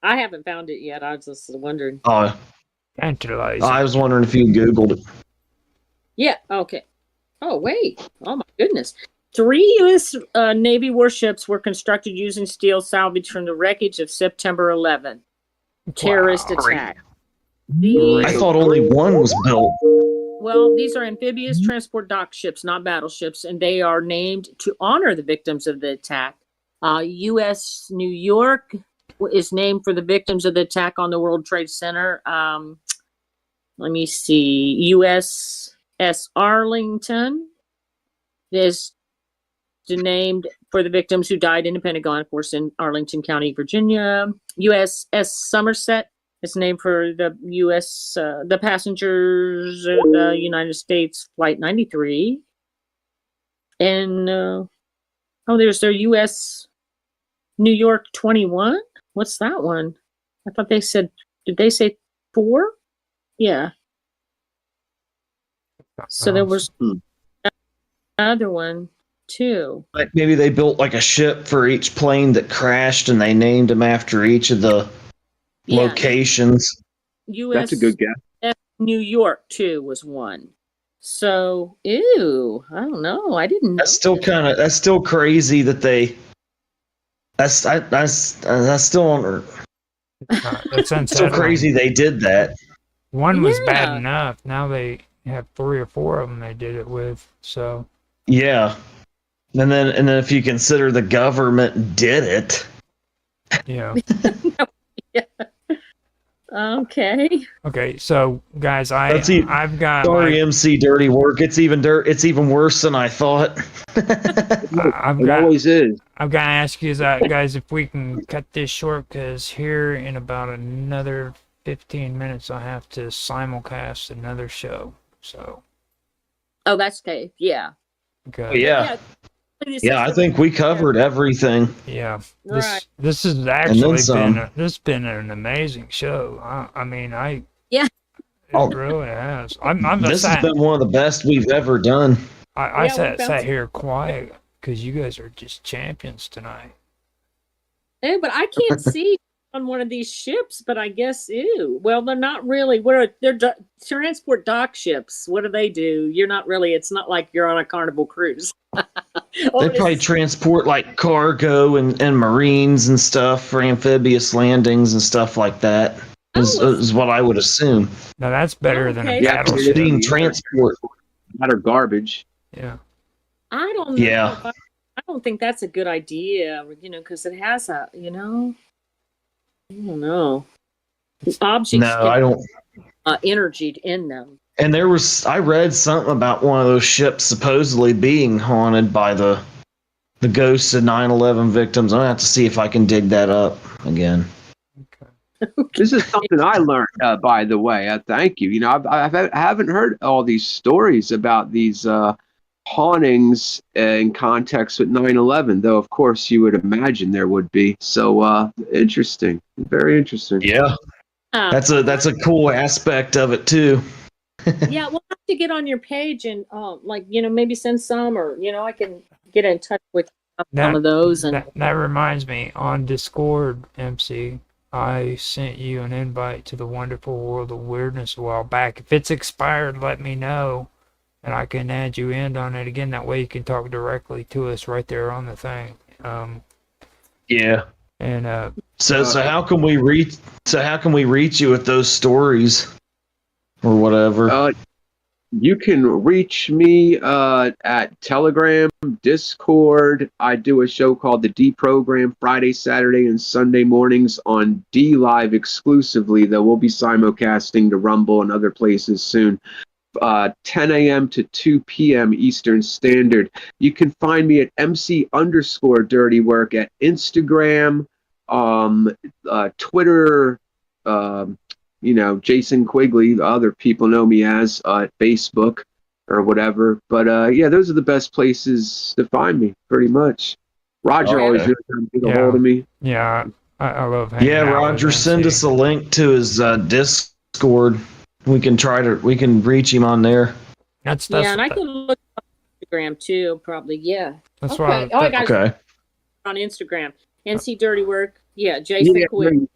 I haven't found it yet. I was just wondering. Oh. Tantalizing. I was wondering if you Googled it. Yeah. Okay. Oh wait. Oh my goodness. 3 U.S. Navy warships were constructed using steel salvaged from the wreckage of September 11th terrorist attack. I thought only one was built. Well, these are amphibious transport dock ships, not battleships, and they are named to honor the victims of the attack. U.S. New York is named for the victims of the attack on the World Trade Center. Let me see. USS Arlington is named for the victims who died in the Pentagon, of course, in Arlington County, Virginia. USS Somerset is named for the the passengers of the United States Flight 93. And there's their U.S. New York 21. What's that one? I thought they said. Did they say 4? Yeah. So there was another one too. Like maybe they built like a ship for each plane that crashed, and they named them after each of the locations. U.S. That's a good guess. New York too was one. So, ew, I don't know. I didn't know. That's still crazy that they. That's still That's unsettling. still crazy they did that. One was Yeah. bad enough. Now they have 3 or 4 of them they did it with. So Yeah, and then if you consider the government did it. yeah. Okay. Okay, so guys, I've got Sorry, MC Dirty Work. It's even worse than I thought. It always is. I've got to ask you guys if we can cut this short, because here in about another 15 minutes I have to simulcast another show. So. Oh, that's okay. Yeah. Okay. Yeah. I think we covered everything. Yeah. Right. This has actually some. been an amazing show. I mean, Yeah. It really has. I'm This sad. has been one of the best we've ever done. I Yeah, sat here quiet because you guys are just champions tonight. Hey, but I can't see on one of these ships, but I guess, ew. Well, they're not really. They're transport dock ships. What do they do? You're not really. It's not like you're on a Carnival cruise. They probably transport like cargo and Marines and stuff for amphibious landings and stuff like that. Is what I would assume. Now that's better than a Okay. Yeah, battleship. Steam transport. That or garbage. Yeah. I don't know. Yeah. I don't think that's a good idea. Because it has a. I don't know. Objects No, I don't. energy in them. And I read something about one of those ships supposedly being haunted by the ghosts of 9/11 victims. I'm gonna have to see if I can dig that up again. This is something I learned, by the way. Thank you. I haven't heard all these stories about these hauntings in context with 9/11, though, of course, you would imagine there would be. So interesting. Very interesting. Yeah, that's a cool aspect of it too. Yeah, we'll have to get on your page and maybe send some, or I can get in touch with some of those. And that reminds me, on Discord, MC, I sent you an invite to the Wonderful World of Weirdness a while back. If it's expired, let me know, and I can add you in on it again. That way you can talk directly to us right there on the thing. Yeah. And so how can we reach you with those stories or whatever? You can reach me at Telegram, Discord. I do a show called The D Program Friday, Saturday, and Sunday mornings on DLive exclusively, though we'll be simulcasting to Rumble and other places soon. 10 a.m. to 2 p.m. Eastern Standard. You can find me at MC_DirtyWork at Instagram, Twitter, Jason Quigley, other people know me as, Facebook or whatever. But those are the best places to find me, pretty much. Roger always really trying to get a hold of me. Yeah, I love hanging out Roger, with send MC. us a link to his Discord. We can reach him on there. That's and I can look up Instagram too, probably. Yeah. That's Okay. why. Okay. On Instagram, MCDirtyWork. Yeah, Jason Quigley.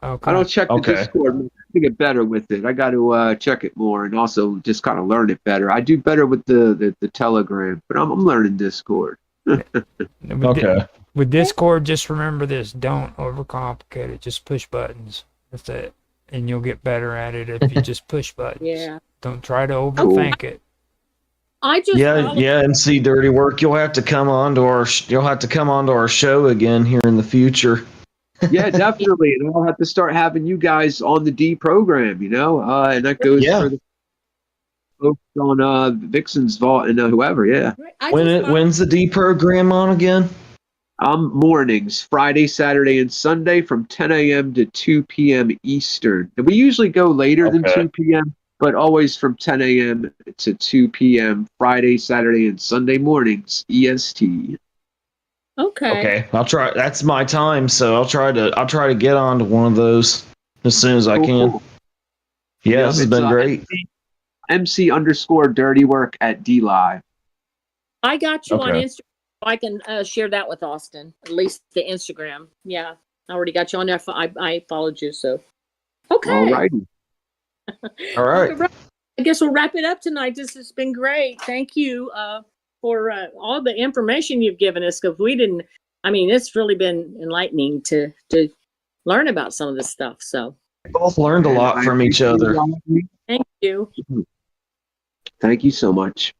Okay. I don't check the Discord. I think get better with it. I got to check it more and also just kind of learn it better. I do better with the Telegram, but I'm learning Discord. With Discord, just remember this: don't overcomplicate it. Just push buttons. That's it, and you'll get better at it if you just push buttons. Yeah. Don't try to overthink it. I just MC Dirty Work. You'll have to come on to our show again here in the future. Yeah, definitely. And I'll have to start having you guys on the D program, and that goes for the folks on Vixen's Vault and whoever. Yeah. When's the D program on again? Mornings, Friday, Saturday, and Sunday from 10 a.m. to 2 p.m. Eastern. And we usually go later than 2 p.m. but always from 10 a.m. to 2 p.m. Friday, Saturday, and Sunday mornings EST. Okay. Okay, I'll try. That's my time, so I'll try to get onto one of those as soon as I can. Cool. Yeah, Yep, this has it's, been great. MC_DirtyWork at DLive. I got you on Okay. Instagram. I can share that with Austin, at least the Instagram. Yeah, I already got you on there. I followed you, so. Okay. All righty. All right. I guess we'll wrap it up tonight. This has been great. Thank you for all the information you've given us, because we didn't, I mean, it's really been enlightening to learn about some of this stuff. So Both learned a lot from each other. thank you. Thank you so much.